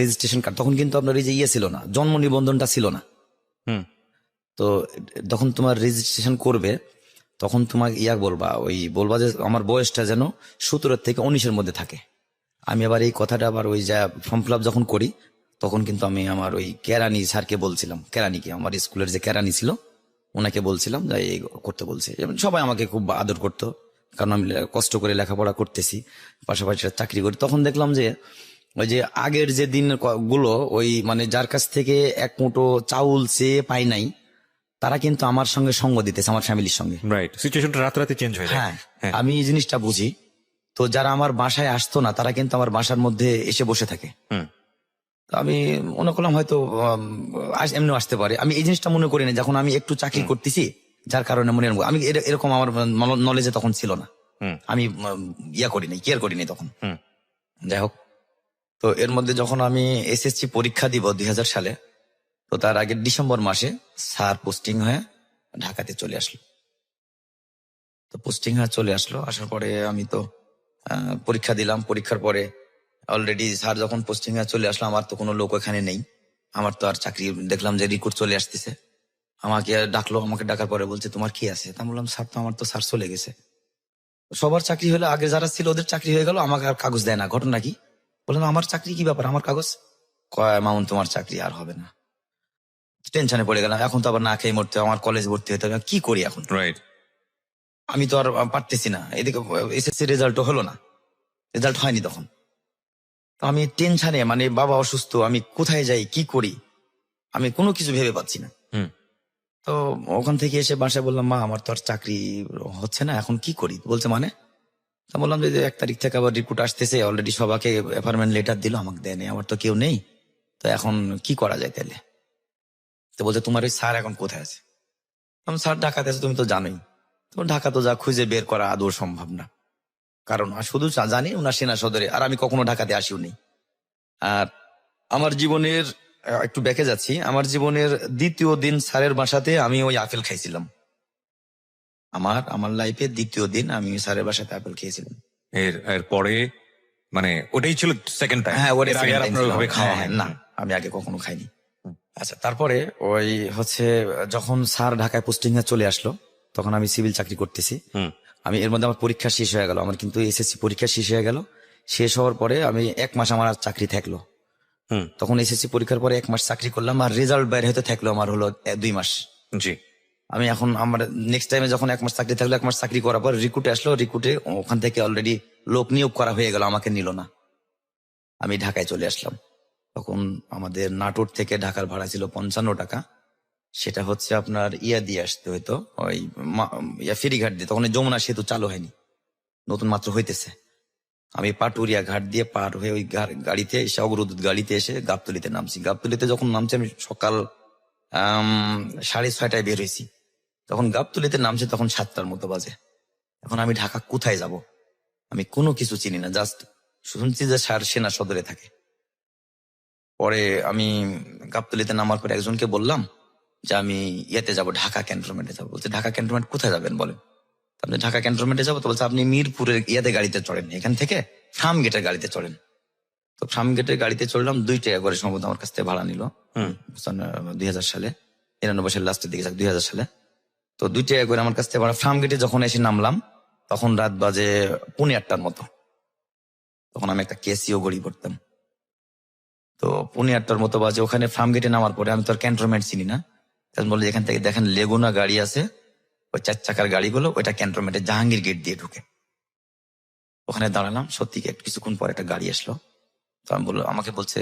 রেজিস্ট্রেশন কার্ড, তখন কিন্তু আপনার এই যে ছিল না, জন্ম নিবন্ধনটা ছিল না। হুম। তো যখন তোমার রেজিস্ট্রেশন করবে তখন তোমাকে বলবা যে আমার বয়সটা যেন 17 থেকে 19-এর মধ্যে থাকে। আমি আবার এই কথাটা আবার ওই যা ফর্ম ফিল আপ যখন করি তখন কিন্তু আমি আমার ওই কেরানি স্যারকে বলছিলাম, কেরানিকে, আমার স্কুলের যে কেরানি ছিল ওনাকে বলছিলাম যে এই করতে বলছে। সবাই আমাকে খুব আদর করতো, কারণ আমি কষ্ট করে লেখাপড়া করতেছি, পাশাপাশি চাকরি করি। তখন দেখলাম যে ওই যে আগের যে দিন গুলো, ওই মানে যার কাছ থেকে এক মুঠো চাউল চেয়ে পাই নাই, তারা কিন্তু আমার সঙ্গে সঙ্গ দিতেছে, আমার ফ্যামিলির সঙ্গে। রাইট, সিচুয়েশনটা রাতারাতি চেঞ্জ হয়ে যায়। হ্যাঁ, আমি এই জিনিসটা বুঝি। তো যারা আমার বাসায় আসতো না তারা কিন্তু আমার বাসার মধ্যে এসে বসে থাকে। তো আমি মনে করলাম হয়তো এমনি আসতে পারে, আমি এই জিনিসটা মনে করি না। যখন আমি একটু চাকরি করতেছি যার কারণে মনে আমি এরকম আমার নলেজে তখন ছিল না, আমি কেয়ার করিনি তখন। যাই হোক, তো এর মধ্যে যখন আমি এসএসসি পরীক্ষা দিব 2000 সালে, তো তার আগে ডিসেম্বর মাসে স্যার পোস্টিং হয়ে ঢাকাতে চলে আসলো। তো পোস্টিং হয়ে চলে আসলো, আসার পরে আমি তো পরীক্ষা দিলাম। পরীক্ষার পরে অলরেডি স্যার যখন পোস্টিং হয়ে চলে আসলো, আমার তো কোনো লোক এখানে নেই, আমার তো আর চাকরি, দেখলাম যে রিক্রুট চলে আসতেছে। আমাকে ডাকলো, আমাকে ডাকার পরে বলছে তোমার কি আছে? তা বললাম স্যার তো আমার তো স্যার চলে গেছে। সবার চাকরি হলে, আগে যারা ছিল ওদের চাকরি হয়ে গেল, আমাকে আর কাগজ দেয় না, ঘটনা কি? বললাম আমার চাকরি কি ব্যাপার, আমার কাগজ? কয় মামুন তোমার চাকরি আর হবে না। টেনশনে পড়ে গেলাম, এখন তো আবার না খেয়ে মরতে, আমার কলেজ ভর্তি হতে হবে, কি করি এখন? রাইট। আমি তো আর পারতেছি না, এদিকে এসএসসি রেজাল্টও হলো না, রেজাল্ট হয়নি তখন। তো আমি টেনশনে, মানে বাবা অসুস্থ, আমি কোথায় যাই, কি করি, আমি কোনো কিছু ভেবে পাচ্ছি না। তো ওখান থেকে এসে বাসায় বললাম মা আমার তো আর চাকরি হচ্ছে না, এখন কি করি? বলছে মানে? তা বললাম যে 1 তারিখ থেকে আবার রিক্রুট আসতেছে, অলরেডি সবাইকে অ্যাপয়েন্টমেন্ট লেটার দিল, আমাকে দেয়নি, আমার তো কেউ নেই, তো এখন কি করা যায় তাহলে? তো বলছে তোমার ওই স্যার এখন কোথায় আছে? আমি স্যার ঢাকাতে আছে, তুমি তো জানোই। তো ঢাকা তো যা খুঁজে বের করা আদৌ সম্ভব না, কারণ শুধু জানি ওনার সেনা সদরে, আর আমি কখনো ঢাকাতে আসিও নি। আর আমার জীবনের একটু ব্যাকে যাচ্ছি, আমার জীবনের 2য় দিন স্যারের বাসাতে আমি ওই আপেল খাইছিলাম। আমার লাইফে 2য় দিন আমি স্যারের বাসাতে আপেল খেয়েছিলাম। এর পরে মানে ওটাই ছিল সেকেন্ড টাইম? হ্যাঁ, এর আগে আর আপনার ওইভাবে খাওয়া হয়নি? না, আমি আগে কখনো খাইনি। আচ্ছা, তারপরে ওই হচ্ছে যখন স্যার ঢাকায় পোস্টিং এ চলে আসলো, তখন আমি সিভিল চাকরি করতেছি। আমি এর মধ্যে আমার পরীক্ষা শেষ হয়ে গেল, আমার কিন্তু এসএসসি পরীক্ষা শেষ হয়ে গেল। শেষ হওয়ার পরে আমি 1 মাস আমার আর চাকরি থাকলো। তখন এসএসসি পরীক্ষার পরে 1 মাস চাকরি করলাম, আর রেজাল্ট বাইরে হতে থাকলো আমার হলো 2 মাস। জি। আমি এখন আমার নেক্সট টাইমে যখন 1 মাস চাকরি থাকলো, 1 মাস চাকরি করার পর রিক্রুটে আসলো, রিক্রুটে ওখান থেকে অলরেডি লোক নিয়োগ করা হয়ে গেল, আমাকে নিল না। আমি ঢাকায় চলে আসলাম। তখন আমাদের নাটোর থেকে ঢাকার ভাড়া ছিল 55 টাকা, সেটা হচ্ছে আপনার দিয়ে আসতে হইতো, ওই ফেরিঘাট দিয়ে, তখন যমুনা সেতু চালু হয়নি, নতুন মাত্র হইতেছে। আমি পাটুরিয়া ঘাট দিয়ে পার হয়ে ওই গাড়িতে এসে, অগ্রদূত গাড়িতে এসে গাবতলিতে নামছি। গাবতলিতে যখন নামছি আমি সকাল 6:30টায় বের হয়েছি, তখন গাবতলিতে নামছে তখন 7টার মতো বাজে। এখন আমি ঢাকা কোথায় যাব? আমি কোনো কিছু চিনি না, জাস্ট শুনছি যে স্যার সেনা সদরে থাকে। পরে আমি গাবতলিতে নামার পরে একজনকে বললাম যে আমি যাব, ঢাকা ক্যান্টনমেন্টে যাবো। বলছে ঢাকা ক্যান্টনমেন্ট কোথায় যাবেন বলেন? আপনি ঢাকা ক্যান্টনমেন্টে যাবো? তো বলছে আপনি মিরপুরের গাড়িতে চড়েন, এখান থেকে ফার্ম গেটের গাড়িতে চড়েন। তো ফার্ম গেটের গাড়িতে চললাম, 2 টাকা করে সম্ভবত আমার কাছ থেকে ভাড়া নিল 2000 সালে, 99 সালের লাস্টের দিকে, 2000 সালে। তো 2 টাকা করে আমার কাছ থেকে ভাড়া। ফার্ম গেটে যখন এসে নামলাম তখন রাত বাজে 8:45টার মতো। তখন আমি একটা কেসিও গড়ি পড়তাম। তো 8:45টার মতো বাজে, ওখানে ফার্ম গেটে নামার পরে আমি তো আর ক্যান্টনমেন্ট চিনি না, বললো এখান থেকে দেখেন লেগুনা গাড়ি আছে, ওই 4 চাকার গাড়িগুলো ওইটা ক্যান্টনমেন্টে জাহাঙ্গীর গেট দিয়ে ঢুকে। ওখানে দাঁড়ালাম, সত্যি কিছুক্ষণ পর একটা গাড়ি আসলো। তো আমি আমাকে বলছে,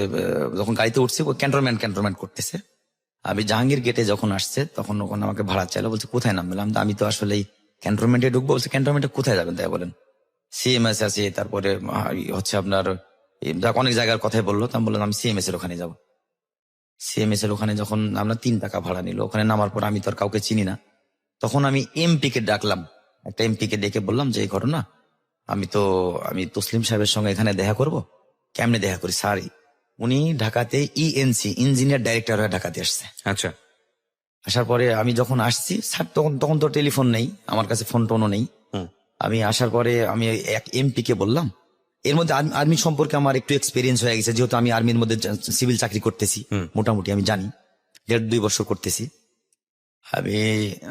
যখন গাড়িতে উঠছি ও ক্যান্টনমেন্ট করতেছে। আমি জাহাঙ্গীর গেটে যখন আসছে তখন ওখানে আমাকে ভাড়া চাইলো, বলছে কোথায় নামলাম। আমি তো আসলে ক্যান্টনমেন্টে ঢুকবো। বলছে ক্যান্টনমেন্টে কোথায় যাবেন তাই বলেন, সিএমএস আছে, তারপরে হচ্ছে আপনার অনেক জায়গার কথাই বললো। তো আমি বললাম আমি সিএমএস এর ওখানে যাবো। সিএমএস এর ওখানে যখন আমরা 3 টাকা ভাড়া নিল, ওখানে নামার পর আমি তো আর কাউকে চিনি না। তখন আমি এমপি কে ডাকলাম, একটা এমপি কে ডেকে বললাম যে এই ঘটনা, আমি তসলিম সাহেবের সঙ্গে এখানে দেখা করব। কেমনে দেখা করি স্যার? উনি ঢাকাতে ইএনসি ইঞ্জিনিয়ার ডাইরেক্টর হয়ে ঢাকাতে আসছে। আচ্ছা, আসার পরে আমি যখন আসছি স্যার, তখন তো টেলিফোন নেই আমার কাছে, ফোন টোনও নেই। আমি আসার পরে আমি এক এমপি কে বললাম, এর মধ্যে আর্মি সম্পর্কে আমার একটু এক্সপিরিয়েন্স হয়ে গেছে, যেহেতু আমি আর্মির মধ্যে সিভিল চাকরি করতেছি, মোটামুটি আমি জানি, 1.5-2 বছর করতেছি। আমি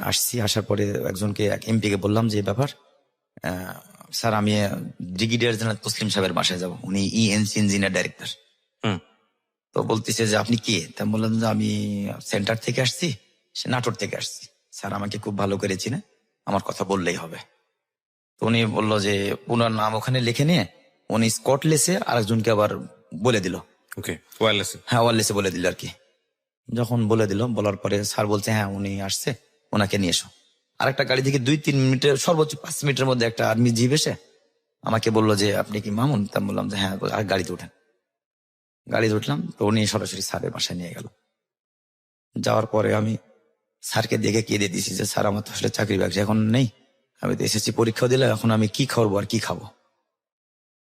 আসছি, আসার পরে একজনকে এক এমপি কে বললাম যে ব্যাপার, স্যার আমি ব্রিগেডিয়ার জেনারেল তসলিম সাহেবের বাসায় যাব, উনি ইএনসি ইঞ্জিনিয়ার ডাইরেক্টর। তো বলতেছে যে আপনি কে? তা বললাম যে আমি সেন্টার থেকে আসছি, সে নাটোর থেকে আসছি। স্যার আমাকে খুব ভালো করে চিনে, আমার কথা বললেই হবে। তো উনি বললো যে ওনার নাম ওখানে লিখে নিয়ে উনি স্কটলেসে আরেকজনকে আবার বলে দিল। ওকে, ওয়্যারলেস। হ্যাঁ, ওয়ারলেসে বলে দিল আর কি। যখন বলে দিল, বলার পরে স্যার বলছে হ্যাঁ উনি আসছে, ওনাকে নিয়ে এসো। আরেকটা গাড়ি থেকে 2-3 মিনিটের, সর্বোচ্চ 5 মিনিটের মধ্যে একটা আর্মি জিপ এসে আমাকে বললো যে আপনি কি মামুন? তা বললাম যে হ্যাঁ। আর গাড়িতে উঠেন। গাড়িতে উঠলাম, তো উনি সরাসরি স্যারের বাসায় নিয়ে গেল। যাওয়ার পরে আমি স্যারকে দেখে কেঁদে দিয়েছি যে স্যার আমার তো আসলে চাকরি বাকরি এখন নেই, আমি তো এসেছি পরীক্ষা দিলে, এখন আমি কি খাবো আর কি খাবো?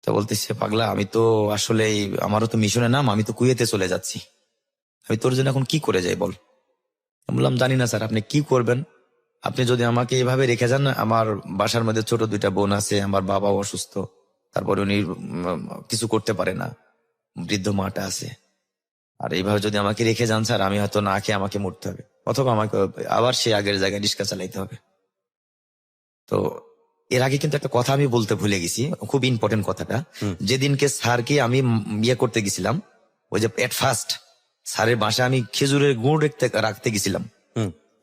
তো বলতেছে পাগলা, আমি তো আসলে আমারও তো মিশনের নাম, আমি তো কুয়েতে চলে যাচ্ছি, আমি তোর জন্য এখন কি করে যাই বল? আমি বললাম জানি না স্যার, আপনি কি করবেন? আপনি যদি আমাকে এইভাবে রেখে যান, আমার বাসার মধ্যে ছোট 2টা বোন আছে, আমার বাবাও অসুস্থ, তারপরে উনি কিছু করতে পারে না, বৃদ্ধ মাটা আছে, আর এইভাবে যদি আমাকে রেখে যান স্যার, আমি হয়তো না খেয়ে আমাকে মরতে হবে, অথবা আমাকে আবার সে আগের জায়গায় রিক্সা চালাইতে হবে। তো এর আগে কিন্তু একটা কথা আমি বলতে ভুলে গেছি, খুব ইম্পর্টেন্ট কথাটা। যেদিনকে স্যারকে আমি ইয়ে করতে গেছিলাম, ওই যে এট ফার্স্ট স্যারের বাসায় আমি খেজুরের গুড় রাখতে গেছিলাম,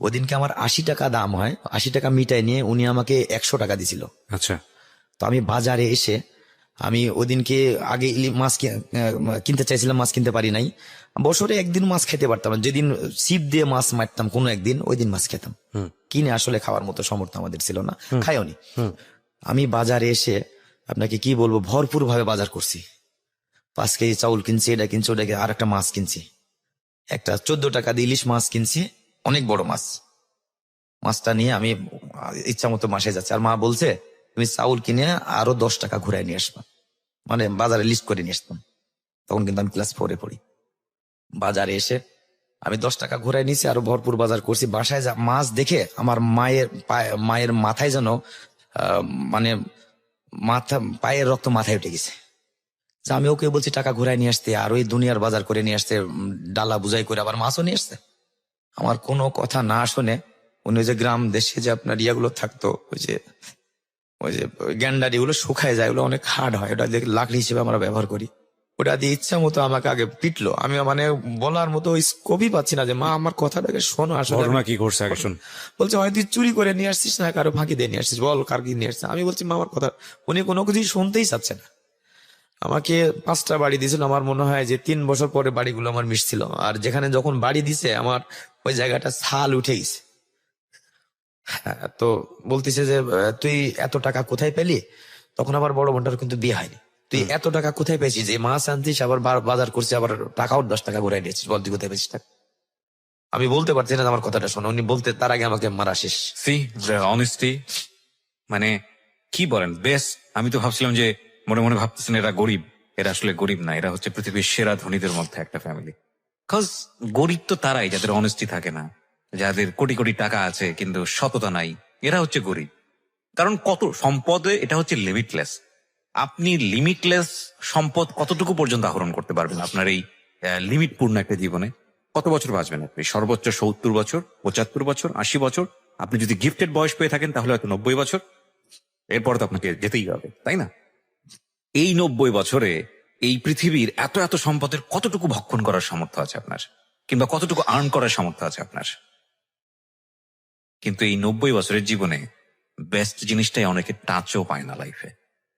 ওদিনকে আমার 80 টাকা দাম হয়, 80 টাকা মিটাই নিয়ে উনি আমাকে 100 টাকা দিছিল। আচ্ছা, তো আমি বাজারে এসে আমি ওদিনকে আগে মাছ কিনতে চাইছিলাম, মাছ কিনতে পারি নাই। বছরে একদিন মাছ খেতে পারতাম, যেদিন ছিপ দিয়ে মাছ মারতাম কোনো একদিন, ওই দিন মাছ খেতাম। কিনে আসলে খাওয়ার মতো সামর্থ্য আমাদের ছিল না, খাইওনি। আমি বাজারে এসে আপনাকে কি বলবো, ভরপুর ভাবে বাজার করছি। 5 কেজি চাউল কিনছি, এটা কিনছি, ওটা আর একটা মাছ কিনছি, একটা 14 টাকা দিয়ে ইলিশ মাছ কিনছি, অনেক বড় মাছ। মাছটা নিয়ে আমি ইচ্ছা মতো মাসে যাচ্ছি, আর মা বলছে তুমি চাউল কিনে আরো 10 টাকা ঘুরাই নিয়ে আসবা, মানে বাজারে লিস্ট করে নিয়ে আসতাম। তখন কিন্তু আমি ক্লাস 4-এ পড়ি। বাজারে এসে আমি 10 টাকা ঘুরাই নিয়েছি, আরো ভরপুর বাজার করছি। বাসায় যা মাছ দেখে আমার মায়ের মাথায় যেন মানে পায়ের রক্ত মাথায় উঠে গেছে। আমি ওকে বলছি টাকা ঘুরাই নিয়ে আসতে, আর ওই দুনিয়ার বাজার করে নিয়ে আসতে, ডালা বুঝাই করে আবার মাছও নিয়ে আসতে। আমার কোনো কথা না শুনে উনি যে গ্রাম দেশে যে আপনার ইয়াগুলো থাকতো, ওই যে গ্যান্ডারি গুলো শুকায় যায়, ওগুলো অনেক হার্ড হয়, ওটা লাকড়ি হিসেবে আমরা ব্যবহার করি, ওটা দিয়ে ইচ্ছা মতো আমাকে আগে পিটলো। আমি মানে বলার মতো স্কোপই পাচ্ছি না যে মা আমার কথাটাকে শোনো। আসলে কি করছে আগে শুন। বলছে হয়তো চুরি করে নিয়ে আসছিস, না কারো ফাঁকি দিয়ে নিয়ে আসছিস, বল কার কি নিয়ে আসছিস। আমি বলছি মা আমার কথা, উনি কোনো কিছুই শুনতেই চাচ্ছে না। আমাকে 5টা বাড়ি দিয়েছিল, আমার মনে হয় যে 3 বছর পরে বাড়িগুলো আমার মিশছিল, আর যেখানে যখন বাড়ি দিছে আমার ওই জায়গাটা ছাল উঠে গেছে। তো বলতেছে যে তুই এত টাকা কোথায় পেলি? তখন আবার বড় বোনটার কিন্তু বিয়ে হয়নি। তুই এত টাকা কোথায় পেয়েছিস? যে মাছ আনছিস, আবার বাজার করছিস, আবার টাকাও 10 টাকা ঘুরাই নিয়েছিস, বল তুই কোথায় পেয়েছিস টাকা? আমি বলতে পারছি না আমার কথাটা শোনো, উনি বলতে তার আগে আমাকে মারা শেষ। সি অনেস্টি, মানে কি বলেন বেশ। আমি তো ভাবছিলাম যে মনে মনে ভাবতেছেন এরা গরিব, এরা আসলে গরিব না, এরা হচ্ছে পৃথিবীর সেরা ধনীদের মধ্যে একটা ফ্যামিলি। কজ গরিব তো তারাই যাদের অনেস্টি থাকে না, যাদের কোটি কোটি টাকা আছে কিন্তু সততা নাই, এরা হচ্ছে গরিব। কারণ কত সম্পদে এটা হচ্ছে লিমিটলেস। আপনি লিমিটলেস সম্পদ কতটুকু পর্যন্ত আহরণ করতে পারবেন আপনার এই লিমিটপূর্ণ একটা জীবনে? কত বছর বাঁচবেন আপনি? সর্বোচ্চ 70 বছর, 75 বছর, 80 বছর। আপনি যদি গিফটেড বয়স পেয়ে থাকেন তাহলে হয়তো 90 বছর। এরপর তো আপনাকে যেতেই হবে, তাই না? এই 90 বছরে এই পৃথিবীর এত এত সম্পদের কতটুকু ভক্ষণ করার সামর্থ্য আছে আপনার, কিংবা কতটুকু আর্ন করার সামর্থ্য আছে আপনার? কিন্তু এই 90 বছরের জীবনে বেস্ট জিনিসটাই অনেকে টাচও পায় না লাইফে।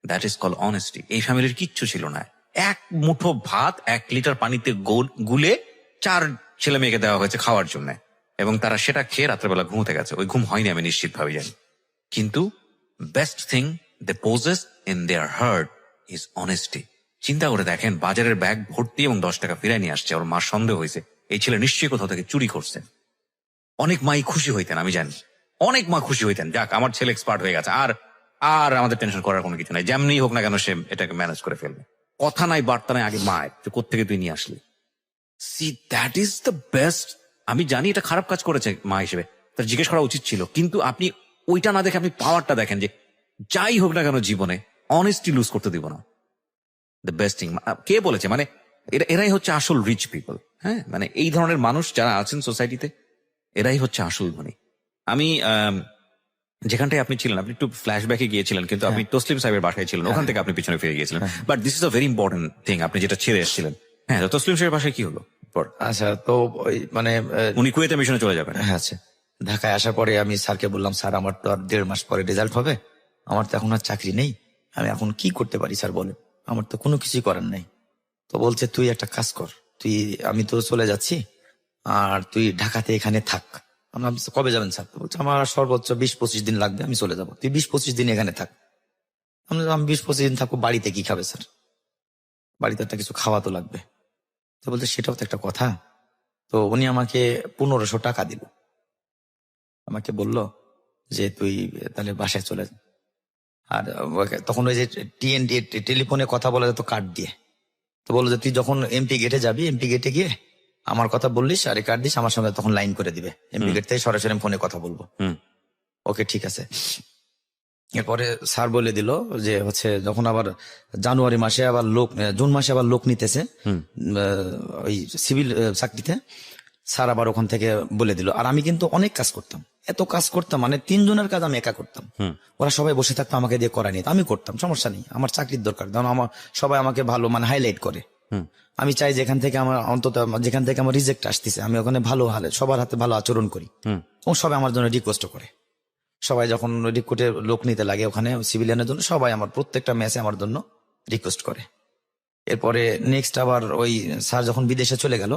That is call honesty. এই ফ্যামিলির কিচ্ছু ছিল না, এক মুঠো ভাত 1 লিটার পানিতে গুলে 4 ছেলে মেয়েকে দেওয়া হয়েছে খাওয়ার জন্য, এবং তারা সেটা খেয়ে রাত্রেবেলা ঘুমোতে গেছে। ওই ঘুম হয়নি আমি নিশ্চিত ভাবে জানি। কিন্তু best thing they possess in their heart is honesty. চিন্তা করে দেখেন, বাজারের ব্যাগ ভর্তি এবং 10 টাকা ফিরাই নিয়ে আসছে। ওর মা সন্দেহ হয়েছে এই ছেলে নিশ্চয়ই কোথাও থেকে চুরি করছে। অনেক মাই খুশি হইতেন, আমি জানি অনেক মা খুশি হইতেন, যাক আমার ছেলে এক্সপার্ট হয়ে গেছে, আর আর আমাদের টেনশন করার কোনো কিছু নাই, যেমনি হোক না কেন সে এটাকে ম্যানেজ করে ফেলবে। কথা নাই বার্তা নাই, আগে মায়ের যে কোত্থেকে তুই নিয়ে আসলি। See that is the best. আমি জানি এটা খারাপ কাজ করেছে মা হিসেবে, তার জিজ্ঞেস করা উচিত ছিল, কিন্তু আপনি ওইটা না দেখে আপনি পাওয়ারটা দেখেন যে যাই হোক না কেন জীবনে অনেস্টি লুজ করতে দিব না। The best thing. কে বলেছে? মানে এরাই হচ্ছে আসল রিচ পিপল। হ্যাঁ, মানে এই ধরনের মানুষ যারা আছেন সোসাইটিতে, এরাই হচ্ছে আসল ধনী। আমি যেখানটায় আপনি ছিলেন, আপনি একটু ফ্ল্যাশব্যাকে গিয়েছিলেন, কিন্তু আপনি তসলিম সাহেবের বাসায় ছিলেন, ওখান থেকে আপনি পিছনে ফিরে গিয়েছিলেন। But this is a very important thing, আপনি যেটা ছেড়ে এসেছিলেন। হ্যাঁ, তো তসলিম সাহেবের বাসায় কি হলো পর? আচ্ছা, তো ওই মানে উনি কুয়েতে মিশনে চলে যাবেন। হ্যাঁ, আচ্ছা, ঢাকায় আসার পরে আমি স্যারকে বললাম, স্যার আমার তো আর 1.5 মাস পরে রেজাল্ট হবে, আমার তো এখন আর চাকরি নেই, আমি এখন কি করতে পারি স্যার বলেন, আমার তো কোনো কিছুই করার নেই। তো বলছে তুই একটা কাজ কর, আমি তো চলে যাচ্ছি, আর তুই ঢাকাতে এখানে থাক। আমি বলছি, কবে যাবেন স্যার? তো বলছে আমার সর্বোচ্চ 20-25 দিন লাগবে, আমি চলে যাবো, তুই 20-25 দিন এখানে থাক। আমি বললাম, আমি 20-25 দিন থাকবো, বাড়িতে কি খাবে স্যার? বাড়িতে একটা কিছু খাওয়া তো লাগবে। তো বলছে সেটাও তো একটা কথা। তো উনি আমাকে 1500 টাকা দিল, আমাকে বলল যে তুই তাহলে বাসায় চলে যা। আর তখন ওই যে TNT টেলিফোনে কথা বলা যেত কার্ড দিয়ে, তো বললো যে তুই যখন এমপি গেটে যাবি, এমপি গেটে গিয়ে আমার কথা বললিস আর কার্ড দিস, আমার সঙ্গে তখন লাইন করে দিবে, এমপি গেট থেকে সরাসরি ফোনে কথা বলবো। ওকে, ঠিক আছে। এরপরে স্যার বলে দিল যে হচ্ছে যখন আবার জানুয়ারি মাসে আবার জুন মাসে আবার লোক নিতেছে ওই সিভিল চাকরিতে, স্যার আবার ওখান থেকে বলে দিল। আর আমি কিন্তু অনেক কাজ করতাম, এত কাজ করতাম, মানে 3 জনের কাজ আমি একা করতাম, ওরা সবাই বসে থাকতো আমাকে দিয়ে করায় নিত, আমি করতাম, সমস্যা নেই, আমার চাকরির দরকার, কারণ আমার সবাই আমাকে ভালো মানে হাইলাইট করে। আমি চাই যেখান থেকে আমার অন্তত যেখান থেকে আমার রিজেক্ট আসতেছে, আমি ওখানে ভালো সবার হাতে ভালো আচরণ করি, ও সবাই আমার জন্য রিকোয়েস্ট করে। সবাই যখন রিক্রুটে লোক নিতে লাগে ওখানে সিভিলিয়ানের জন্য, সবাই আমার প্রত্যেকটা ম্যাচে আমার জন্য রিকোয়েস্ট করে। এরপরে নেক্সট আবার ওই স্যার যখন বিদেশে চলে গেল,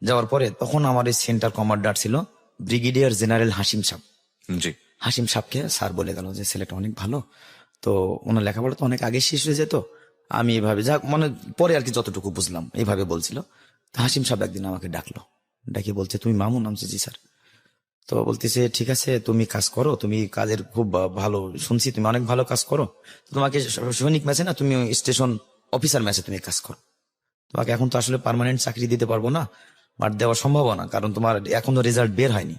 যাওয়ার পরে তখন আমার এই সেন্টার কমান্ডার ছিল ব্রিগেডিয়ার জেনারেল হাসিম সাহেব। জি। হাসিম সাহেবকে স্যার বলে গেল যে ছেলেটা অনেক ভালো, তো ওনার লেখাপড়া তো অনেক আগে শেষ হয়ে যেত, আমি এইভাবে যাক মানে পরে আর কি যতটুকু বুঝলাম এইভাবে বলছিল। তো হাসিম সাহেব একদিন আমাকে ডাকলো, ডাকি বলছে তুমি মামুন? আমি বলছি জি স্যার। তো বলতেছে ঠিক আছে, তুমি কাজ করো, তুমি কাজের খুব ভালো শুনছি, তুমি অনেক ভালো কাজ করো, তোমাকে সৈনিক ম্যাচে না, তুমি স্টেশন অফিসার ম্যাচে তুমি কাজ করো, তোমাকে এখন তো আসলে পার্মানেন্ট চাকরি দিতে পারবো না, বাট দেওয়া সম্ভব না, কারণ তোমার এখনো রেজাল্ট বের হয়নি।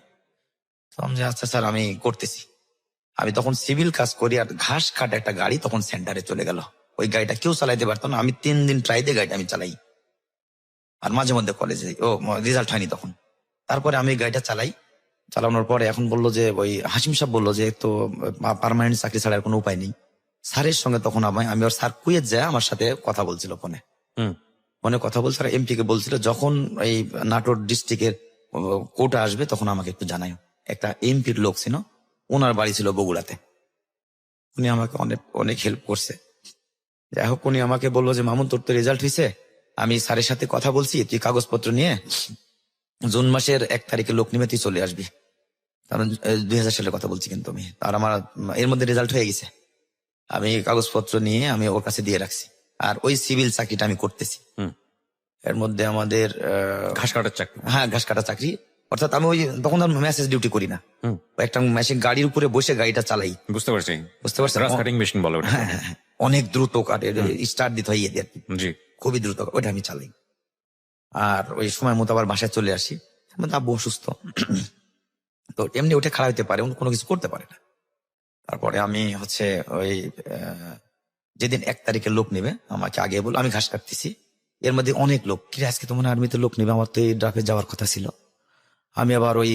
তো আমি আচ্ছা স্যার আমি করতেছি। আমি তখন সিভিল কাজ করি, আর ঘাস কাটা একটা গাড়ি তখন সেন্টারে চলে গেল, ওই গাড়িটা কেউ চালাইতে পারতো না, আমি 3 দিন ট্রাই দিয়ে গাড়িটা আমি চালাই, আর মাঝে মধ্যে কলেজে রেজাল্ট হয়নি তখন। তারপরে আমি গাড়িটা চালানোর পরে এখন বললো যে ওই হাসিম সাহেব বললো যে তো পার্মানেন্ট চাকরি ছাড়া আর কোনো উপায় নেই। স্যারের সঙ্গে তখন আমি ওর স্যার কুয়েত যায় আমার সাথে কথা বলছিল ফোনে কথা বলছে, আর এমপি কে বলছিল যখন এই নাটোর ডিস্ট্রিক্টের কোটা আসবে তখন আমাকে একটু জানাই। একটা এমপির লোক ছিল, ওনার বাড়ি ছিল বগুড়াতে, উনি আমাকে অনেক অনেক হেল্প করছে। যাই হোক, উনি আমাকে বললো যে মামুন তোর তো রেজাল্ট হয়েছে, আমি স্যারের সাথে কথা বলছি, তুই কাগজপত্র নিয়ে জুন মাসের 1 তারিখে লোক নিবে, তুই চলে আসবি। কারণ 2000 সালের কথা বলছি, কিন্তু আমি আর আমার এর মধ্যে রেজাল্ট হয়ে গেছে, আমি কাগজপত্র নিয়ে আমি ওর কাছে দিয়ে রাখছি, আর ওই সিভিল চাকরিটা আমি করতেছি। এর মধ্যে আমাদের ঘাস কাটার চাকরি। হ্যাঁ, ঘাস কাটা চাকরি, অর্থাৎ আমি ওই তখন আর মেসেজ ডিউটি করি না, একটা মেশিন গাড়ির উপরে বসে গাড়িটা চালাই। বুঝতে পারছি, বুঝতে পারছেন, গ্রাস কাটিং মেশিন বলে ওটা। হ্যাঁ, অনেক দ্রুত কাটে, স্টার্ট দিতে হয় ইয়ে, জি। খুবই দ্রুত, ওইটা আমি চালাই। আর ওই সময় মতো আবার বাসায় চলে আসি, আব্বু অসুস্থ, তো এমনি উঠে খাড়া হইতে পারে, কোনো কিছু করতে পারে না। তারপরে আমি হচ্ছে ওই যেদিন 1 তারিখে লোক নেবে আমাকে আগে বল, আমি ঘাস কাটতেছি, এর মধ্যে অনেক লোক, কি আজকে তো মনে হয় আর্মিতে লোক নেবে, আমার তো এই ড্রাফে যাওয়ার কথা ছিল। আমি আবার ওই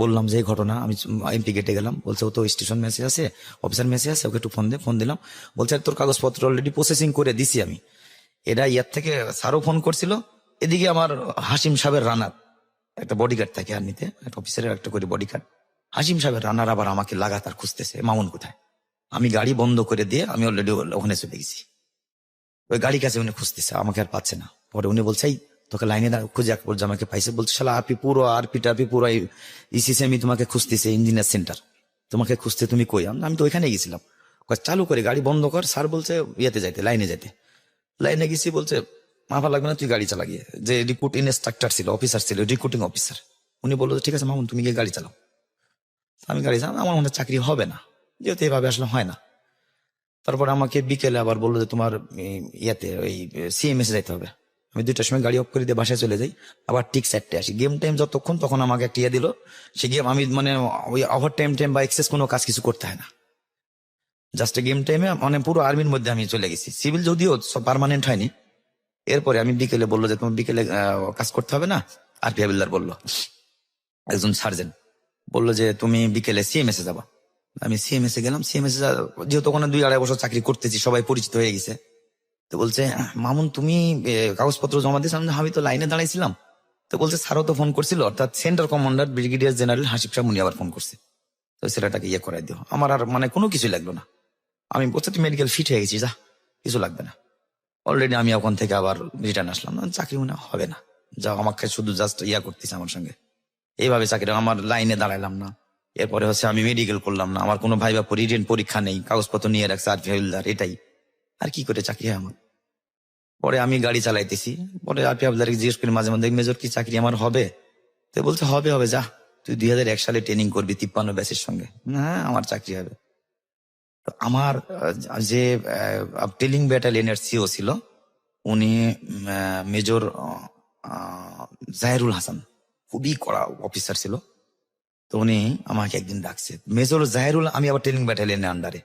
বললাম যে ঘটনা, আমি এমপি গেটে গেলাম, বলছে ও তো স্টেশন মেসেজ আছে, অফিসার মেসেজ আছে, ওকে একটু ফোন দিলাম, বলছে তোর কাগজপত্র অলরেডি প্রসেসিং করে দিছি আমি। এরা ইয়ার থেকে স্যারও ফোন করছিল, এদিকে আমার হাসিম সাহেবের রানার একটা বডিগার্ড থাকে আর্মিতে, একটা অফিসারের একটা করে বডিগার্ড, হাসিম সাহেবের রান্নার আবার আমাকে লাগাতার খুঁজতেছে, মামুন কোথায়। আমি গাড়ি বন্ধ করে দিয়ে আমি অলরেডি ওখানে চলে গেছি। ওই গাড়ি কাছে উনি খুঁজতেছে, আমাকে আর পাচ্ছে না। পরে উনি বলছে, "এই, তোকে লাইনে খুঁজে এক পর্যায়ে আমাকে পাইছে।" বলছে, "শালা আপনি পুরো আরপি পুরো ইসিসি আমি তোমাকে খুঁজতেছি, ইঞ্জিনিয়ার সেন্টার তোমাকে খুঁজতে, তুমি কই?" আমি তো ওইখানে গেছিলাম। কয়, "চালু করে গাড়ি বন্ধ কর।" স্যার বলছে ইয়েতে যাইতে, লাইনে যাইতে। লাইনে গেছি, বলছে মাফা লাগবে না, তুই গাড়ি চালা গিয়ে। যে রিক্রুট ইনস্ট্রাক্টর ছিল, অফিসার ছিল, রিক্রুটিং অফিসার, উনি বললো, "ঠিক আছে মামুন, তুমি গিয়ে গাড়ি চালাও।" আমি গাড়ি চালাম, আমার মনে চাকরি হবে না, যেহেতু এভাবে আসলে হয় না। তারপর আমাকে বিকেলে আবার বললো যে তোমার ইয়াতে ওই সিএমএস যাইতে হবে। আমি 2টার সময় গাড়ি অফ করে দিয়ে বাসায় চলে যাই, আবার ঠিক 4টে আসি। গেম টাইম যতক্ষণ, তখন আমাকে একটা ইয়ে দিল, সে গেম আমি মানে ওই ওভার টাইম বা এক্সেস কোনো কাজ কিছু করতে হয় না, জাস্ট গেম টাইমে মানে পুরো আর্মির মধ্যে আমি চলে গেছি। সিভিল যদিও পার্মানেন্ট হয়নি। এরপরে আমি বিকেলে বললো যে তোমার বিকেলে কাজ করতে হবে না। আরপি হাবিলদার বললো, একজন সার্জেন্ট বললো যে তুমি বিকেলে সিএমএস এ যাবা। আমি সিএমএস এ গেলাম। সিএমএস যেহেতু ওখানে 2-2.5 বছর চাকরি করতেছি, সবাই পরিচিত হয়ে গেছে। তো বলছে, "মামুন তুমি কাগজপত্র জমা দিয়েছ?" আমি তো লাইনে দাঁড়াইছিলাম। তো বলছে, "স্যারও তো ফোন করছিল, অর্থাৎ centre commander brigadier general Hasib Shah মুনি আবার ফোন করছে, তো ছেলেটাকে ইয়ে করাই দিও।" আমার আর মানে কোনো কিছু লাগলো না। আমি বলছি, "তুই মেডিকেল ফিট হয়ে গেছিস, যা, কিছু লাগবে না।" অলরেডি আমি ওখান থেকে আবার রিটার্ন আসলাম। চাকরি মনে হয় হবে না, যা আমাকে শুধু জাস্ট ইয়া করতেছে আমার সঙ্গে। এইভাবে চাকরি, আমার লাইনে দাঁড়াইলাম না। এরপরে হচ্ছে আমি মেডিকেল করলাম না, আমার কোনো ভাইবা রিটেন পরীক্ষা নেই, কাগজপত্র নিয়ে রাখছে আরপি হাবিলদার, এটাই। আর কি করে চাকরি হয় আমার? পরে আমি গাড়ি চালাইতেছি, পরে আরপি হাবিলদারকে জিজ্ঞেস করি মাঝে মধ্যে, "মেজর কি চাকরি আমার হবে?" তো বলছে, হবে হবে, যা, তুই 2001 সালে ট্রেনিং করবি 53 ব্যাচের সঙ্গে। হ্যাঁ, আমার চাকরি হবে। তো আমার যে টেলিং ব্যাটালিয়নের সিও ছিল, উনি মেজর জাহেরুল হাসান, খুবই কড়া অফিসার ছিল। তো উনি আমাকে একদিন ডাকছে, মেজর জাহেরুল, আমি আবার ট্রেনিং ব্যাটালিয়নের আন্ডারে।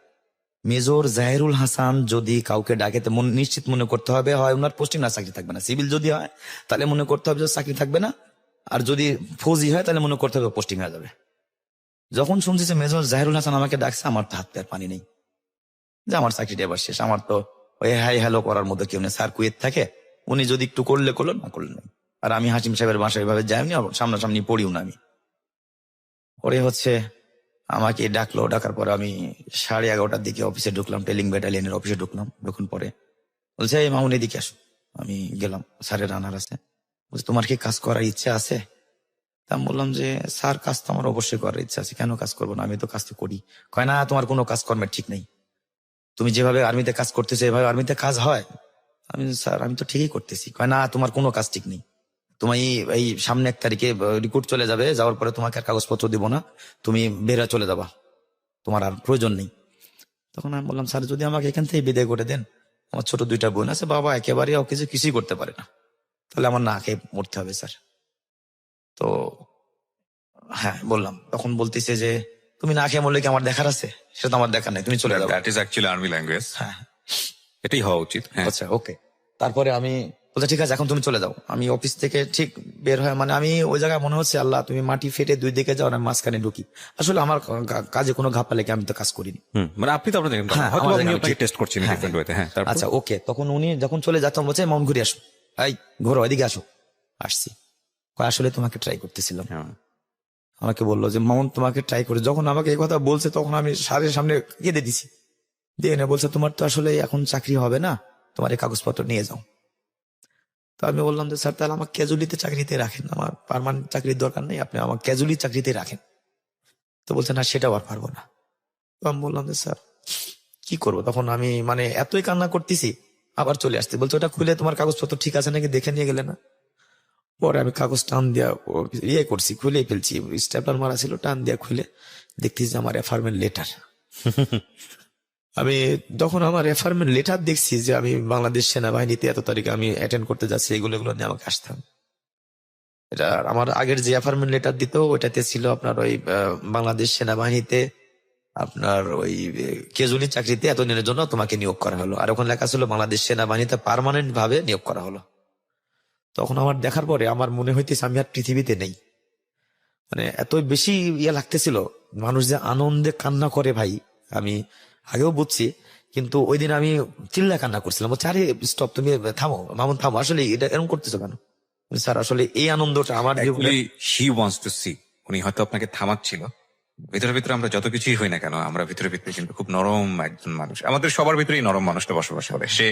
মেজর জাহেরুল হাসান যদি কাউকে ডাকে তো নিশ্চিত মনে করতে হবে হয় ওনার পোস্টিং না, চাকরি থাকবে না। সিভিল যদি হয় তাহলে মনে করতে হবে যে চাকরি থাকবে না, আর যদি ফৌজি হয় তাহলে মনে করতে হবে পোস্টিং হয়ে যাবে। যখন শুনছি যে মেজর জাহেরুল হাসান আমাকে ডাকছে, আমার তো হাত পায়ের পানি নেই, যে আমার চাকরিটা এবার শেষ। আমার তো ওই হাই হ্যালো করার মধ্যে কেউ নেই। স্যার কুয়েত থাকে, উনি যদি একটু করলে করলো, না করলে নাই। আর আমি হাসিম সাহেবের বাসায় এভাবে যাইনি, সামনাসামনি পড়িও না আমি। পরে হচ্ছে আমাকে ডাকলো, ডাকার পরে আমি 11:30টার দিকে অফিসে ঢুকলাম, টেলিং ব্যাটালিয়নের অফিসে ঢুকলাম। ঢুকুন পরে বলছে, "এই মামুন এদিকে আসো।" আমি গেলাম, স্যারের রান্নার আছে। বলছে, "তোমার কি কাজ করার ইচ্ছে আছে?" তা আমি বললাম যে, "স্যার কাজ তো আমার অবশ্যই করার ইচ্ছা আছে, কেন কাজ করবো না, আমি তো কাজ তো করি।" কয়, "না, তোমার কোনো কাজকর্মের ঠিক নেই, তুমি যেভাবে আর্মিতে কাজ করতেছো এভাবে আর্মিতে কাজ হয়?" আমি, "স্যার আমি তো ঠিকই করতেছি।" কয়, "না, তোমার কোনো কাজ ঠিক নেই, তুমি এই সামনে 1 তারিখে রিক্রুট চলে যাবে, যাওয়ার পরে তোমাকে আর কাগজপত্র দিব না, তুমি বেরা চলে যাবা, তোমার আর প্রয়োজন নেই।" তখন আমি বললাম, "স্যার যদি আমাকে এখান থেকে বিদায় করে দেন, আমার ছোট 2টা বোন আছে, বাবা একেবারে কিছুই করতে পারে না, তাহলে আমার না খেয়ে মরতে হবে স্যার।" তো হ্যাঁ বললাম, তখন বলতেছে যে, "তুমি না খেয়ে মরলে কি আমার দেখার আছে? সেটা তো আমার দেখার নেই, তুমি চলে যাও।" That is actually army language, হ্যাঁ, এটাই হওয়া উচিত। হ্যাঁ, আচ্ছা ওকে। তারপরে আমি বলছি, "ঠিক আছে, এখন তুমি চলে যাও।" আমি অফিস থেকে ঠিক বের হয়, মানে আমি ওই জায়গায় মনে হচ্ছে, আল্লাহ তুমি মাটি ফেটে 2 দিকে যাও, আমি মাঝখানে ঢুকি। আসলে আমার কাজে কোনো ঘাপা লেগে আমি তো কাজ করিনি। মানে আপনি তো আপনাদের হ্যাঁ, হয়তো আমার উনি জায়গা আপনাকে ঠিক- টেস্ট করছেন হ্যাঁ, ডিফারেন্ট ওয়েতে। হ্যাঁ, তারপর আচ্ছা ওকে। তখন উনি যখন চলে যাচ্ছেন বলছে, "মাউন ঘুরে আসো, এই ঘোরো এদিকে আসো।" আসছি। কয়, "আসলে তোমাকে ট্রাই করতেছিলাম।" হ্যাঁ। আমাকে বললো যে, "মামুন তোমাকে ট্রাই করে।" যখন আমাকে এই কথা বলছে তখন আমি স্যারের সামনে কেঁদে দিছি। দিয়ে এনে বলছে, "তোমার তো আসলে এখন চাকরি হবে না, তোমার এই কাগজপত্র নিয়ে যাও।" তো আমি বললাম যে, "স্যার তাহলে আমার ক্যাজুয়ালিতে চাকরিতে রাখেন, আমার পার্মানেন্ট চাকরির দরকার নেই, আপনি আমার ক্যাজুয়ালি চাকরিতে রাখেন।" তো বলছে, "না, সেটাও আর পারবো না।" তো আমি বললাম যে, "স্যার কি করবো?" তখন আমি মানে এতই কান্না করতেছি, আবার চলে আসতে বলছে, "ওটা খুলে তোমার কাগজপত্র ঠিক আছে নাকি দেখে নিয়ে গেলে না?" পরে আমি কাগজ টান দিয়া ইয়ে করছি, খুলেই ফেলছি, স্টেপলার মারা ছিল, টান দিয়া খুলে দেখতেছি যে আমার অ্যাফার্মেন্ট লেটার। আমি যখন আমার অ্যাফার্মেন্ট লেটার দেখছি যে আমি বাংলাদেশ সেনাবাহিনীতে এত তারিখে আমি অ্যাটেন্ড করতে যাচ্ছি, এগুলো নিয়ে আমাকে আসতাম। এটা আমার আগের যে অ্যাফার্মেন্ট লেটার দিত ওইটাতে ছিল আপনার ওই বাংলাদেশ সেনাবাহিনীতে আপনার ওই কেজুলি চাকরিতে এতদিনের জন্য তোমাকে নিয়োগ করা হলো, আর ওখানে লেখা ছিল বাংলাদেশ সেনাবাহিনীতে পার্মানেন্ট ভাবে নিয়োগ করা হলো। তখন আমার দেখার পরে আমার মনে হইতেছে আমি আর পৃথিবীতে নেই, মানে এত বেশি ইয়ে লাগতেছিল। মানুষ যে আনন্দে কান্না করে ভাই, আমি আগেও বুঝছি, কিন্তু ওই দিন আমি চিল্লা কান্না করছিলাম, বলছি, "আরে স্টপ, তুমি থামো মামুন, থামো, আসলে এটা এরকম করতেছো কেন?" স্যার আসলে এই আনন্দটা আমার জীবনে actually she wants to see, উনি হয়তো আপনাকে থামাচ্ছিল ভিতরে ভিতরে আমরা যত কিছুই হই না কেন, আমরা ভিতরে ভিতরে কিন্তু খুব নরম একজন মানুষ। আমাদের সবার ভিতরেই নরম মানুষটা বসবাস করে। সে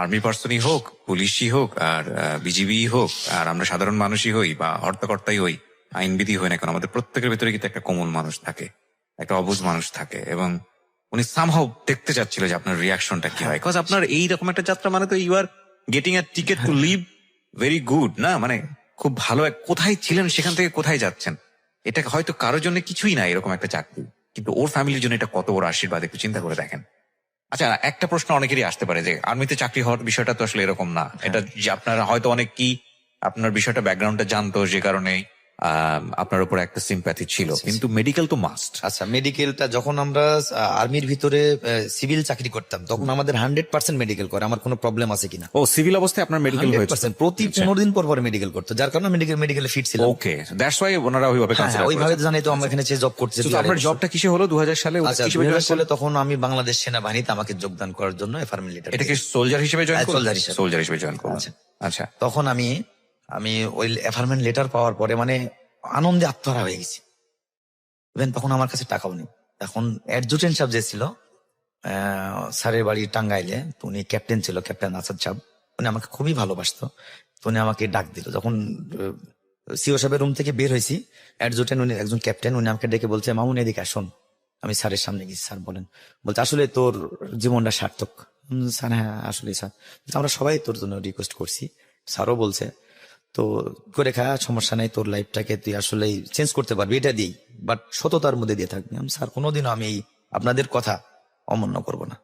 আর্মি পার্সনই হোক, পুলিশই হোক, আর বিজিবি হোক, আর আমরা সাধারণ মানুষই হই বা হর্তাকর্তাই হই, আইনবিধি হই না কেন, আমাদের প্রত্যেকের ভিতরে কিন্তু একটা কোমল মানুষ থাকে, একটা অবুঝ মানুষ থাকে। এবং উনি সামহাও দেখতে চাচ্ছিল যে আপনার রিয়াকশনটা কি হয়, বিকজ আপনার এইরকম একটা যাত্রা মানে তো you are getting a ticket to live very good, না মানে খুব ভালো কোথায় ছিলেন সেখান থেকে কোথায় যাচ্ছেন। এটা হয়তো কারোর জন্য কিছুই না এরকম একটা চাকরি, কিন্তু ওর ফ্যামিলির জন্য এটা কত বড় আশীর্বাদ, একটু চিন্তা করে দেখেন। আচ্ছা, একটা প্রশ্ন অনেকেরই আসতে পারে যে আর্মিতে চাকরি হওয়ার বিষয়টা তো আসলে এরকম না। এটা যে আপনারা হয়তো অনেক কি আপনার বিষয়টা ব্যাকগ্রাউন্ডটা জানতো, যে কারণে আপনার উপর একটা সিম্প্যাথি ছিল, কিন্তু মেডিকেল তো মাস্ট। আচ্ছা, মেডিকেলটা যখন আমরা আর্মির ভিতরে সিভিল চাকরি করতাম তখন আমাদের 100% মেডিকেল করে, আমার কোনো প্রবলেম আছে কিনা। ও সিভিল অবস্থায় আপনার মেডিকেল হয়েছে? 100% প্রতি 15 দিন পর পর মেডিকেল করতো, যার কারণে মেডিকেলে ফিট ছিল। ওকে, দ্যাটস ওয়াই ওনারা ওইভাবে হ্যাঁ, consider ওইভাবে করেছেন। জানাই তো আমরা এখানে জব করতেছি। তো আপনার জবটা কিসে হলো 2000 সালে? আচ্ছা, কিসে join 2000 সালে করলেন? তখন আমি বাংলাদেশ সেনাবাহিনীতে আমাকে যোগদান করার জন্য এফআরএম লেটার। এটা কি সোলজার হিসেবে জয়েন হ্যাঁ, করলেন? soldier হিসেবে। সোলজার হিসেবে জয়েন করলেন। আচ্ছা। আচ্ছা, তখন আমি ওই এফআরএম লেটার পাওয়ার পরে মানে আনন্দে আত্মহারা হয়ে গেছি। ইভেন তখন আমার কাছে টাকাও নেই। এখন অ্যাডজুটেন্ট সাহেব যে ছিল স্যারের বাড়ি টাঙ্গাইলে, তো উনি ক্যাপ্টেন ছিল, ক্যাপ্টেন আসাদ সাহেব। উনি আমাকে খুবই ভালোবাসতো। তো উনি আমাকে ডাক দিল যখন সিও সাহেবের রুম থেকে বের হয়েছি। অ্যাডজুটেন্ট উনি একজন ক্যাপ্টেন, উনি আমাকে ডেকে বলছে, মামুন এদিকে আসুন। আমি স্যারের সামনে গেছি। স্যার বলেন, বলছে আসলে তোর জীবনটা সার্থক। স্যার হ্যাঁ আসলে স্যার, আমরা সবাই তোর জন্য রিকোয়েস্ট করছি। স্যারও বলছে তো করে খায়, সমস্যা নেই, তোর লাইফটাকে তুই আসলে চেঞ্জ করতে পারবি এটা দিই, বাট সততার মধ্যে দিয়ে থাকবি। স্যার কোনোদিনও আমি আপনাদের কথা অমান্য করব না।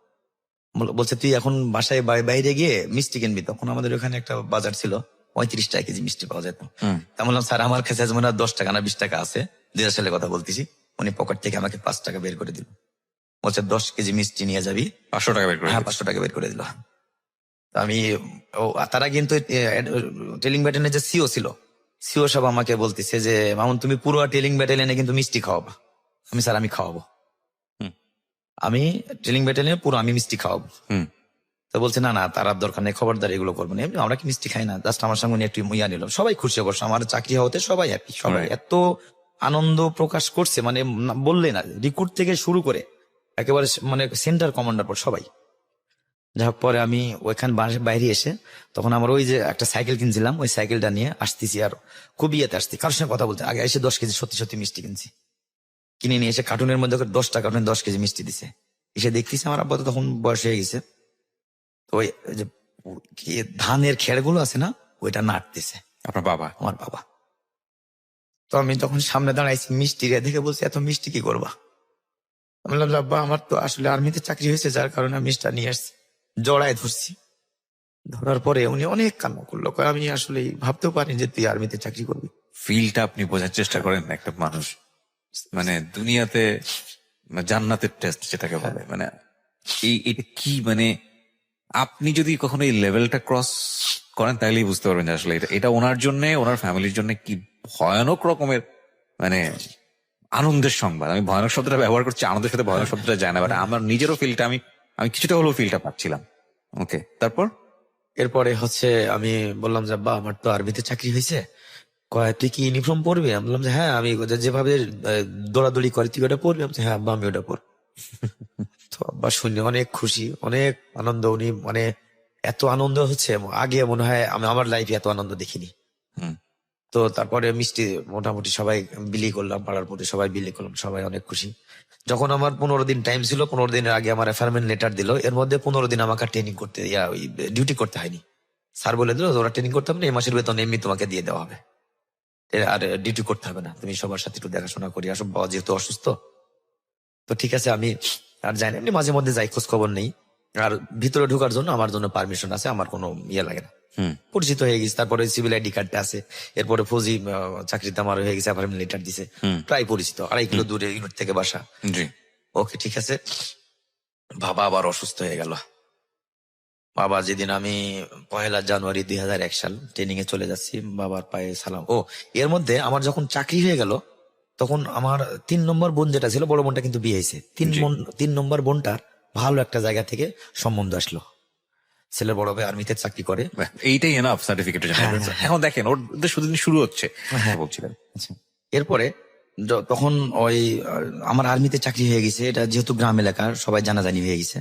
বলছে তুই এখন বাসায় বাইরে গিয়ে মিষ্টি কিনবি। তখন আমাদের ওখানে একটা বাজার ছিল, 35 টাকা কেজি মিষ্টি পাওয়া যেত। তা বললাম, স্যার আমার কাছে আজ মনে হয় 10 টাকা না 20 টাকা আছে, 2000 সালে কথা বলতেছি। উনি পকেট থেকে আমাকে 5 টাকা বের করে দিল। বলছে 10 কেজি মিষ্টি নিয়ে যাবি। 500 টাকা বের করে হ্যাঁ, দিয়েছে। 500 টাকা বের করে দিল। আমি তারা কিন্তু টেলিং ব্যাটালিয়নের যে সিও ছিল, সিও সব আমাকে বলতেছে যে মামুন তুমি পুরো টেলিং ব্যাটালিয়নে কিন্তু মিষ্টি খাওয়াবো। আমি স্যার আমি খাওয়াবো। হুম। আমি টেলিং ব্যাটালিয়নে পুরো আমি মিষ্টি খাওয়াবো। হুম। তো বলছে না না, তার আর দরকার নেই, খবরদার এগুলো করবো না, আমরা কি মিষ্টি খাই না, জাস্ট আমার সঙ্গে উনি একটু ইয়া নিল। সবাই খুশি অবশ্য, আমার চাকরি হওয়াতে সবাই হ্যাপি, সবাই Right. এত আনন্দ প্রকাশ করছে মানে বললে না, রিক্রুট থেকে শুরু করে একেবারে মানে সেন্টার কমান্ডার পর সবাই। যাই হোক, পরে আমি ওইখান বাইরে এসে তখন আমার ওই যে একটা সাইকেল কিনছিলাম, ওই সাইকেলটা নিয়ে আসতেছি, আর খুবই ইয়েতে আসছি, কারোর সঙ্গে কথা বলতে। আগে এসে 10 কেজি সত্যি সত্যি মিষ্টি কিনছি, কিনে নিয়ে এসে কার্টুনের মধ্যে 10টা কার্টুন 10 কেজি মিষ্টি দিছে। এসে দেখতেছি আমার আব্বা তো তখন বয়স হয়ে গেছে, তো ওই যে কি ধানের খেড়গুলো আছে না, ওইটা নাড়তেছে আপনার বাবা? আমার বাবা। তো আমি তখন সামনে দাঁড়াইছি, মিষ্টি দেখে বলছি এত মিষ্টি কি করবা? আমি বললাম, আব্বা আমার তো আসলে আর্মিতে চাকরি হয়েছে, যার কারণে আমি মিষ্টি নিয়ে আসছি। জড়ায় ধরছি, ধরার পরে উনি অনেক কান্না করলো, কয় আমি আসলে ভাবতেও পারি যে তুই আর্মিতে চাকরি করবি। ফিলটা আপনি বোঝার চেষ্টা করেন। একটা মানুষ মানে দুনিয়াতে জান্নাতের টেস্ট যেটাকে বলে, মানে এটা কি, মানে আপনি যদি কখনো এই লেভেলটা ক্রস করেন তাহলেই বুঝতে পারবেন যে আসলে এটা ওনার জন্য, ওনার ফ্যামিলির জন্য কি ভয়ানক রকমের মানে আনন্দের সংবাদ। আমি ভয়ানক শব্দটা ব্যবহার করছি, আনন্দের সাথে ভয়ানক শব্দটা যায় না, বাট আমার নিজেরও ফিলটা আমি কিছুটা হলেও ফিলটা পাচ্ছিলাম। ওকে, তারপর? এরপরে হচ্ছে আমি বললাম যে আব্বা আমার তো আর্মিতে চাকরি হয়েছে, কয় তুই কি ইউনিফর্ম পরবি? আমি বললাম যে হ্যাঁ, আমি যেভাবে দৌড়াদৌড়ি করি তুই ওটা পরবি? আমি বলছি, হ্যাঁ আব্বা আমি ওটা পর। তো আব্বা শুনে অনেক খুশি, অনেক আনন্দ। উনি মানে এত আনন্দ হচ্ছে, আগে মনে হয় আমি আমার লাইফে এত আনন্দ দেখিনি। হুম। তো তারপরে মিষ্টি মোটামুটি সবাই বিলি করলাম, পাড়ার মধ্যে সবাই বিলি করলাম, সবাই অনেক খুশি। যখন আমার 15 দিন টাইম ছিল, 15 দিনের আগে আমার অ্যাপয়েন্টমেন্ট লেটার দিল। এর মধ্যে 15 দিন আমাকে ট্রেনিং করতে ডিউটি করতে হয়নি। স্যার বলে দিল তোরা ট্রেনিং করতে হবে না, এই মাসের বেতন এমনি তোমাকে দিয়ে দেওয়া হবে, আর ডিউটি করতে হবে না, তুমি সবার সাথে একটু দেখাশোনা করি আসো, বাবা যেহেতু অসুস্থ। তো ঠিক আছে, আমি আর যাই না, এমনি মাঝে মধ্যে যাই, খোঁজ খবর নেই। আর ভিতরে ঢোকার জন্য আমার জন্য পারমিশন আছে, আমার কোনো ইয়ে লাগে না, হুম। পরিচিত হয়ে গেছে। তারপরে সিভিল আইডি কার্ডটা আছে, এরপরে ফৌজি চাকরিতে আমার হয়ে গেছে, অ্যাপয়েন্টমেন্ট লেটার দিছে, প্রায় পরিচিত, 2.5 কিলো দূরে ইউনিট থেকে বাসা। জি। ওকে ঠিক আছে। বাবা আবার অসুস্থ হয়ে গেল। বাবা যেদিন আমি 1 জানুয়ারি 2001 সাল ট্রেনিং এ চলে যাচ্ছি, বাবার পায়ে সালাম। ও এর মধ্যে আমার যখন চাকরি হয়ে গেল তখন আমার 3 নম্বর বোন যেটা ছিল, বড় বোনটা কিন্তু বিয়ে হয়েছে। 3 নম্বর বোনটার ভালো একটা জায়গা থেকে সম্বন্ধ আসলো, ছেলের বড় ভাই আর্মিতে চাকরি করে। বাহ, এইটাই এনাফ সার্টিফিকেটের জন্য। হ্যাঁ, হ্যাঁ, এখন দেখেন ওর শুধু শুরু হচ্ছে, হ্যাঁ। বলছিলেন। আচ্ছা, এরপরে তখন ওই আমার আর্মিতে চাকরি হয়ে গেছে, এটা যেহেতু গ্রাম এলাকার সবাই জানাজানি হয়ে গেছে।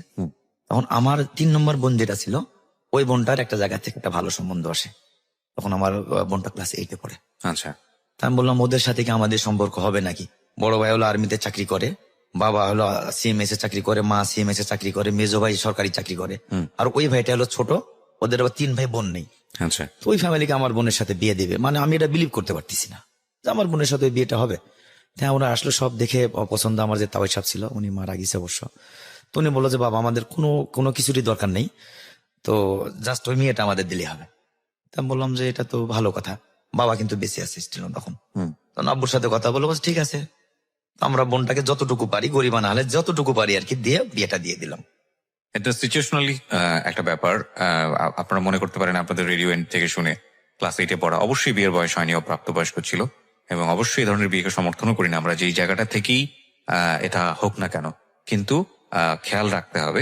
তখন আমার 3 নম্বর বোন যেটা ছিল, ওই বোনটার একটা জায়গা থেকে একটা ভালো সম্বন্ধ আসে। তখন আমার বোনটা ক্লাস 8-এ পড়ে। আচ্ছা। তা আমি বললাম ওদের সাথে কি আমাদের সম্পর্ক হবে নাকি? বড় ভাই হলো আর্মিতে চাকরি করে, বাবা হলো সিএমএস এ চাকরি করে, মা সিএমএস এ চাকরি করে, মেজো ভাই সরকারি চাকরি করে, আর ওই ভাইটা হলো ছোট, ওদের আবার 3 ভাই বোন নেই। আচ্ছা। তো ওই ফ্যামিলিকে আমার বোনের সাথে বিয়ে দেবে, মানে আমি এটা বিলিভ করতে পারতেছি না যে আমার বোনের সাথে ওই বিয়েটা হবে। হ্যাঁ, ওরা আসলে সব দেখে অপছন্দ। আমার যে তাওয়াই সাহেব ছিল, উনি মারা গেছে অবশ্য। তো উনি বললো যে বাবা আমাদের কোনো কিছুরই দরকার নেই, তো জাস্ট ওই মেয়েটা আমাদের দিলে হবে। তা আমি বললাম যে এটা তো ভালো কথা। বাবা কিন্তু বেঁচে আছে স্টিল তখন। তো আব্বুর সাথে কথা বলে বলছে ঠিক আছে। তো আমরা বোনটাকে যতটুকু পারি, গরিবা না হলে যতটুকু পারি আর কি, দিয়ে বিয়েটা দিয়ে দিলাম। এটা সিচুয়েশনালি একটা ব্যাপার। আপনারা মনে করতে পারেন আপনাদের রেডিও এন্ড থেকে শুনে ক্লাস 8-এ পড়া, অবশ্যই বিয়ের বয়স হয়নি, প্রাপ্তবয়স্ক ছিল, এবং অবশ্যই এই ধরনের বিয়েকে সমর্থনও করি না আমরা, যেই জায়গাটা থেকেই এটা হোক না কেন। কিন্তু খেয়াল রাখতে হবে,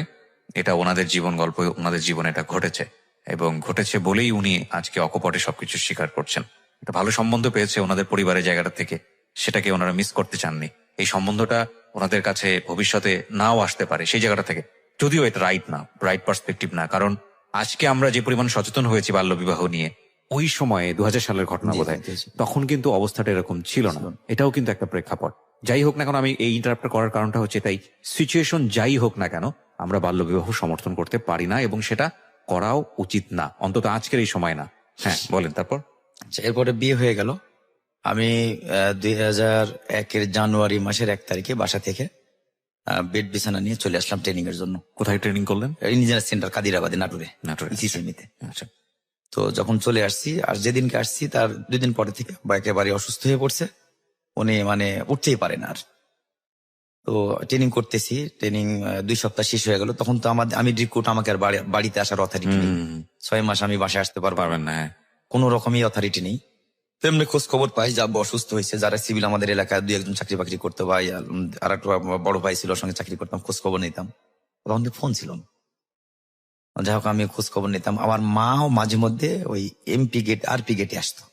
এটা ওনাদের জীবন গল্প, ওনাদের জীবনে এটা ঘটেছে, এবং ঘটেছে বলেই উনি আজকে অকপটে সবকিছু স্বীকার করছেন। একটা ভালো সম্বন্ধ পেয়েছে ওনাদের পরিবারের জায়গাটা থেকে, সেটাকে ওনারা মিস করতে চাননি। এই সম্বন্ধটা ওনাদের কাছে ভবিষ্যতে নাও আসতে পারে সেই জায়গাটা থেকে, যদিও এটা রাইট পার্সপেক্টিভ না। কারণ আজকে আমরা যে পরিমাণ সচেতন হয়েছি বাল্যবিবাহ নিয়ে, ওই সময়ে 2000 সালের ঘটনা জি, বোধহয়, জি, জি। তখন কিন্তু অবস্থাটা এরকম ছিল না। এটাও কিন্তু একটা প্রেক্ষাপট। যাই হোক না কেন, আমি এই ইন্টারাপ্ট করার কারণটা হচ্ছে তাই, সিচুয়েশন যাই হোক না কেন, আমরা বাল্যবিবাহ সমর্থন করতে পারি না, এবং সেটা করাও উচিত না, অন্তত আজকের এই সময় না। হ্যাঁ, বলেন তারপর। আচ্ছা, এরপরে বিয়ে হয়ে গেল। আমি 2001-এর জানুয়ারি মাসের 1 তারিখে বাসা থেকে বেড বিছানা নিয়ে চলে আসলাম ট্রেনিং এর জন্য। কোথায় ট্রেনিং করলেন? ইঞ্জিনিয়ার সেন্টার কাদিরাবাদে, নাটোরে। নাটোরে। ইসিসিএমতে। আচ্ছা। তো যখন চলে আসছি, আর যেদিনকে আসছি তার 2 দিন পরে থেকে বা একেবারে অসুস্থ হয়ে পড়ছে। উনি মানে উঠতেই পারে না আর। তো ট্রেনিং করতেছি, ট্রেনিং 2 সপ্তাহ শেষ হয়ে গেল। তখন তো আমি রিক্রুট, আমাকে আর বাড়িতে আসার অথরিটি নেই। 6 মাস আমি বাসায় আসতে পারবো পারবেন না। হ্যাঁ। কোনো রকমই অথরিটি নেই। তেমনি খোঁজ খবর পাই যে আব্বু অসুস্থ হয়েছে। যারা সিভিল আমাদের এলাকায় 2-1 জন চাকরি বাকরি করতে, ভাই আর একটা বড় ভাই ছিল, ওর সঙ্গে চাকরি করতাম, খোঁজ খবর নিতাম। তখন তো ফোন ছিল না। যাই হোক, আমি খোঁজ খবর নিতাম। আমার মাও মাঝে মধ্যে ওই এমপি গেট, আরপি গেটে আসতো,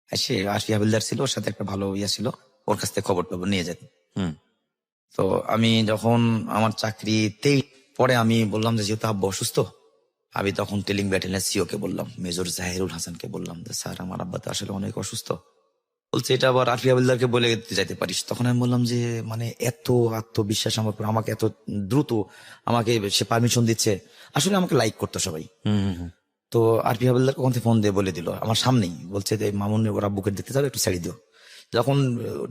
সে আরপি হাবিলদার ছিল, ওর সাথে একটা ভালো ইয়ে ছিল, ওর কাছ থেকে খবর টবর নিয়ে যেত। তো আমি যখন আমার চাকরিতেই পরে আমি বললাম যে যেহেতু আব্বু অসুস্থ, আমি তখন টেলিং ব্যাটালিয়নের সিও কে বললাম, মেজর জাহিরুল হাসানকে বললাম যে স্যার আমার আব্বা তো আসলে অনেক অসুস্থ। বলছে এটা আবার আরফি হাবিলদারকে বলে যাইতে পারিস। তখন আমি বললাম যে মানে এত আত্মবিশ্বাস আমার উপর, আমাকে এত দ্রুত আমাকে সে পারমিশন দিচ্ছে, আসলে আমাকে লাইক করতো সবাই। তো আরফি হাবিলদার কখন থেকে ফোন দিয়ে বলে দিল আমার সামনেই, বলছে যে মামুন ওর আব্বুকে দেখতে যাবে, একটু ছেড়ে দিও। যখন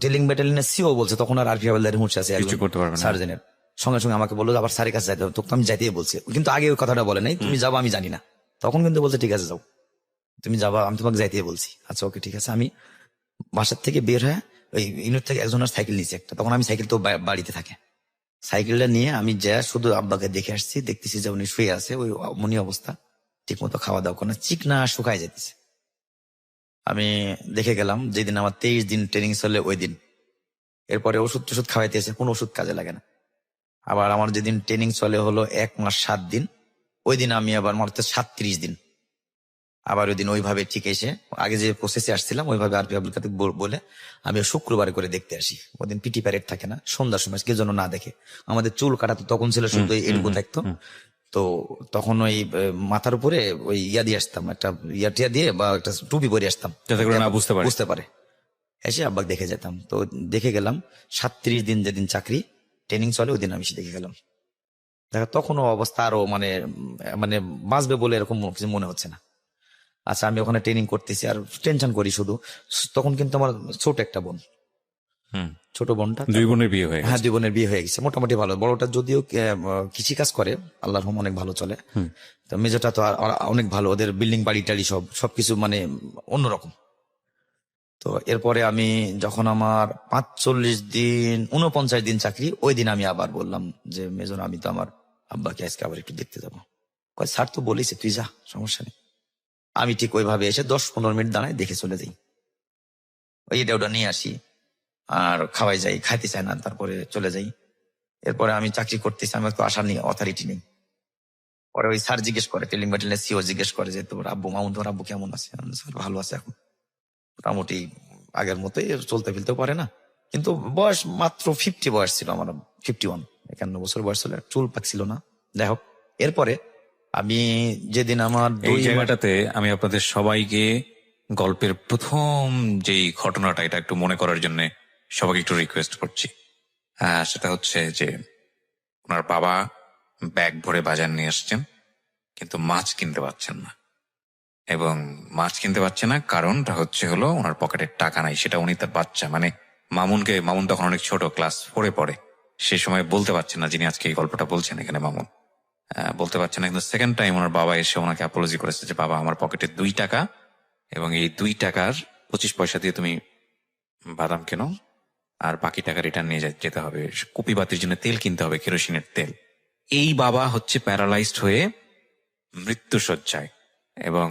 টেলিং ব্যাটালিয়নের সিও বলছে, তখন আর আরফি হাবিলদারের হুঁশ আছে কিছু করতে পারবে না। সার্জেনের। সঙ্গে সঙ্গে আমাকে বললো আবার স্যারের কাছে যাইতে হবে, তোকে তো আমি যাইতেই বলছি। কিন্তু আগে ওই কথাটা বলে নাই, তুমি যাবো আমি জানি না। তখন কিন্তু বলছে ঠিক আছে যাও, তুমি যাবা, আমি তোমাকে যাইতেই বলছি। আচ্ছা ওকে ঠিক আছে। আমি বাসার থেকে বের হয়ে ওই ইউনিট থেকে একজনের সাইকেল নিয়েছি একটা, তখন আমি সাইকেল তো বাড়িতে থাকে, সাইকেলটা নিয়ে আমি যা শুধু আব্বাকে দেখে আসছি, দেখতেছি যে উনি শুয়ে আছে, ওই মনি অবস্থা, ঠিক মতো খাওয়া দাওয়া করে, চিকনা শুকায় যেতেছে। আমি দেখে গেলাম যেদিন আমার 23 দিন ট্রেনিং চলে ওই দিন। এরপরে ওষুধ টষুধ খাওয়াইতেছে, কোনো ওষুধ কাজে লাগে না। আবার আমার যেদিন ট্রেনিং চলে হলো 1 মাস 7 দিন, ওই দিন আমি আবার মারতে 37 দিন আবার ওই দিন ওইভাবে ঠিক এসে আগে যে প্রসেসে আসছিলাম ওইভাবে আরপি আব্দুল কাদের বলে আমি শুক্রবারে করে দেখতে আসি। ওদিন পিটি প্যারেড থাকে না, সন্ধ্যার সময় কেউ যেন না দেখে। আমাদের চুল কাটা তো তখন ছিল শুধু এটুকু থাকতো। তো তখন ওই মাথার উপরে ওই ইয়া দিয়ে আসতাম, একটা টিয়া দিয়ে বা একটা টুপি পরে আসতাম, যাতে করে না বুঝতে পারে। এসে আব্বাক দেখে যেতাম। তো দেখে গেলাম 37 দিন যেদিন চাকরি ট্রেনিং চলে ওই দিন আমি দেখে গেলাম। দেখা তখনও অবস্থা আরো মানে মানে বাঁচবে বলে এরকম কিছু মনে হচ্ছে না। আচ্ছা আমি ওখানে ট্রেনিং করতেছি আর টেনশন করি শুধু। তখন কিন্তু আমার ছোট একটা বোন, ছোট বোনটা, 2 বোনের বিয়ে হয়ে গেছে। হ্যাঁ 2 বোনের বিয়ে হয়ে গেছে, মোটামুটি ভালো। বড়টা যদিও কৃষি কাজ করে, আল্লাহর রহমতে অনেক ভালো চলে। তো মেজোটা তো অনেক ভালো, ওদের বিল্ডিং বাড়ি টাড়ি সবকিছু মানে অন্যরকম। তো এরপরে আমি যখন আমার 49 দিন চাকরি, ওই দিন আমি আবার বললাম যে মেজর আমি তো আমার আব্বাকে আজকে আবার একটু দেখতে যাবো। কয় স্যার তো বলেছে তুই যা, সমস্যা নেই। আমি ঠিক ওইভাবে এসে 10-15 মিনিট দাঁড়ায় দেখে চলে যাই, ওই এটা ওটা নিয়ে আসি আর খাওয়াই যাই, খাইতে চায় না, তারপরে চলে যাই। এরপরে আমি চাকরি করতেছি, আমি তো আসার নিয়ে অথরিটি নেই। পরে ওই স্যার জিজ্ঞেস করে, টেলিং ব্যাটালিয়নের সিও জিজ্ঞেস করে যে তোর আব্বু মামুন, তোমার আব্বু কেমন আছে? স্যার ভালো আছে, এখন মোটামুটি আগের মতোই, চলতে ফিরতেও পারে না, কিন্তু বয়স মাত্র 50 বয়স ছিল আমার, 51, 51 বয়স ছিল, চুল পাকছিল না। যাই হোক, এরপরে আমি যেদিন আমার এই 2 মাস জায়গাটাতে আমি আপনাদের সবাইকে গল্পের প্রথম যেই ঘটনাটা এটা একটু মনে করার জন্য সবাইকে একটু রিকোয়েস্ট করছি। সেটা হচ্ছে যে ওনার বাবা ব্যাগ ভরে বাজার নিয়ে আসছেন, কিন্তু মাছ কিনতে পারছেন না। এবং মাছ কিনতে পারছে না কারণটা হচ্ছে হলো ওনার পকেটে টাকা নাই। সেটা উনি তার বাচ্চা মানে মামুন তখন অনেক ছোট, ক্লাস 4-এ পড়ে। সে সময় বলতে পারছেন না, যিনি আজকে এই গল্পটা বলছেন এখানে মামুন বলতে পারছেন না। কিন্তু সেকেন্ড টাইম ওনার বাবা এসে ওনাকে অ্যাপোলজি করেছে যে বাবা আমার পকেটে 2 টাকা, এবং এই 2 টাকার 25 পয়সা দিয়ে তুমি বাদাম কেনো, আর বাকি টাকা রিটার্ন নিয়ে যেতে হবে, কুপি বাতির জন্য তেল কিনতে হবে, কেরোসিনের তেল। এই বাবা হচ্ছে প্যারালাইজড হয়ে মৃত্যুশয্যায়। এবং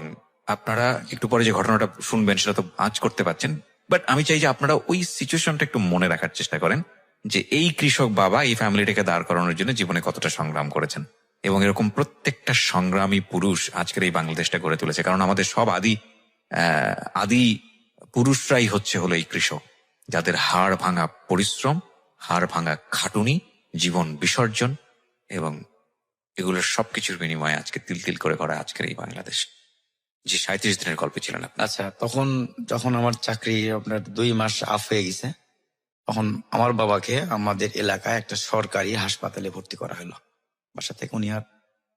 আপনারা একটু পরে যে ঘটনাটা শুনবেন সেটা তো আঁচ করতে পারছেন, বাট আমি চাই যে আপনারা ওই সিচুয়েশনটা একটু মনে রাখার চেষ্টা করেন যে এই কৃষক বাবা এই ফ্যামিলিটাকে দাঁড় করানোর জন্য জীবনে কতটা সংগ্রাম করেছেন। এবং এরকম প্রত্যেকটা সংগ্রামী পুরুষ আজকের এই বাংলাদেশটা গড়ে তুলেছে। কারণ আমাদের সব আদি পুরুষরাই হচ্ছে হলো এই কৃষক, যাদের হাড় ভাঙা পরিশ্রম, হাড় ভাঙা খাটুনি, জীবন বিসর্জন, এবং এগুলোর সবকিছুর বিনিময়ে আজকে তিল তিল করে করা আজকের এই বাংলাদেশ। যে 37 দিনের গল্পে ছিলেন আপনি। আচ্ছা, যখন আমার চাকরি আপনার 2 মাস আফ হয়ে গেছে, তখন আমার বাবাকে আমাদের এলাকায় একটা সরকারি হাসপাতালে ভর্তি করা হলো। বাসা থেকে উনি আর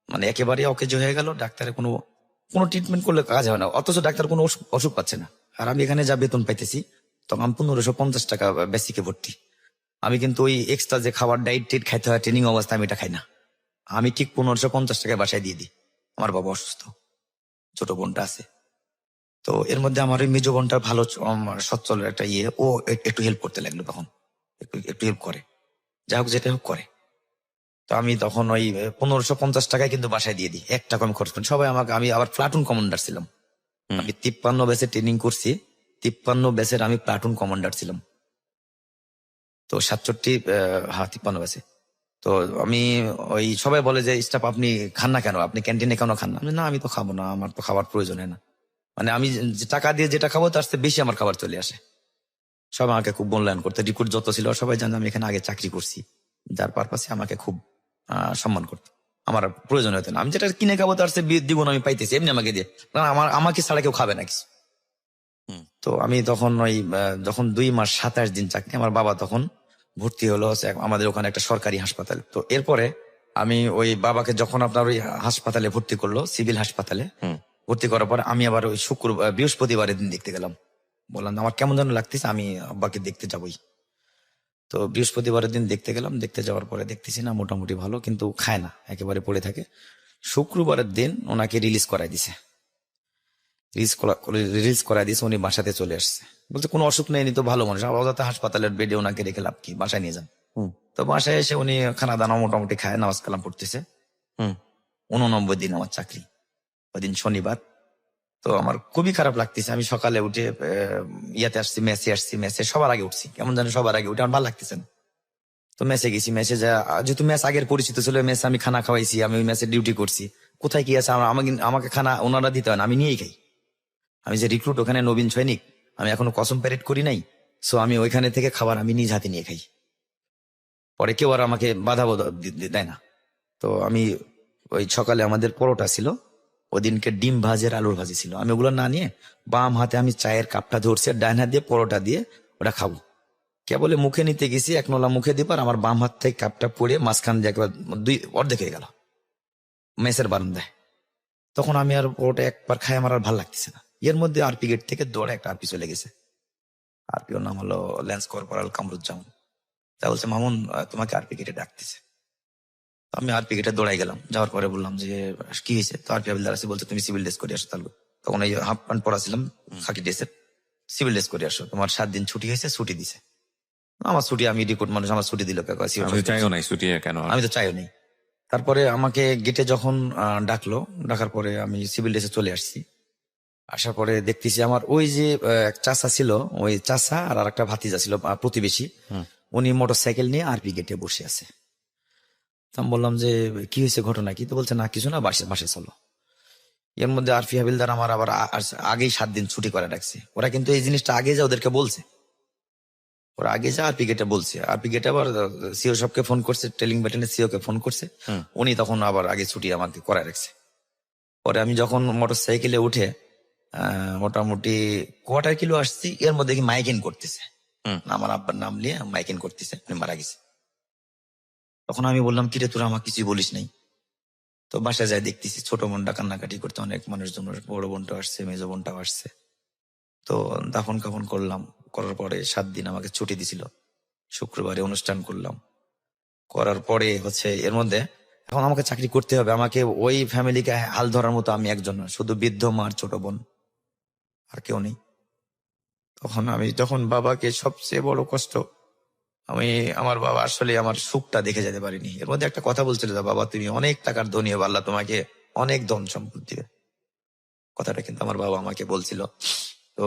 মানে একেবারে অকেজো হয়ে গেল। ডাক্তারের কোনো ট্রিটমেন্ট করলে কাজ হয় না, অথচ ডাক্তার কোনো অসুখ পাচ্ছে না। আর আমি এখানে যা বেতন পাইতেছি, তখন আমি 1550 টাকা বেসিকে ভর্তি। আমি কিন্তু ওই এক্সট্রা যে খাবার ডাইট টেট খাইতে হয় ট্রেনিং অবস্থায়, আমি এটা খাই না। আমি ঠিক 1550 টাকায় বাসায় দিয়ে দিই। আমার বাবা অসুস্থ, ছোট বোনটা আছে। তো এর মধ্যে আমার ওই মেজ বোনটা ভালো সচ্ছল একটা ও একটু হেল্প করতে লাগলো, তখন একটু হেল্প করে, যা হোক যেটা হোক করে। তো আমি তখন ওই 1550 টাকায় কিন্তু বাসায় দিয়ে দিই, 1 টাকা আমি খরচ করি। সবাই আমাকে, আমি আবার প্লাটুন কমান্ডার ছিলাম। আমি 53 ব্যাচে ট্রেনিং করছি, 53 ব্যাচের আমি প্লাটুন কমান্ডার ছিলাম। তো 53 ব্যাচে। তো আমি ওই সবাই বলে যে স্টাফ আপনি খান না কেন, আপনি ক্যান্টিনে কেন খান না? আমি না, আমি তো খাবো না, আমার তো খাবার প্রয়োজন হয় না। মানে আমি যে টাকা দিয়ে যেটা খাবো তার চেয়ে বেশি আমার খাবার চলে আসে। সবাই আমাকে খুব মূল্যায়ন করতে, রিক্রুট যত ছিল সবাই জানে আমি এখানে আগে চাকরি করছি, যার পারপাসে আমাকে খুব সম্মান করতো। আমার আর প্রয়োজন হতো না, আমি যেটা কিনে খাবো তার চেয়ে দ্বিগুণ আমি পাইতেছি এমনি আমাকে দিয়ে, কারণ আমাকে ছাড়া কেউ খাবে না কিছু। তো আমি তখন যখন 2 মাস 27 দিন চাকরি, আমার বাবা তখন ভর্তি হলো আমাদের ওখানে একটা সরকারি হাসপাতালে। তো এরপরে আমি ওই বাবাকে যখন আপনার ওই হাসপাতালে ভর্তি করলো, সিভিল হাসপাতালে ভর্তি করার পর আমি আবার ওই বৃহস্পতিবারের দিন দেখতে গেলাম। বললাম আমার কেমন যেন লাগতেছে, আমি আব্বাকে দেখতে যাবই। তো বৃহস্পতিবারের দিন দেখতে গেলাম, দেখতে যাওয়ার পরে দেখতেছি না মোটামুটি ভালো, কিন্তু খায় না, একেবারে পড়ে থাকে। শুক্রবারের দিন ওনাকে রিলিজ করাই দিছে, রিলিজ করাই দিয়েছে। উনি বাসাতে চলে আসছে, বলছে কোনো অসুখ নেই, তো ভালো মানুষ, অযথা হাসপাতালের বেডে ওনাকে রেখে লাভ কি, বাসায় নিয়ে যান। তো বাসায় এসে উনি খানা দানা মোটামুটি খায়, নামাজ কালাম পড়তেছে। 89 দিন আমার চাকরি, ওই দিন শনিবার। তো আমার খুবই খারাপ লাগতেছে। আমি সকালে উঠে ইয়াতে আসছি, মেসে সবার আগে উঠছি, কেমন জানি সবার আগে উঠে আমার ভালো লাগতেছে না। তো মেসে গেছি, মেসে যা যেহেতু মেস আগের পরিচিত ছিল, মেসে আমি খানা খাওয়াইছি, আমি ওই মেসে ডিউটি করছি। কোথায় কি আছে আমাকে খানা ওনারা দিতে হয় না, আমি নিয়েই খাই। আমি যে রিক্রুট ওখানে নবীন সৈনিক, আমি এখনো কসম প্যারেড করি নাই। সো আমি ওইখানে থেকে খাবার আমি নিজ হাতে নিয়ে খাই, পরে কেউ আর আমাকে বাধা দেয় না। তো আমি ওই সকালে আমাদের পরোটা ছিল, ওদিনকে ডিম ভাজের আলুর ভাজি ছিল, আমি ওগুলো না নিয়ে বাম হাতে আমি চায়ের কাপটা ধরছি, আর ডাইন হাত দিয়ে পরোটা দিয়ে ওটা খাবো। কেবলে মুখে নিতে গেছি, 1 নলা মুখে দিবার আমার বাম হাত থেকে কাপটা পড়ে মাঝখান দিয়ে একবার অর্ধেক হয়ে গেল মেসের বারান্দায়। তখন আমি আর পরোটা একবার খাই, আমার আর ভালো লাগতেছে না। এর মধ্যে আরপি গেট থেকে দৌড়ে একটা আরপি চলে গেছে। আরপিওর নাম হলো ল্যান্স কর্পোরাল কামরুজ্জামান। তা বলছে মামুন তোমাকে আরপি গেটে ডাকতেছে। আমি আরপি গেটে দৌড়াই গেলাম, যাওয়ার পরে বললাম যে কি হয়েছে? তো আরপি হাবিলদার আছে, বলছে তুমি সিভিল ড্রেস করে আসো। তাহলে তখন এই হাফ প্যান্ট পরা ছিলাম, খাকি ড্রেসের, সিভিল ড্রেস করে আসো, তোমার 7 দিন ছুটি হয়েছে, ছুটি দিছে। আমার ছুটি, আমি রিক্রুট মানুষ, আমার ছুটি দিল চাইও নাই ছুটি কেন? আমি তো চাইও নেই। তারপরে আমাকে গেটে যখন ডাকলো, ডাকার পরে আমি সিভিল ড্রেসে চলে আসছি। আসার পরে দেখতেছি আমার ওই যে এক চাচা ছিল, ওই চাচা আর একটা ভাতিজা ছিল প্রতিবেশী, উনি মোটরসাইকেল নিয়ে আরপি গেটে বসে আছে। আমি বললাম যে কি হয়েছে, ঘটনা কি? তো বলছে না কিছু না, বাসে চলো। এর মধ্যে আরপি হাবিলদার আমার আবার আগেই 7 দিন ছুটি করে রাখছে। ওরা কিন্তু এই জিনিসটা আগে যা ওদেরকে বলছে, ওর আগে যা আরপি গেটে বলছে, আরপি গেটে আবার সিও সবকে ফোন করছে, ট্রেলিং ব্যাটেনের সিও কে ফোন করছে, উনি তখন আবার আগে ছুটি আমাকে করায় রাখছে। পরে আমি যখন মোটর সাইকেলে উঠে মোটামুটি কোয়ার্টার কিলো আসছি, এর মধ্যে কি মাইকিং করতেছে, আমার আব্বার নাম নিয়ে মাইকিং করতেছে, উনি মারা গেছে। তখন আমি বললাম, কিরে তোরা আমাকে কিছুই বলিস নাই? তো বাসায় যাই দেখতেছি ছোট বোনটা কান্নাকাটি করতে, অনেক মানুষজন, বড় বোনটা আসছে, মেজো বোনটাও আসছে। তো দাফন কাফন করলাম, করার পরে 7 দিন আমাকে ছুটি দিছিল, শুক্রবারে অনুষ্ঠান করলাম। করার পরে হচ্ছে এর মধ্যে এখন আমাকে চাকরি করতে হবে, আমাকে ওই ফ্যামিলিকে হাল ধরার মতো আমি একজন না, শুধু বৃদ্ধ মার ছোট বোন, আর কেউ নেই। তখন আমি যখন বাবাকে, সবচেয়ে বড় কষ্ট, আমি আমার বাবা আসলে আমার সুখটা দেখে যেতে পারিনি। এর মধ্যে একটা কথা বলছিল যে, বাবা তুমি অনেক টাকার ধনী হবে, আল্লাহ তোমাকে অনেক ধন সম্পদ দিবে, কথাটা কিন্তু আমার বাবা আমাকে বলছিল। তো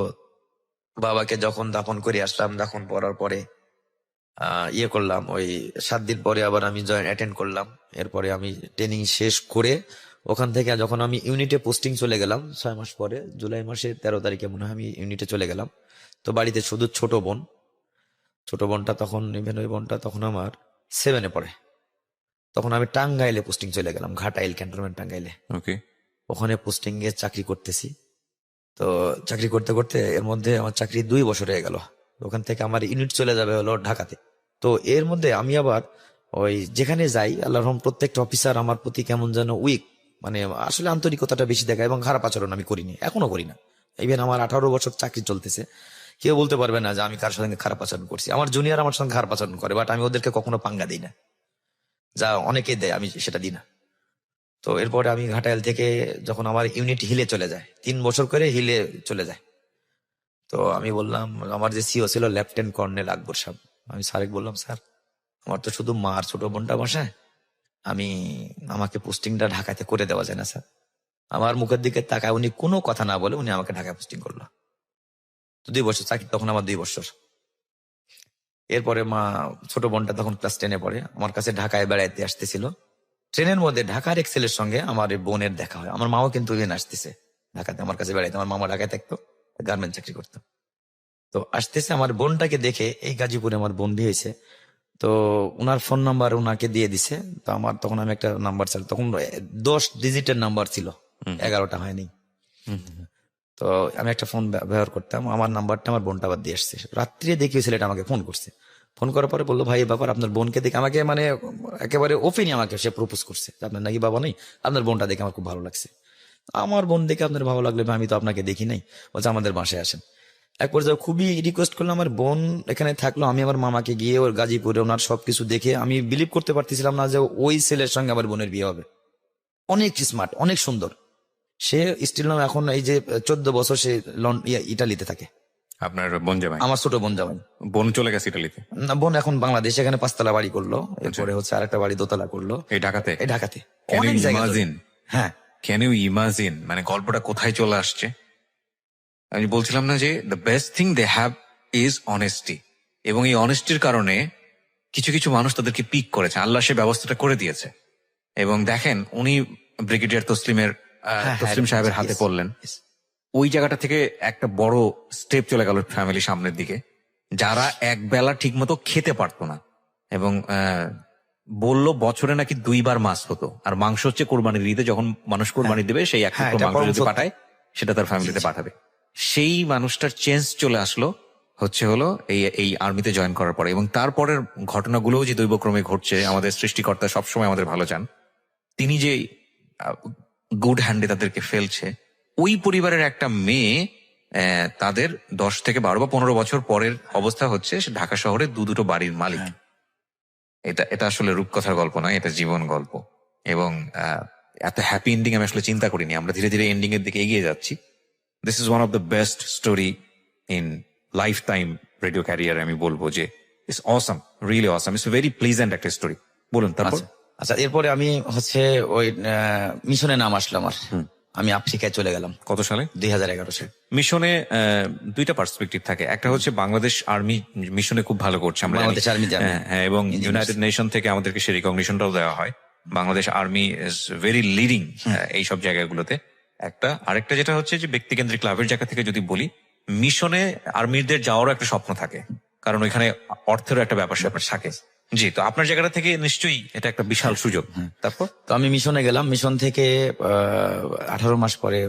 বাবাকে যখন দাফন করে আসলাম, দাফন করার পরে ইয়ে করলাম, ওই 7 দিন পরে আবার আমি জয়েন অ্যাটেন্ড করলাম। এরপরে আমি ট্রেনিং শেষ করে ওখান থেকে যখন আমি ইউনিটে পোস্টিং চলে গেলাম 6 মাস পরে, জুলাই মাসের 13 তারিখে মনে হয় আমি ইউনিটে চলে গেলাম। তো বাড়িতে শুধু ছোট বোনটা তখন, ইভেন ওই বোনটা তখন আমার 7-এ পড়ে। তখন আমি টাঙ্গাইলে পোস্টিং চলে গেলাম, ঘাটাইল ক্যান্টনমেন্ট টাঙ্গাইলে। ওকে। ওখানে পোস্টিং এ চাকরি করতেছি। তো চাকরি করতে করতে এর মধ্যে আমার চাকরি 2 বছর হয়ে গেল। ওখান থেকে আমার ইউনিট চলে যাবে হলো ঢাকাতে। তো এর মধ্যে আমি আবার ওই যেখানে যাই, আল্লাহর রহম প্রত্যেকটা অফিসার আমার প্রতি কেমন যেন উইক, মানে আসলে আন্তরিকতাটা বেশি দেখায়, এবং খারাপ আচরণ আমি করিনি, এখনো করি না। ইভেন আমার 18 বছর চাকরি চলতেছে, কেউ বলতে পারবে না যে আমি কার সঙ্গে খারাপ আচরণ করছি। আমার জুনিয়র আমার সঙ্গে খারাপ আচরণ করে, বাট আমি ওদেরকে কখনো পাঙ্গা দিই না, যা অনেকেই দেয়, আমি সেটা দিই না। তো এরপরে আমি ঘাটাইল থেকে যখন আমার ইউনিট হিলে চলে যায়, 3 বছর করে হিলে চলে যায়, তো আমি বললাম, আমার যে সিও ছিল লেফটেন্যান্ট কর্নেল আকবর সাহেব, আমি স্যারকে বললাম, স্যার আমার তো শুধু মা আর ছোট বোনটা বসে, আমাকে পোস্টিংটা ঢাকাতে করে দেওয়া যায় না স্যার? আমার মুখের দিকে তাকায় উনি কোনো কথা না বলে উনি আমাকে ঢাকায় পোস্টিং করলো। তো 2 বছর চাকরি, তখন আমার 2 বছর। এরপরে ছোট বোনটা তখন ক্লাস 10-এ পড়ে, আমার কাছে ঢাকায় বেড়াইতে আসতেছিল। ট্রেনের মধ্যে ঢাকার এক ছেলের সঙ্গে আমার এই বোনের দেখা হয়। আমার মাও কিন্তু ইভেন আসতেছে ঢাকাতে আমার কাছে বেড়াইতে, আমার মামা ঢাকায় থাকতো, গার্মেন্ট চাকরি করতো। তো আসতেছে, আমার বোনটাকে দেখে, এই গাজীপুরে আমার বোন বিয়ে হয়েছে, তো উনার ফোন নাম্বার উনাকে দিয়ে দিছে। তো আমার তখন আমি একটা নাম্বার ছিল, তখন 10 ডিজিটের নাম্বার ছিল, 11টা হয়নি। তো আমি একটা ফোন ব্যবহার করতাম, আমার নাম্বারটা আমার বোনটা আবার দিয়ে আসছে। রাত্রে দেখি ওই ছেলেটা আমাকে ফোন করছে, ফোন করার পরে বললো, ভাই এই ব্যাপার, আপনার বোনকে দেখে আমাকে, মানে একেবারে ওপেনই আমাকে সে প্রপোজ করছে যে আপনার নাকি বাবা নেই, আপনার বোনটা দেখে আমার খুব ভালো লাগছে। আমার বোন দেখে আপনার ভালো লাগলে আমি তো আপনাকে দেখি নাই, বলছে আমাদের বাসায় আসেন। এক পর্যায়ে খুবই রিকোয়েস্ট করলাম, আমার বোন এখানে থাকলো, আমি আমার মামাকে গিয়ে ওর গাজীপুরে ওনার সবকিছু দেখে আমি বিলিভ করতে পারতেছিলাম না যে ওই ছেলের সঙ্গে আমার বোনের বিয়ে হবে। অনেক স্মার্ট, অনেক সুন্দর, সে স্টিল নাম এখন এই যে 14 বছর সে ইটালিতে থাকে। আপনার বোন জামাই? আমার ছোট বোন জামাই। বোন চলে গেছে ইটালিতে? না, বোন এখন বাংলাদেশে, এখানে 5 তলা বাড়ি করলো, এরপরে হচ্ছে আরেকটা বাড়ি 2 তলা করলো এই ঢাকাতে? এই ঢাকাতে Can অনেক you জায়গা imagine? হ্যাঁ, ক্যান ইউ ইমাজিন, মানে গল্পটা কোথায় চলে আসছে। আমি বলছিলাম না যে the best thing they have is honesty, এবং এই অনেস্টির কারণে কিছু কিছু মানুষ তাদেরকে পিক করেছে, আল্লাহ সে ব্যবস্থাটা করে দিয়েছে। এবং দেখেন, উনি ব্রিগেডিয়ার তসলিম সাহেবের হাতে পড়লেন, ওই জায়গাটা থেকে একটা বড় স্টেপ চলে গেল ফ্যামিলি সামনের দিকে, যারা এক বেলা ঠিক মতো খেতে পারতো না। এবং বললো বছরে নাকি 2 বার মাছ হতো, আর মাংস হচ্ছে কোরবানির ঈদে, যখন মানুষ কোরবানি দেবে সেই এক টুকরো এটা মাংস পরম যদি সত্য। পাঠায় সেটা তার ফ্যামিলিতে পাঠাবে। সেই মানুষটার চেঞ্জ চলে আসলো হলো এই আর্মিতে জয়েন করার পরে। এবং তারপরের ঘটনাগুলোও যে দৈবক্রমে ঘটছে, আমাদের সৃষ্টিকর্তা সবসময় আমাদের ভালো চান, তিনি যে গুড হ্যান্ডে তাদেরকে ফেলছে। ওই পরিবারের একটা মেয়ে, তাদের 10 থেকে 12 বা 15 বছর পরের অবস্থা হচ্ছে সে ঢাকা শহরে 2 বাড়ির মালিক। এটা আসলে রূপকথার গল্প নয়, এটা জীবন গল্প। এবং এত হ্যাপি এন্ডিং আমি আসলে চিন্তা করিনি। আমরা ধীরে ধীরে এন্ডিং এর দিকে এগিয়ে যাচ্ছি। This is one of the best story in life time radio career. আমি বলবো যে it's awesome, really awesome, it's very pleasant একটা স্টোরি। বলুন তারপর। আচ্ছা, এরপরে আমি হচ্ছে ওই মিশনে নাম আসলো আমার, আমি আফ্রিকায় চলে গেলাম। কত সালে? 2011 সালে। মিশনে 2টা পার্সপেক্টিভ থাকে। একটা হচ্ছে বাংলাদেশ আর্মি মিশনে খুব ভালো করছে, আমরা জানি। বাংলাদেশ আর্মি জানি। হ্যাঁ, এবং ইউনাইটেড নেশন থেকে আমাদেরকে সেই রিকগনিশনটাও দেওয়া হয়। Bangladesh army is very leading এই সব জায়গাগুলোতে। আরেকটা যেটা হচ্ছে যে ব্যক্তিকেন্দ্রিক লাভের জায়গা থেকে যদি বলি, মিশনে আর্মিদের যাওয়ারও একটা স্বপ্ন থাকে। কারণ ওইখানে অর্থেরও একটা ব্যাপার স্যাপার থাকে। জি, তো আপনার জায়গাটা থেকে নিশ্চয়ই এটা একটা বিশাল সুযোগ। তারপর তো আমি মিশনে গেলাম, মিশন থেকে 18 মাস পরে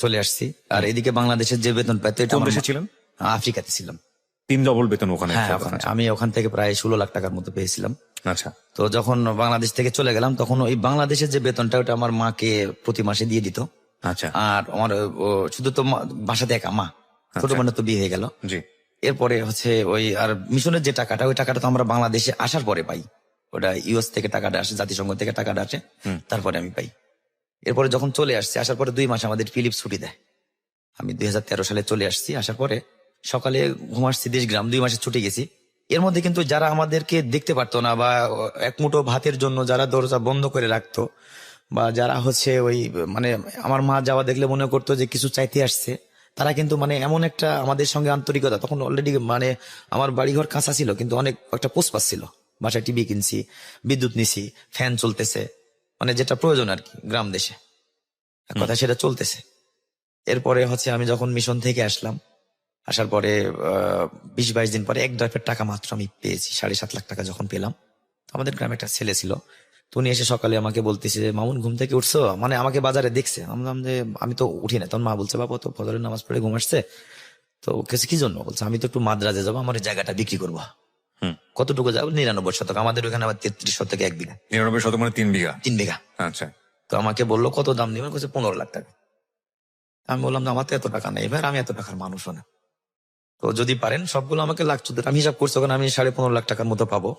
চলে আসছি। আর এদিকে বাংলাদেশের যে বেতন পাইতো, এটা কোন আমার দেশে ছিলেন? আফ্রিকাতে ছিলাম। 3 ডবল বেতন ওখানে। হ্যাঁ, আমি ওখান থেকে প্রায় 16 লাখ টাকার মতো পেয়েছিলাম। আচ্ছা, তো যখন বাংলাদেশ থেকে চলে গেলাম, তখন ওই বাংলাদেশের যে বেতনটা, ওটা আমার মাকে প্রতি মাসে দিয়ে দিত। আচ্ছা, আর আমার শুধু তো বাসাতে একা মা, ছোট মানে তো বিয়ে হয়ে গেল। জি, এরপরে হচ্ছে ওই আর মিশনের যে টাকাটা, ওই টাকাটা তো আমরা বাংলাদেশে আসার পরে পাই। ওটা ইউএস থেকে টাকাটা আসে, জাতিসংঘ থেকে টাকাটা আসে, তারপরে আমি পাই। এরপরে যখন চলে আসছি, আসার পরে 2 মাস আমাদের ফিলিপ ছুটি দেয়। আমি 2013 সালে চলে আসছি। আসার পরে সকালে ঘুম আসছি দেশগ্রাম, 2 মাসের ছুটি গেছি। এর মধ্যে কিন্তু যারা আমাদেরকে দেখতে পারতো না, বা এক মুঠো ভাতের জন্য যারা দরজা বন্ধ করে রাখতো, বা যারা হচ্ছে ওই মানে আমার মা যাওয়া দেখলে মনে করতো যে কিছু চাইতে আসছে, তারা কিন্তু মানে এমন একটা আমাদের সঙ্গে আন্তরিকতা, তখন অলরেডি মানে আমার বাড়িঘর কাঁচা ছিল, কিন্তু অনেক একটা পোষপাস ছিল। বাসায় টিভি কিনছি, বিদ্যুৎ নিছি, ফ্যান চলতেছে, মানে যেটা প্রয়োজন আর কি গ্রাম দেশে, এক কথা সেটা চলতেছে। এরপরে হচ্ছে আমি যখন মিশন থেকে আসলাম, আসার পরে 20-22 দিন পরে এক ড্রাইভের টাকা মাত্র আমি পেয়েছি। 7.5 লাখ টাকা যখন পেলাম, তো আমাদের গ্রামে একটা ছেলে ছিল, তো উনি এসে সকালে আমাকে বলতেছে যে, মামুন ঘুম থেকে উঠছো? মানে আমাকে বাজারে দেখছে। আমি বললাম যে আমি তো উঠি না। তখন মা বলছে, বাবা তো ফজরের নামাজ পড়ে ঘুম আসছে, তো কেছে কি জন্য? বলছে আমি তো একটু মাদ্রাজে যাবো, আমার এই জায়গাটা বিক্রি করবো। কতটুকু যাবো? 99 শতক। আমাদের ওখানে আবার 33 শতকে 1 বিঘা। 99 শতক মানে 3 বিঘা। 3 বিঘা। আচ্ছা, তো আমাকে বললো কত দাম নিবেন? বলছে 15 লাখ টাকা। আমি বললাম যে আমার তো এত টাকা নেই ভাই, আমি এত টাকার মানুষও না, তো যদি পারেন সবগুলো আমাকে লাখ 14, আমি হিসাব করছি ওখানে আমি 15.5 লাখ টাকার মতো পাবো।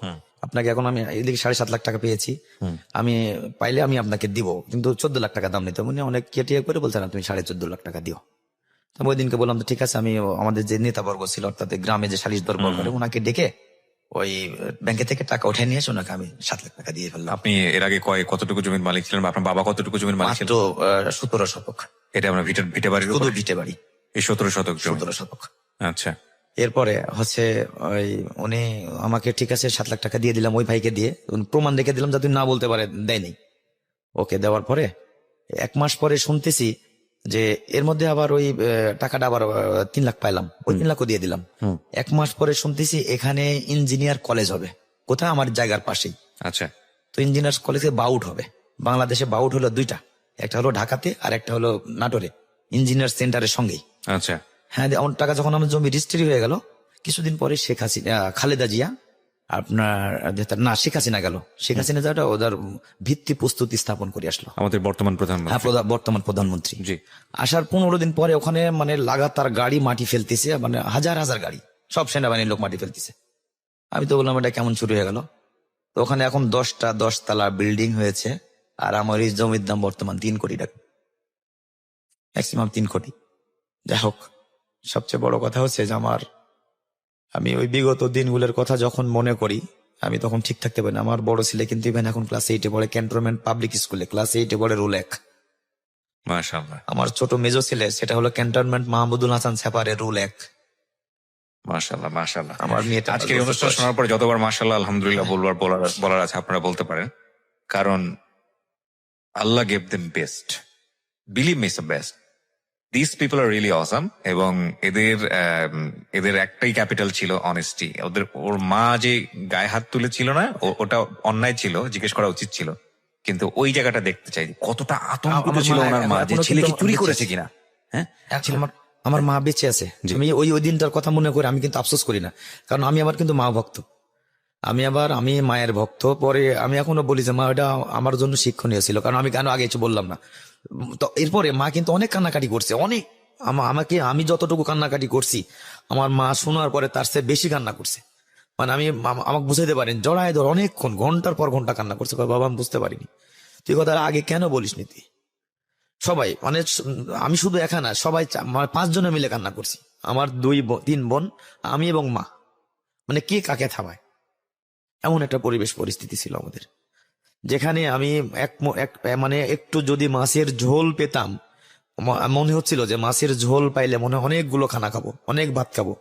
আপনাকে এখন আমি এদিকে 7.5 লাখ টাকা পেয়েছি, আমি পাইলে আমি আপনাকে দিব, কিন্তু 14 লাখ টাকা দাম নিতে উনি অনেক কেটিয়ে করে বলছেন না, তুমি 14.5 লাখ টাকা দিও। তো ওই দিনকে বললাম তো ঠিক আছে, আমি আমাদের যে নেতাবর্গ ছিল, অর্থাৎ গ্রামে যে সালিশ দরবার করে, ওনাকে ডেকে ওই ব্যাংকে থেকে টাকা উঠে নিয়ে এসে ওনাকে আমি 7 লাখ টাকা দিয়ে ফেললাম। আপনি এর আগে কতটুকু জমির মালিক ছিলেন, বা আপনার বাবা কতটুকু জমির মালিক ছিলেন? মাত্র 17 শতক। এটা আমরা ভিটে বাড়ির শুধু উপর? ভিটে বাড়ি, এই 17 শতক জমি। 17 শতক। আচ্ছা, এরপরে হচ্ছে ওই উনি আমাকে ঠিক আছে 7 লাখ টাকা দিয়ে দিলাম ওই ভাইকে দিয়ে, প্রমাণ রেখে দিলাম যাতে না বলতে পারে দেয়নি। ওকে দেওয়ার পরে 1 মাস পরে শুনতেছি যে এর মধ্যে আবার ওই টাকাটা আবার 3 লাখ পাইলাম, ওই 3 লাখও দিয়ে দিলাম। 1 মাস পরে শুনতেছি এখানে ইঞ্জিনিয়ার কলেজ হবে, কোথায়? আমার জায়গার পাশেই। আচ্ছা, তো ইঞ্জিনিয়ার কলেজে বাউট হবে। বাংলাদেশে বাউট হলো 2টা, একটা হলো ঢাকাতে আর একটা হলো নাটোরে, ইঞ্জিনিয়ার সেন্টারের সঙ্গেই। আচ্ছা, হ্যাঁ, এমন টাকা যখন আমার জমি রেজিস্ট্রি হয়ে গেল, কিছুদিন পরে শেখ হাসিনা, খালেদা জিয়া শেখ হাসিনা গেল, শেখ হাসিনা যাওয়াটা ওদের ভিত্তি প্রস্তুতি স্থাপন করে আসলো, আমাদের বর্তমান হ্যাঁ, প্রধানমন্ত্রী। বর্তমান প্রধানমন্ত্রী। জি, আসার 15 দিন পরে ওখানে মানে লাগাতার গাড়ি মাটি ফেলতেছে, মানে হাজার হাজার গাড়ি, সব সেনাবাহিনীর লোক মাটি ফেলতেছে। আমি তো বললাম এটা কেমন শুরু হয়ে গেল? তো ওখানে এখন 10 তলা বিল্ডিং হয়েছে, আর আমার এই জমির দাম বর্তমান 3 কোটি টাকা, ম্যাক্সিমাম 3 কোটি। যাই হোক, সবচেয়ে বড় কথা হচ্ছে যে আমি ওই বিগত দিনগুলোর কথা যখন মনে করি, আমি তখন ঠিক থাকতে পারি না। আমার বড় ছেলে কিন্তু ইভেন এখন ক্লাস 8-এ পড়ে, ক্যান্টনমেন্ট পাবলিক স্কুলে ক্লাস 8-এ পড়ে, রুল 1। মাশাআল্লাহ, আমার ছোট মেজো ছেলে, সেটা হলো ক্যান্টনমেন্ট মাহমুদুল হাসান ছাপারের রুল 1। মাশাআল্লাহ, মাশাআল্লাহ। আমার মেয়েটা আজকে এই অনুষ্ঠান শোনার পরে যতবার মাশাআল্লাহ আলহামদুলিল্লাহ বলার আছে আপনারা বলতে পারেন, কারণ Allah gave them best, believe me, best. This people are really awesome. এবং এদের একটাই ক্যাপিটাল ছিল অনেস্টি। ওর মা যে গায়ে হাত তুলেছিল না, ওটা অন্যায় ছিল, জিজ্ঞেস করা উচিত ছিল, কিন্তু ওই জায়গাটা দেখতে চাই কতটা আতঙ্কিত ছিল ওনার মা, যে ছেলে কি চুরি করেছে কিনা। হ্যাঁ, আমার মা বেঁচে আছে। আমি ওই দিনটার কথা মনে করে আমি কিন্তু আফসোস করি না, কারণ আমি আবার কিন্তু মা ভক্ত, আমি মায়ের ভক্ত। পরে আমি এখনো বলি যে মা, এটা আমার জন্য শিক্ষণীয় ছিল, কারণ আমি কেন আগে কিছু বললাম না। তো এরপরে মা কিন্তু অনেক কান্নাকাটি করছে, অনেক। আমি যতটুকু কান্নাকাটি করছি, আমার মা শোনার পরে তার চেয়ে বেশি কান্না করছে। মানে আমাকে বুঝাইতে পারেন, জড়ায় ধর অনেকক্ষণ, ঘন্টার পর ঘন্টা কান্না করছে। বাবা, আমি বুঝতে পারিনি, তুই কথা আগে কেন বলিসনি তুই। সবাই মানে আমি শুধু একা না, সবাই 5 জনে মিলে কান্না করছি। আমার 3 বোন, আমি এবং মা, মানে কে কাকে থামায়, এমন একটা পরিস্থিতি ছিল আমাদের, যেখানে আমি মানে একটু যদি মাছের ঝোল পেতাম, মনে হচ্ছিল যে মাছের ঝোল পাইলে মনে অনেকগুলো খানা খাবো, অনেক ভাত খাবো।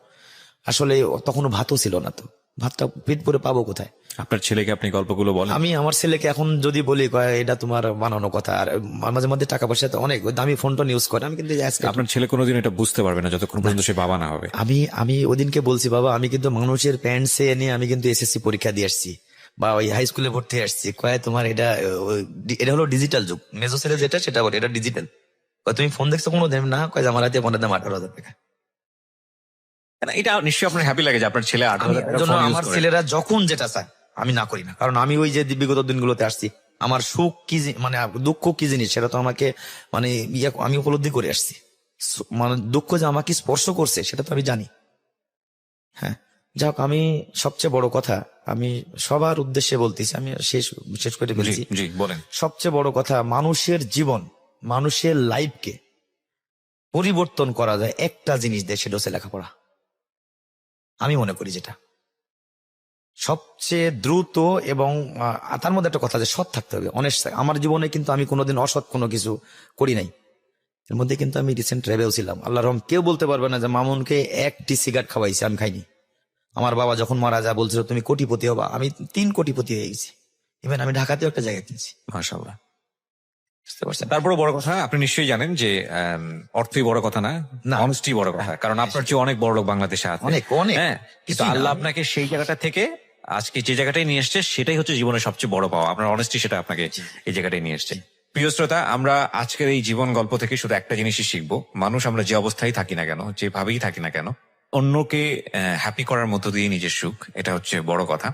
আসলে তখনও ভাতও ছিল না। তো ভাতটা পেট ভরে পাবো কোথায়? আপনার ছেলেকে আপনি গল্পগুলো বলেন? আমি আমার ছেলেকে এখন যদি বলি কয় এটা তোমার বানানো কথা, আর মাঝে মধ্যে টাকা পয়সা তো অনেক দামি ফোন টোন ইউজ করে, আমি কিন্তু আজকে আপনার ছেলে কোনোদিন এটা বুঝতে পারবে না যতক্ষণ পর্যন্ত সে বাবা না হবে। আমি ওদিনকে বলছি, বাবা আমি কিন্তু মানুষের প্যান্ট সে নিয়ে আমি কিন্তু এসএসসি পরীক্ষা দিয়ে আসছি বা ওই হাই স্কুলে ভর্তি হয়ে আসছি। কয় তোমার এটা হলো ডিজিটাল যুগ, মেজো ছেলে যেটা সেটা বলে এটা ডিজিটাল। কয় তুমি ফোন দেখছো কোনোদিন? না। কয় যে আমার হাতে ফোনের দাম 18,000 টাকা। না, এটা নিশ্চয়ই আপনার হ্যাপি লাগে যে আপনার ছেলে 18,000 টাকা জন্য ফোন ইউজ আমার করে। ছেলেরা যখন যেটা চায় আমি না করি না, কারণ আমি ওই যে বিগত দিনগুলোতে আসছি, আমার সুখ কি মানে দুঃখ কি জিনিস সেটা তো আমাকে মানে আমি উপলব্ধি করে আসছি। মানে দুঃখ যে আমাকে স্পর্শ করছে সেটা তো আমি জানি। হ্যাঁ, যাক, আমি সবচেয়ে বড় কথা আমি সবার উদ্দেশ্যে বলতেছি, আমি শেষ করে জি ফেলছি। জি বলেন। সবচেয়ে বড় কথা, মানুষের জীবন, মানুষের লাইফকে পরিবর্তন করা যায় একটা জিনিস দিয়ে, সেটা হচ্ছে লেখাপড়া। আমি মনে করি যেটা সবচেয়ে দ্রুত এবং তার মধ্যে একটা কথা যে সৎ থাকতে হবে, অনেস্ট। আমার জীবনে কিন্তু আমি কোনোদিন অসৎ কোনো কিছু করি নাই। এর মধ্যে কিন্তু আমি রিসেন্ট রেবেও ছিলাম, আল্লাহর রহম। কেউ বলতে পারবে না যে মামুনকে একটি সিগারেট খাওয়াইছে আমি খাইনি। আমার বাবা যখন মারা যায় বলছিল তুমি কোটিপতি হবা, আমি 3 কোটিপতি হয়ে গেছি। ইভেন আমি ঢাকাতেও একটা জায়গা কিনছি। মাশাআল্লাহ। বুঝতে পারছেন? তারপরে বড় কথা, আপনি নিশ্চয়ই জানেন যে অর্থই বড় কথা না, না। অনেস্টি বড় কথা। কারণ আপনার চেয়ে অনেক বড় লোক বাংলাদেশে আছে। অনেক, অনেক। হ্যাঁ, কিন্তু কিছুই না। আল্লাহ আপনাকে সেই জায়গাটা থেকে আজকে যে জায়গাটায় নিয়ে এসছে সেটাই হচ্ছে জীবনের সবচেয়ে বড় পাওয়া। আপনার অনেস্টি সেটা আপনাকে এই জায়গাটায় নিয়ে এসছে। প্রিয় শ্রোতা, আমরা আজকের এই জীবন গল্প থেকে শুধু একটা জিনিসই শিখবো। মানুষ আমরা যে অবস্থায় থাকি না কেন, যেভাবেই থাকি না কেন, অন্যকে হ্যাপি করার মধ্য দিয়ে নিজের সুখ, এটা হচ্ছে বড় কথা।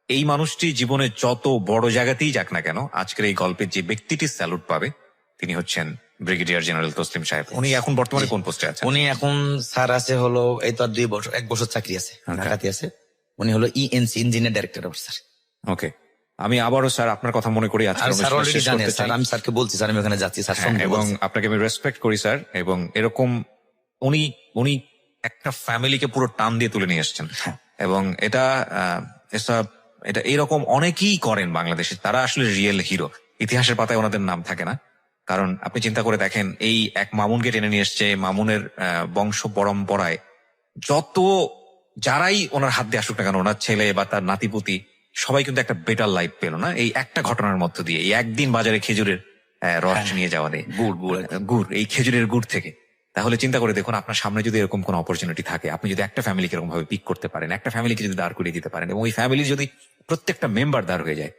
এই মানুষটি জীবনে যত বড় জায়গাতেই যাক না কেন, আজকের এই গল্পের যে ব্যক্তিটি স্যালুট পাবে তিনি হচ্ছেন ব্রিগেডিয়ার জেনারেল তসলিম সাহেব। উনি এখন বর্তমানে কোন পোস্টে আছেন? উনি এখন স্যার আছে হলো এই তো আর 1 বছর চাকরি আছে, ঢাকাতে আছে। উনি হলো ইএনসি, ইঞ্জিনিয়ার ডাইরেক্টর অফিসার। ওকে, আমি আবারও স্যার আপনার কথা মনে করি আজকে আর স্যার অনুষ্ঠানটা অলরেডি শেষ জানে, করতে চাই। স্যার আমি স্যারকে বলছি, স্যার আমি ওখানে যাচ্ছি, স্যার হ্যাঁ, সঙ্গে এবং বলছি। আপনাকে আমি রেসপেক্ট করি স্যার। এবং এরকম উনি উনি একটা ফ্যামিলিকে পুরো টান দিয়ে তুলে নিয়ে এসেছেন। এবং এটা এটা এরকম অনেকেই করেন বাংলাদেশে, তারা আসলে রিয়েল হিরো। ইতিহাসের পাতায় ওনাদের নাম থাকে না, কারণ আপনি চিন্তা করে দেখেন, এই এক মামুনকে টেনে নিয়ে এসছে, মামুনের বংশ পরম্পরায় যত যারাই ওনার হাত দিয়ে আসুক না কেন, ওনার ছেলে বা তার নাতিপুতি সবাই কিন্তু একটা বেটার লাইফ পেল না এই একটা ঘটনার মধ্য দিয়ে। এই একদিন বাজারে খেজুরের রস নিয়ে যাওয়া নেই, গুড়, এই খেজুরের গুড় থেকে। তাহলে চিন্তা করে দেখুন, আপনার সামনে যদি এরকম কোনো অপরচুনিটি থাকে, আপনি যদি একটা ফ্যামিলিকে এরকম ভাবে পিক করতে পারেন, একটা ফ্যামিলিকে যদি দাঁড় করিয়ে দিতে পারেন, এবং ওই ফ্যামিলি যদি প্রত্যেকটা মেম্বার দাঁড় হয়ে যায়,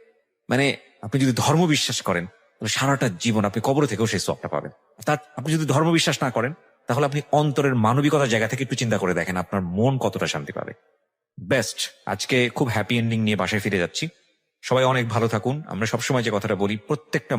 মানে আপনি যদি ধর্ম বিশ্বাস করেন তাহলে সারাটা জীবন আপনি কবরে থেকেও সেই সবটা পাবেন। অর্থাৎ আপনি যদি ধর্ম বিশ্বাস না করেন তাহলে আপনি অন্তরের মানবিকতার জায়গা থেকে একটু চিন্তা করে দেখেন আপনার মন কতটা শান্তি পাবে। বেস্ট। আজকে খুব হ্যাপি এন্ডিং নিয়ে বাসায় ফিরে যাচ্ছি। সবাই অনেক ভালো থাকুন। আমরা সবসময় যে কথাটা বলি, প্রত্যেকটা